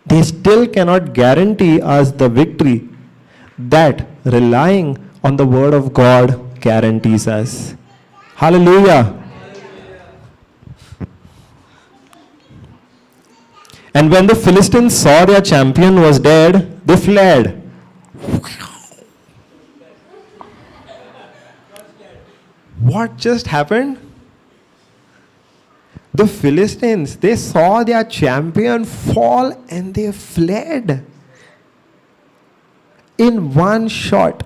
They still cannot guarantee us the victory that relying on the word of God guarantees us. Hallelujah. And when the Philistines saw their champion was dead, they fled. What just happened? The Philistines, they saw their champion fall and they fled. In one shot,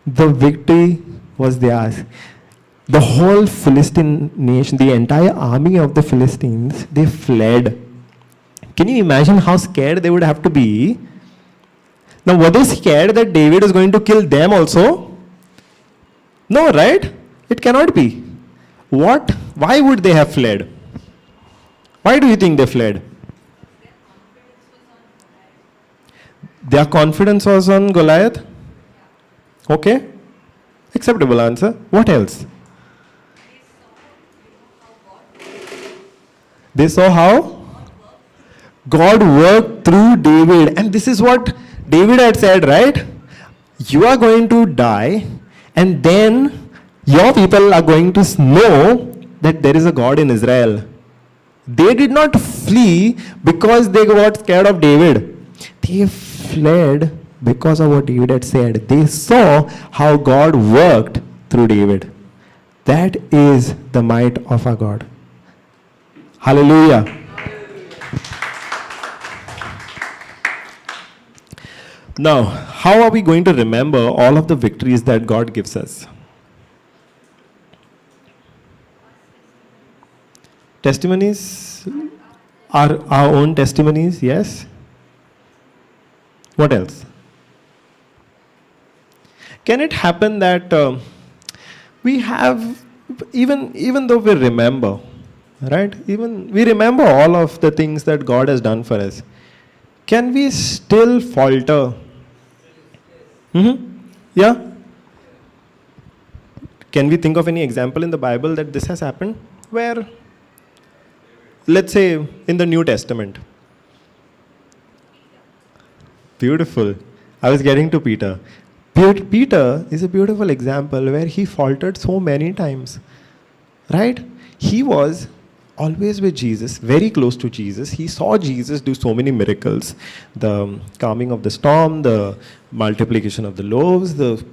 the victory was theirs. The whole Philistine nation, the entire army of the Philistines, they fled. Can you imagine how scared they would have to be? Now, were they scared that David is going to kill them also? No, right? It cannot be. What? Why would they have fled? Why do you think they fled? Their confidence was on Goliath? Okay. Acceptable answer. What else? They saw how God worked through David. And this is what David had said, right? You are going to die, and then your people are going to know that there is a God in Israel. They did not flee because they got scared of David. They fled because of what David had said. They saw how God worked through David. That is the might of our God. Hallelujah. Now, how are we going to remember all of the victories that God gives us? Testimonies are our own testimonies, yes. What else? Can it happen that we have, even though we remember, right? Even we remember all of the things that God has done for us. Can we still falter? Yeah? Can we think of any example in the Bible that this has happened? Where, let's say, in the New Testament. Beautiful. I was getting to Peter. Peter is a beautiful example where he faltered so many times. Right? He was always with Jesus, very close to Jesus. He saw Jesus do so many miracles. The calming of the storm, the multiplication of the loaves, the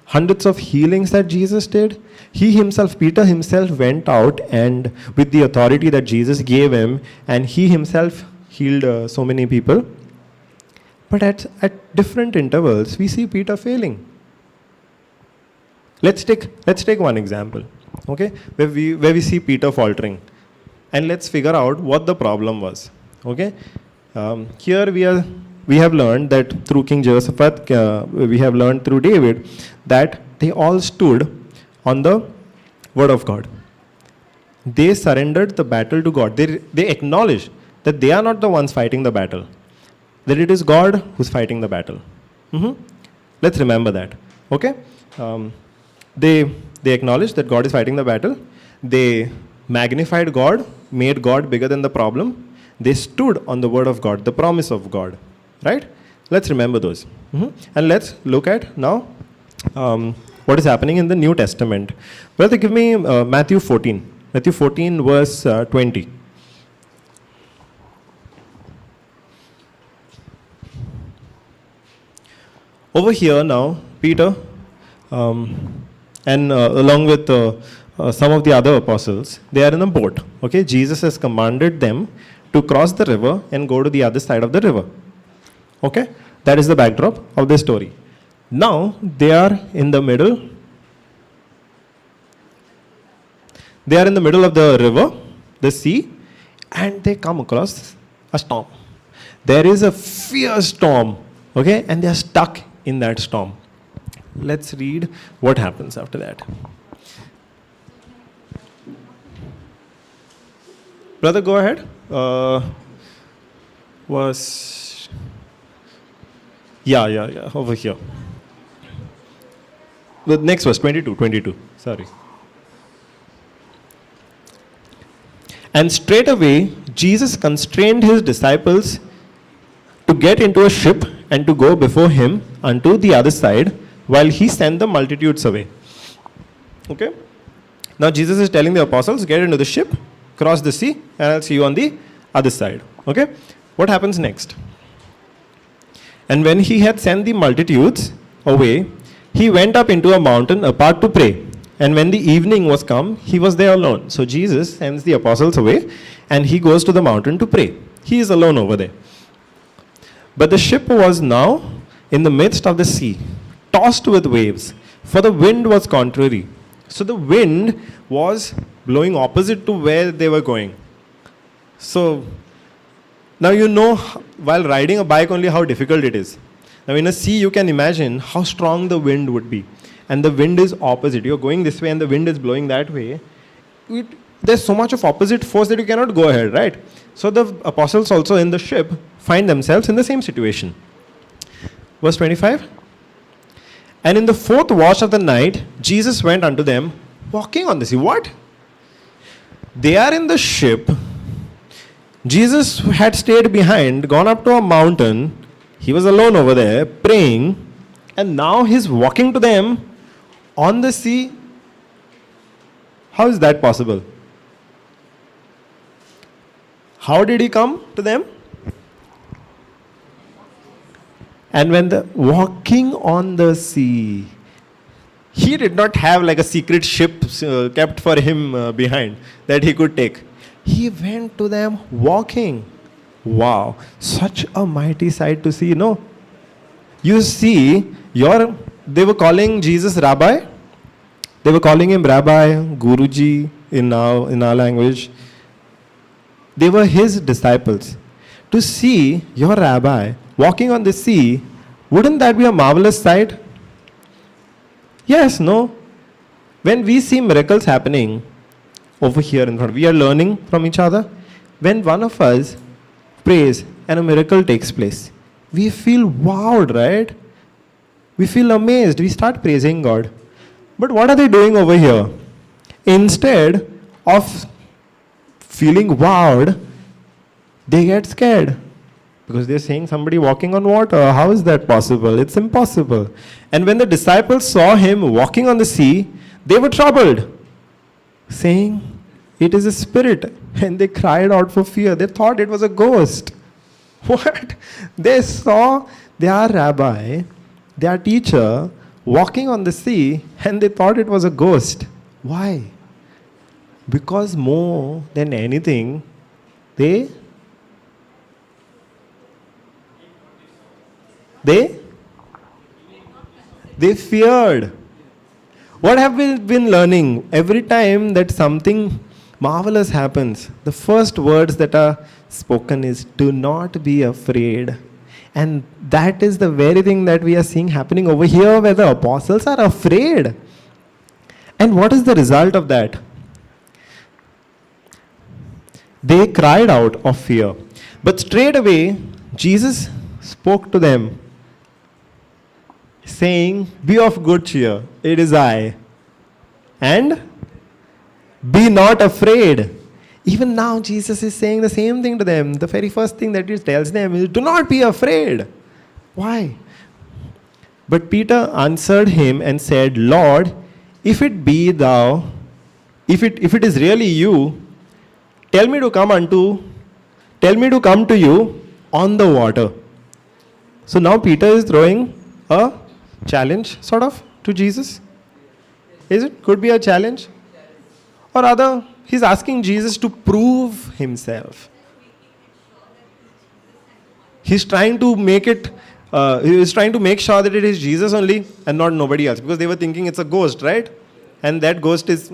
hundreds of healings that Jesus did. Peter himself went out and with the authority that Jesus gave him, and he himself healed so many people. But at different intervals, we see Peter failing. Let's take one example, okay, where we see Peter faltering, and let's figure out what the problem was. Okay, here we have learned that through King Jehoshaphat, we have learned through David that they all stood on the word of God. They surrendered the battle to God. They acknowledged that they are not the ones fighting the battle, that it is God who's fighting the battle. Let's remember that. Okay. They acknowledged that God is fighting the battle. They magnified God, made God bigger than the problem. They stood on the word of God, the promise of God. Right? Let's remember those. And let's look at now what is happening in the New Testament. Brother, give me Matthew 14. Matthew 14 verse 20. Over here now, Peter and along with some of the other apostles, they are in a boat. Okay, Jesus has commanded them to cross the river and go to the other side of the river. Okay, that is the backdrop of this story. Now they are in the middle. They are in the middle of the river, the sea, and they come across a storm. There is a fierce storm. Okay, and they are stuck in that storm. Let's read what happens after that. Brother, go ahead. Over here. The next verse, 22. Sorry. And straightaway Jesus constrained his disciples to get into a ship and to go before him unto the other side, while he sent the multitudes away. Okay? Now Jesus is telling the apostles, get into the ship, cross the sea, and I'll see you on the other side. Okay? What happens next? And when he had sent the multitudes away, he went up into a mountain apart to pray. And when the evening was come, he was there alone. So Jesus sends the apostles away, and he goes to the mountain to pray. He is alone over there. But the ship was now in the midst of the sea, tossed with waves, for the wind was contrary. So the wind was blowing opposite to where they were going. So now you know, while riding a bike only, how difficult it is. Now in a sea, you can imagine how strong the wind would be. And the wind is opposite. You're going this way and the wind is blowing that way. There's so much of opposite force that you cannot go ahead, right? So the apostles also in the ship find themselves in the same situation. Verse 25. And in the fourth watch of the night, Jesus went unto them, walking on the sea. What? They are in the ship, Jesus had stayed behind, gone up to a mountain. He was alone over there praying, and now he's walking to them on the sea. How is that possible? How did he come to them? And when the walking on the sea, he did not have like a secret ship kept for him behind that he could take. He went to them walking. Wow, such a mighty sight to see, no? You see, they were calling Jesus Rabbi. They were calling him Rabbi, Guruji in our language. They were his disciples. To see your rabbi walking on the sea, wouldn't that be a marvelous sight? Yes, no? When we see miracles happening over here in front, we are learning from each other. When one of us prays and a miracle takes place, we feel wowed, right? We feel amazed. We start praising God. But what are they doing over here? Instead of feeling wowed, they get scared. Because they're saying somebody walking on water. How is that possible? It's impossible. And when the disciples saw him walking on the sea, they were troubled, saying, "It is a spirit." And they cried out for fear. They thought it was a ghost. What? They saw their rabbi, their teacher, walking on the sea, and they thought it was a ghost. Why? Because more than anything, they feared. What have we been learning? Every time that something marvelous happens, the first words that are spoken is, "Do not be afraid." And that is the very thing that we are seeing happening over here, where the apostles are afraid. And what is the result of that? They cried out of fear. But straight away, Jesus spoke to them, saying, "Be of good cheer, it is I. And be not afraid." Even now, Jesus is saying the same thing to them. The very first thing that he tells them is, "Do not be afraid." Why? But Peter answered him and said, "Lord, if it be thou, if it is really you, tell me to come to you on the water." So now Peter is throwing a challenge, sort of, to Jesus. Is it? Could be a challenge. Or rather, he's asking Jesus to prove himself. He's trying to make sure that it is Jesus only and not nobody else. Because they were thinking it's a ghost, right? And that ghost is,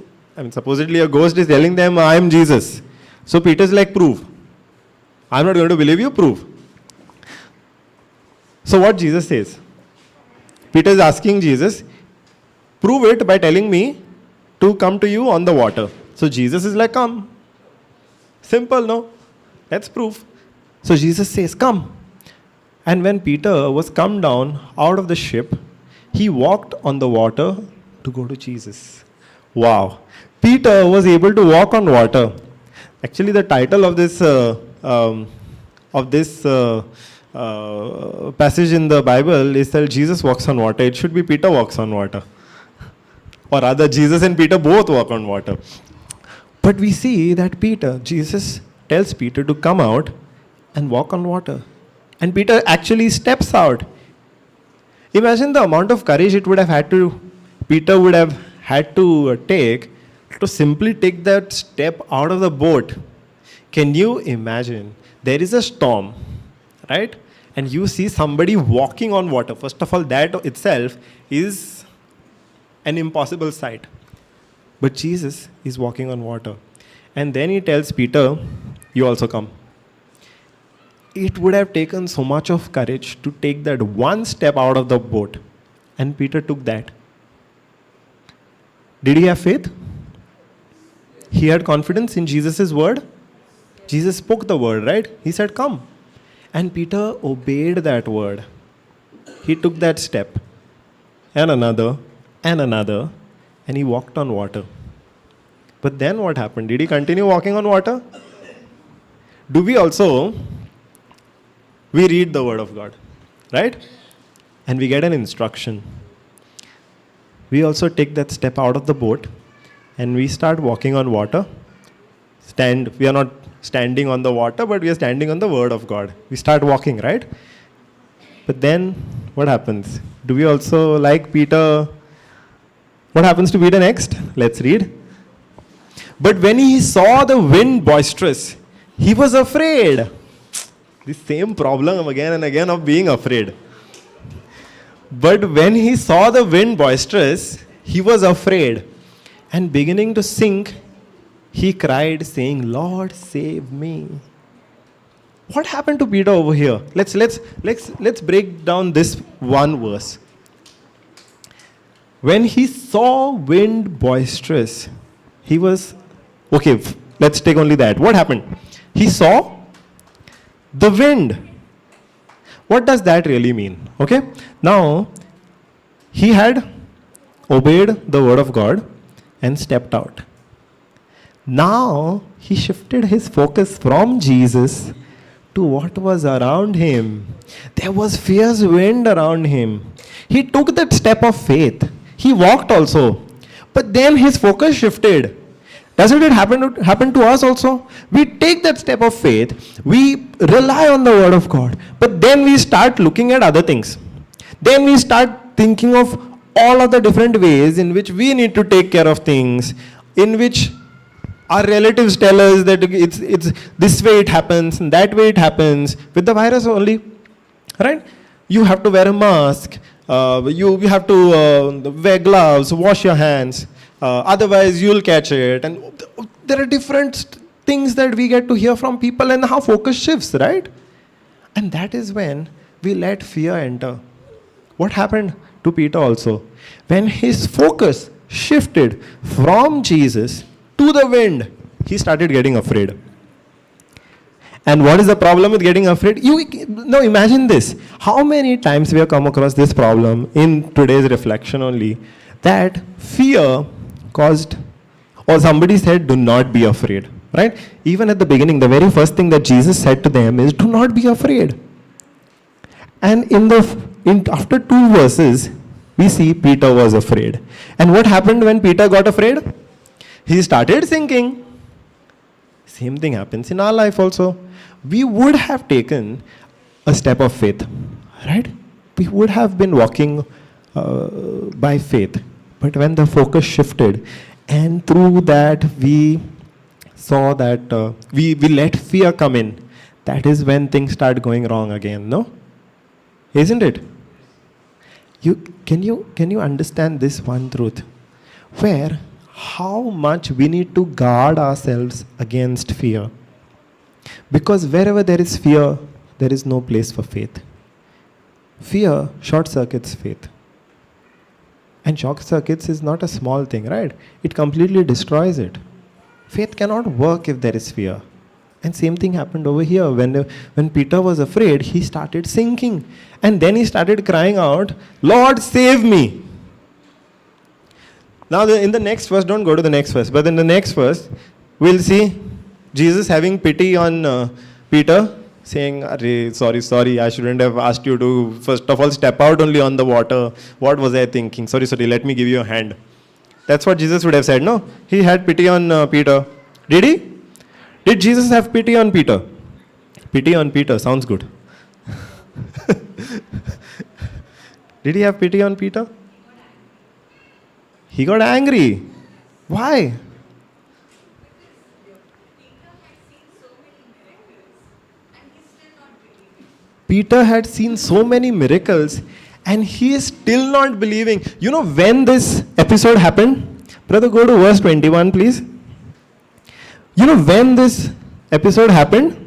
supposedly a ghost is telling them, "I am Jesus." So Peter's like, "Prove. I'm not going to believe you, prove." So what Jesus says? Peter is asking Jesus, "Prove it by telling me to come to you on the water." So Jesus is like, "Come." Simple, no? Let's prove. So Jesus says, "Come." And when Peter was come down out of the ship, he walked on the water to go to Jesus. Wow. Peter was able to walk on water. Actually, the title of this passage in the Bible is that Jesus walks on water. It should be Peter walks on water. Or rather, Jesus and Peter both walk on water. But we see that Jesus tells Peter to come out and walk on water. And Peter actually steps out. Imagine the amount of courage Peter would have had to take to simply take that step out of the boat. Can you imagine? There is a storm, right? And you see somebody walking on water. First of all, that itself is an impossible sight. But Jesus is walking on water. And then he tells Peter, "You also come." It would have taken so much of courage to take that one step out of the boat. And Peter took that. Did he have faith? He had confidence in Jesus' word. Jesus spoke the word, right? He said, "Come." And Peter obeyed that word. He took that step. And another. And he walked on water. But then what happened? Did he continue walking on water? do we also, we read the word of God, right? And we get an instruction. We also take that step out of the boat and we start walking on water. We are not standing on the water, but we are standing on the word of God. We start walking, right? But then what happens? Do we also, like Peter, what happens to Peter next? Let's read. But when he saw the wind boisterous, he was afraid. The same problem again and again of being afraid. But when he saw the wind boisterous, he was afraid. And beginning to sink, he cried, saying, Lord, save me. What happened to Peter over here? Let's break down this one verse. When he saw wind boisterous, he was, okay, let's take only that. What happened? He saw the wind. What does that really mean? Okay, now he had obeyed the word of God and stepped out. Now he shifted his focus from Jesus to what was around him. There was fierce wind around him. He took that step of faith. He walked also. But then his focus shifted. Doesn't it happen to us also? We take that step of faith. We rely on the word of God. But then we start looking at other things. Then we start thinking of all of the different ways in which we need to take care of things, in which our relatives tell us that it's this way it happens and that way it happens. With the virus only, right? You have to wear a mask. You have to wear gloves, wash your hands. Otherwise, you'll catch it. And there are different things that we get to hear from people and how focus shifts, right? And that is when we let fear enter. What happened to Peter also? When his focus shifted from Jesus to the wind, he started getting afraid. And what is the problem with getting afraid? Now imagine this. How many times we have come across this problem in today's reflection only, that fear caused, or somebody said, do not be afraid, right? Even at the beginning, the very first thing that Jesus said to them is, do not be afraid. And after 2 verses, we see Peter was afraid. And what happened when Peter got afraid? He started sinking. Same thing happens in our life also. We would have taken a step of faith, right? We would have been walking by faith. But when the focus shifted, and through that we saw that we let fear come in, that is when things start going wrong again, no? Isn't it? Can you understand this one truth? Where how much we need to guard ourselves against fear. Because wherever there is fear, there is no place for faith. Fear short circuits faith. And short circuits is not a small thing, right? It completely destroys it. Faith cannot work if there is fear. And same thing happened over here. When Peter was afraid, he started sinking. And then he started crying out, Lord, save me. Now in the next verse, don't go to the next verse, but in the next verse, we'll see Jesus having pity on Peter, saying, sorry, I shouldn't have asked you to, first of all, step out only on the water. What was I thinking? Sorry, let me give you a hand. That's what Jesus would have said, no? He had pity on Peter. Did he? Did Jesus have pity on Peter? Pity on Peter, sounds good. Did he have pity on Peter? He got angry. Why? Peter had seen so many miracles and he is still not believing. You know when this episode happened? Brother, go to verse 21, please. You know when this episode happened?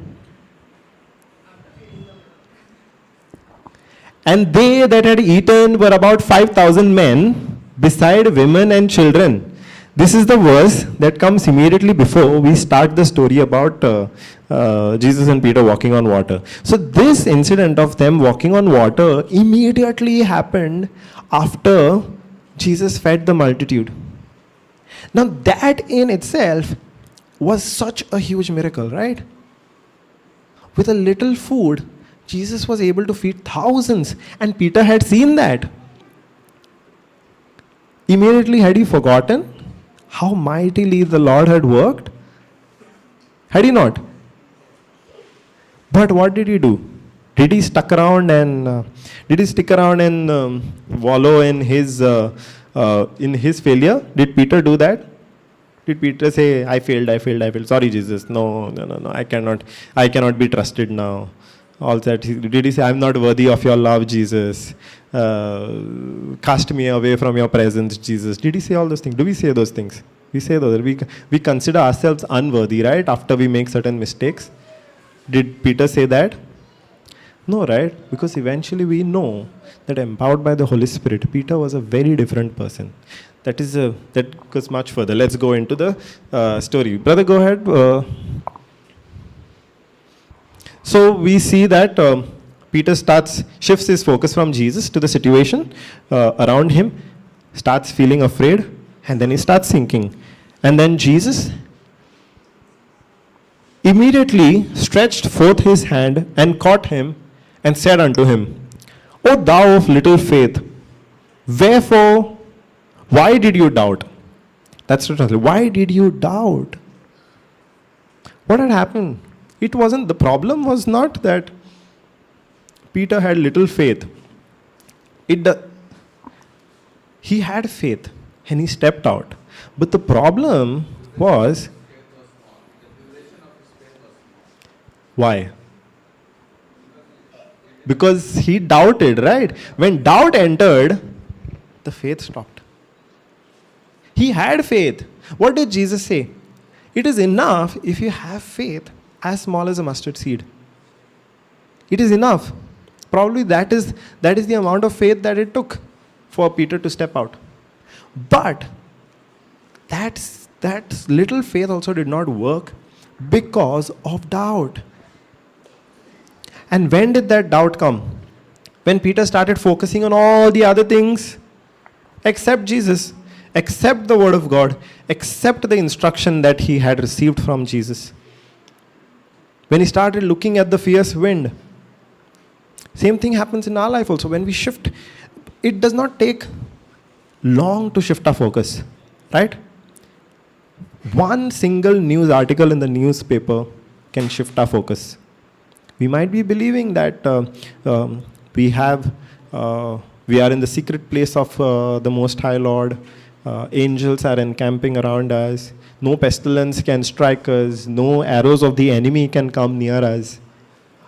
And they that had eaten were about 5,000 men, beside women and children. This is the verse that comes immediately before we start the story about Jesus and Peter walking on water. So this incident of them walking on water immediately happened after Jesus fed the multitude. Now that in itself was such a huge miracle, right? With a little food, Jesus was able to feed thousands, and Peter had seen that. Immediately, had he forgotten how mightily the Lord had worked? Had he not? But what did he do? Did he stick around and wallow in his failure? Did Peter do that? Did Peter say, I failed. Sorry, Jesus. No, I cannot be trusted now. All that. Did he say, I'm not worthy of your love, Jesus? Cast me away from your presence, Jesus. Did he say all those things? Do we say those things? We say those. We consider ourselves unworthy, right? After we make certain mistakes. Did Peter say that? No, right? Because eventually we know that empowered by the Holy Spirit, Peter was a very different person. That goes much further. Let's go into the story. Brother, go ahead. So we see that Peter shifts his focus from Jesus to the situation around him, starts feeling afraid, and then he starts sinking. And then Jesus immediately stretched forth his hand and caught him and said unto him, O thou of little faith, wherefore, why did you doubt? That's the translation. Why did you doubt? What had happened? The problem was not that Peter had little faith. He had faith and he stepped out. But the problem was, why? Because he doubted, right? When doubt entered, the faith stopped. He had faith. What did Jesus say? It is enough if you have faith as small as a mustard seed. It is enough. Probably that is the amount of faith that it took for Peter to step out. But that little faith also did not work because of doubt. And when did that doubt come? When Peter started focusing on all the other things except Jesus, except the word of God, except the instruction that he had received from Jesus. When he started looking at the fierce wind. Same thing happens in our life also. When we shift, it does not take long to shift our focus, right? One single news article in the newspaper can shift our focus. We might be believing that we are in the secret place of the Most High Lord. Angels are encamping around us. No pestilence can strike us. No arrows of the enemy can come near us.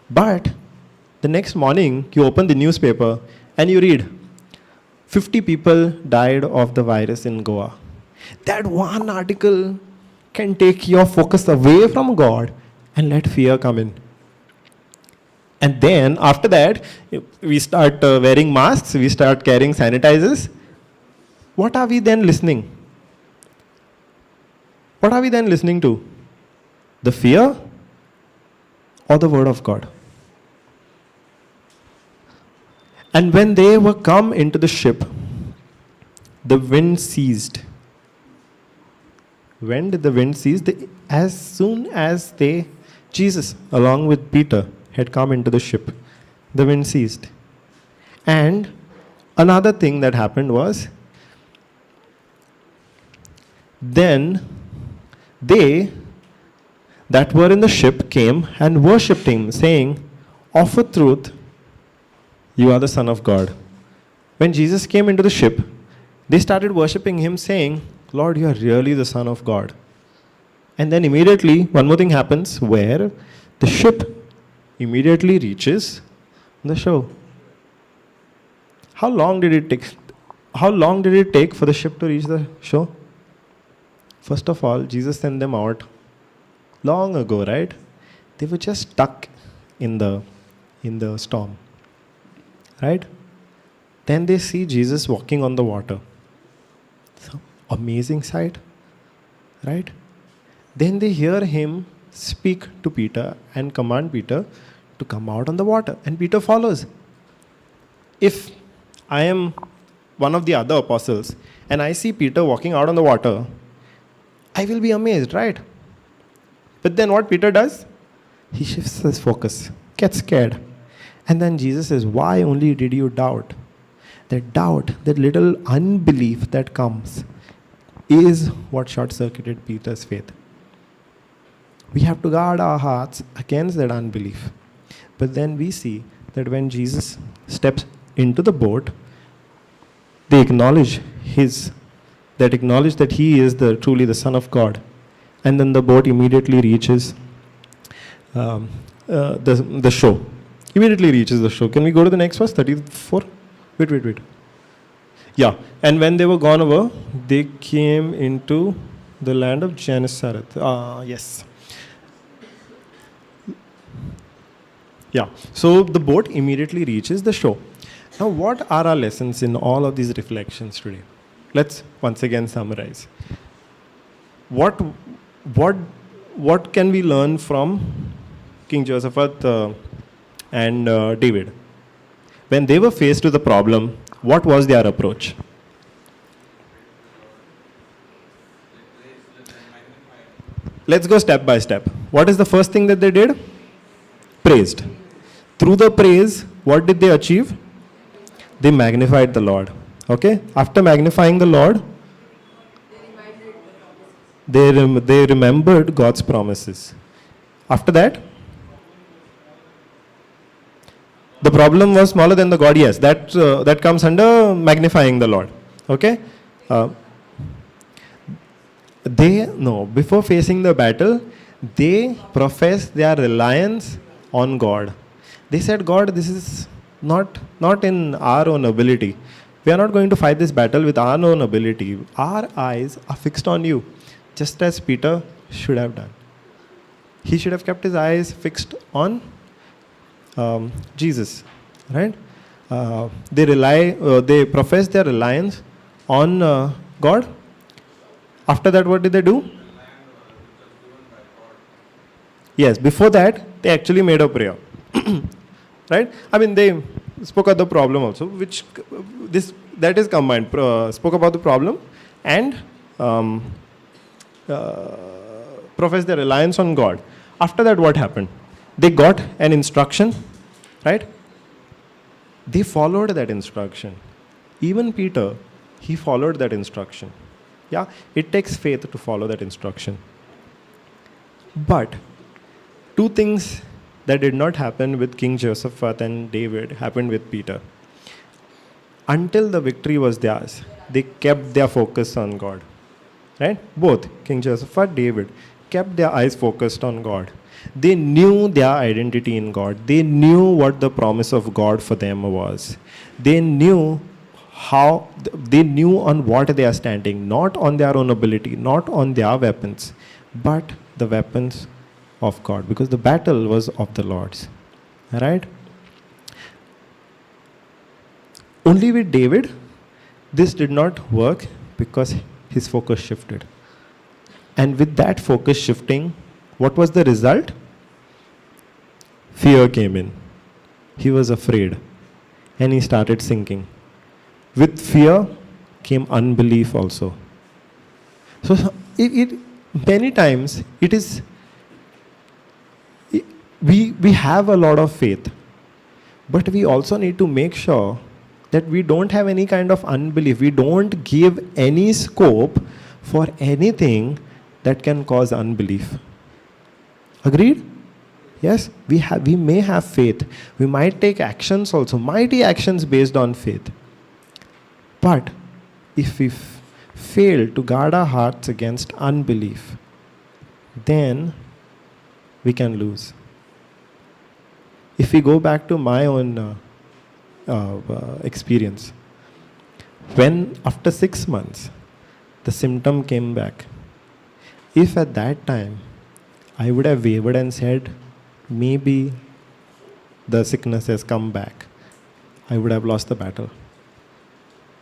But the next morning, you open the newspaper and you read, 50 people died of the virus in Goa. That one article can take your focus away from God and let fear come in. And then after that, we start wearing masks, we start carrying sanitizers. What are we then listening? What are we then listening to? The fear or the word of God? And when they were come into the ship, the wind ceased. When did the wind cease? As soon as Jesus, along with Peter, had come into the ship, the wind ceased. And another thing that happened was, then they that were in the ship came and worshipped him, saying, Of a truth, you are the Son of God. When Jesus came into the ship, they started worshipping him, saying, Lord, you are really the Son of God. And then immediately, one more thing happens where the ship immediately reaches the shore. How long did it take for the ship to reach the shore? First of all, Jesus sent them out long ago, right? They were just stuck in the storm, right? Then they see Jesus walking on the water. So, amazing sight, right? Then they hear him speak to Peter and command Peter to come out on the water. And Peter follows. If I am one of the other apostles and I see Peter walking out on the water, I will be amazed, right? But then what Peter does? He shifts his focus, gets scared. And then Jesus says, why only did you doubt? That doubt, that little unbelief that comes, is what short-circuited Peter's faith. We have to guard our hearts against that unbelief. But then we see that when Jesus steps into the boat, they acknowledge that he is truly the Son of God. And then the boat immediately reaches the shore. Immediately reaches the shore. Can we go to the next verse, 34? Wait. Yeah, and when they were gone over, they came into the land of Gennesaret. Yes. Yeah, so the boat immediately reaches the shore. Now, what are our lessons in all of these reflections today? Let's once again summarize. What can we learn from King Jehoshaphat and David? When they were faced with a problem, what was their approach? Let's go step by step. What is the first thing that they did? Praised. Through the praise, what did they achieve? They magnified the Lord. Okay? After magnifying the Lord, they remembered God's promises. After that, the problem was smaller than the God. Yes, that comes under magnifying the Lord. Okay? Before facing the battle, they professed their reliance on God. They said, God, this is not in our own ability. We are not going to fight this battle with our own ability. Our eyes are fixed on you, just as Peter should have done. He should have kept his eyes fixed on Jesus, right? They profess their reliance on God. After that, what did they do? Yes, before that, they actually made a prayer. Right? I mean, they spoke of the problem also, that is combined. Spoke about the problem and professed their reliance on God. After that, what happened? They got an instruction, right? They followed that instruction. Even Peter, he followed that instruction. Yeah, it takes faith to follow that instruction. But two things that did not happen with King Jehoshaphat and David happened with Peter. Until the victory was theirs, they kept their focus on God. Right? Both, King Jehoshaphat, David, kept their eyes focused on God. They knew their identity in God. They knew what the promise of God for them was. They knew on what they are standing, not on their own ability, not on their weapons, but the weapons of God, because the battle was of the Lord's. Right? Only with David, this did not work because his focus shifted. And with that focus shifting, what was the result? Fear came in. He was afraid and he started sinking. With fear came unbelief also. So many times it is, we have a lot of faith, but we also need to make sure that we don't have any kind of unbelief. We don't give any scope for anything that can cause unbelief. Agreed? Yes, we may have faith. We might take actions also, mighty actions based on faith. But if we fail to guard our hearts against unbelief, then we can lose. If we go back to my own experience, when after 6 months the symptom came back, if at that time I would have wavered and said, maybe the sickness has come back, I would have lost the battle.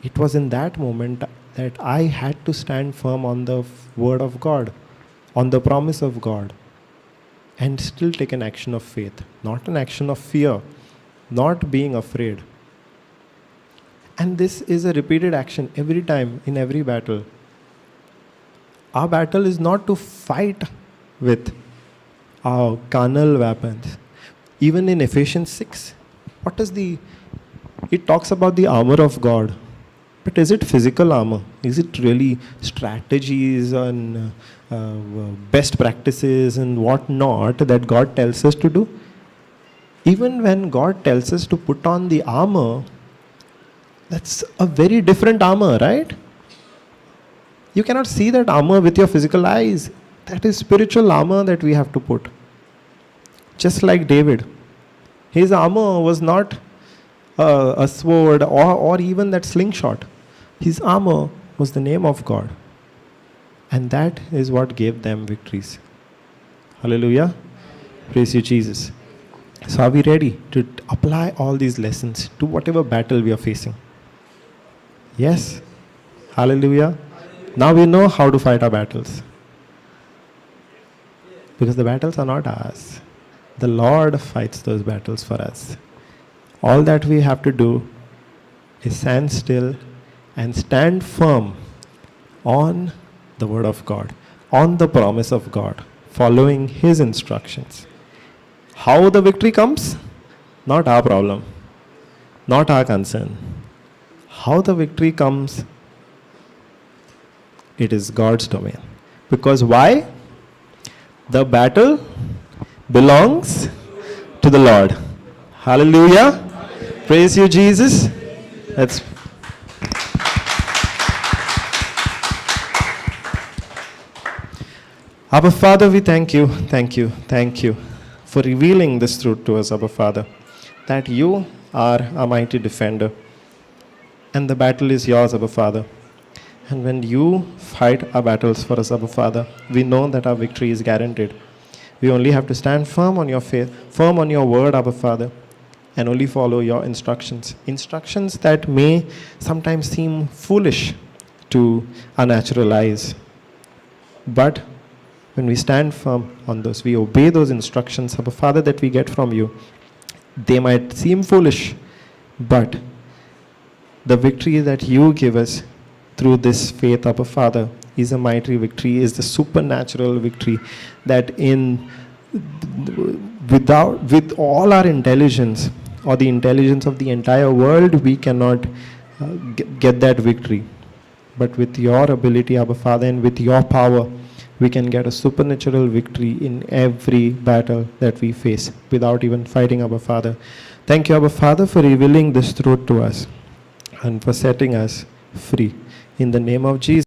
It was in that moment that I had to stand firm on the word of God, on the promise of God, and still take an action of faith, not an action of fear, not being afraid. And this is a repeated action every time, in every battle. Our battle is not to fight with our carnal weapons. Even in Ephesians 6, it talks about the armor of God. But is it physical armor? Is it really strategies and best practices and what not that God tells us to do? Even when God tells us to put on the armor, that's a very different armor, right? You cannot see that armor with your physical eyes. That is spiritual armor that we have to put. Just like David. His armor was not a sword or even that slingshot. His armor was the name of God. And that is what gave them victories. Hallelujah. Praise you, Jesus. So are we ready to apply all these lessons to whatever battle we are facing? Yes. Hallelujah. Now we know how to fight our battles. Because the battles are not ours. The Lord fights those battles for us. All that we have to do is stand still and stand firm on the word of God, on the promise of God, following His instructions. How the victory comes? Not our problem, not our concern. How the victory comes? It is God's domain. Because why? The battle belongs to the Lord. Hallelujah. Praise you, Jesus. Let's. Abba Father, we thank you for revealing this truth to us, Abba Father, that you are a mighty defender and the battle is yours, Abba Father. And when you fight our battles for us, Abba Father, we know that our victory is guaranteed. We only have to stand firm on your faith, firm on your word, Abba Father, and only follow your instructions. Instructions that may sometimes seem foolish to our natural eyes. But when we stand firm on those, we obey those instructions, Abba Father, that we get from you. They might seem foolish, but the victory that you give us through this faith, Abba Father, is a mighty victory, is the supernatural victory that with all our intelligence or the intelligence of the entire world, we cannot get that victory. But with your ability, Abba Father, and with your power, we can get a supernatural victory in every battle that we face without even fighting, Abba Father. Thank you, Abba Father, for revealing this truth to us and for setting us free. In the name of Jesus.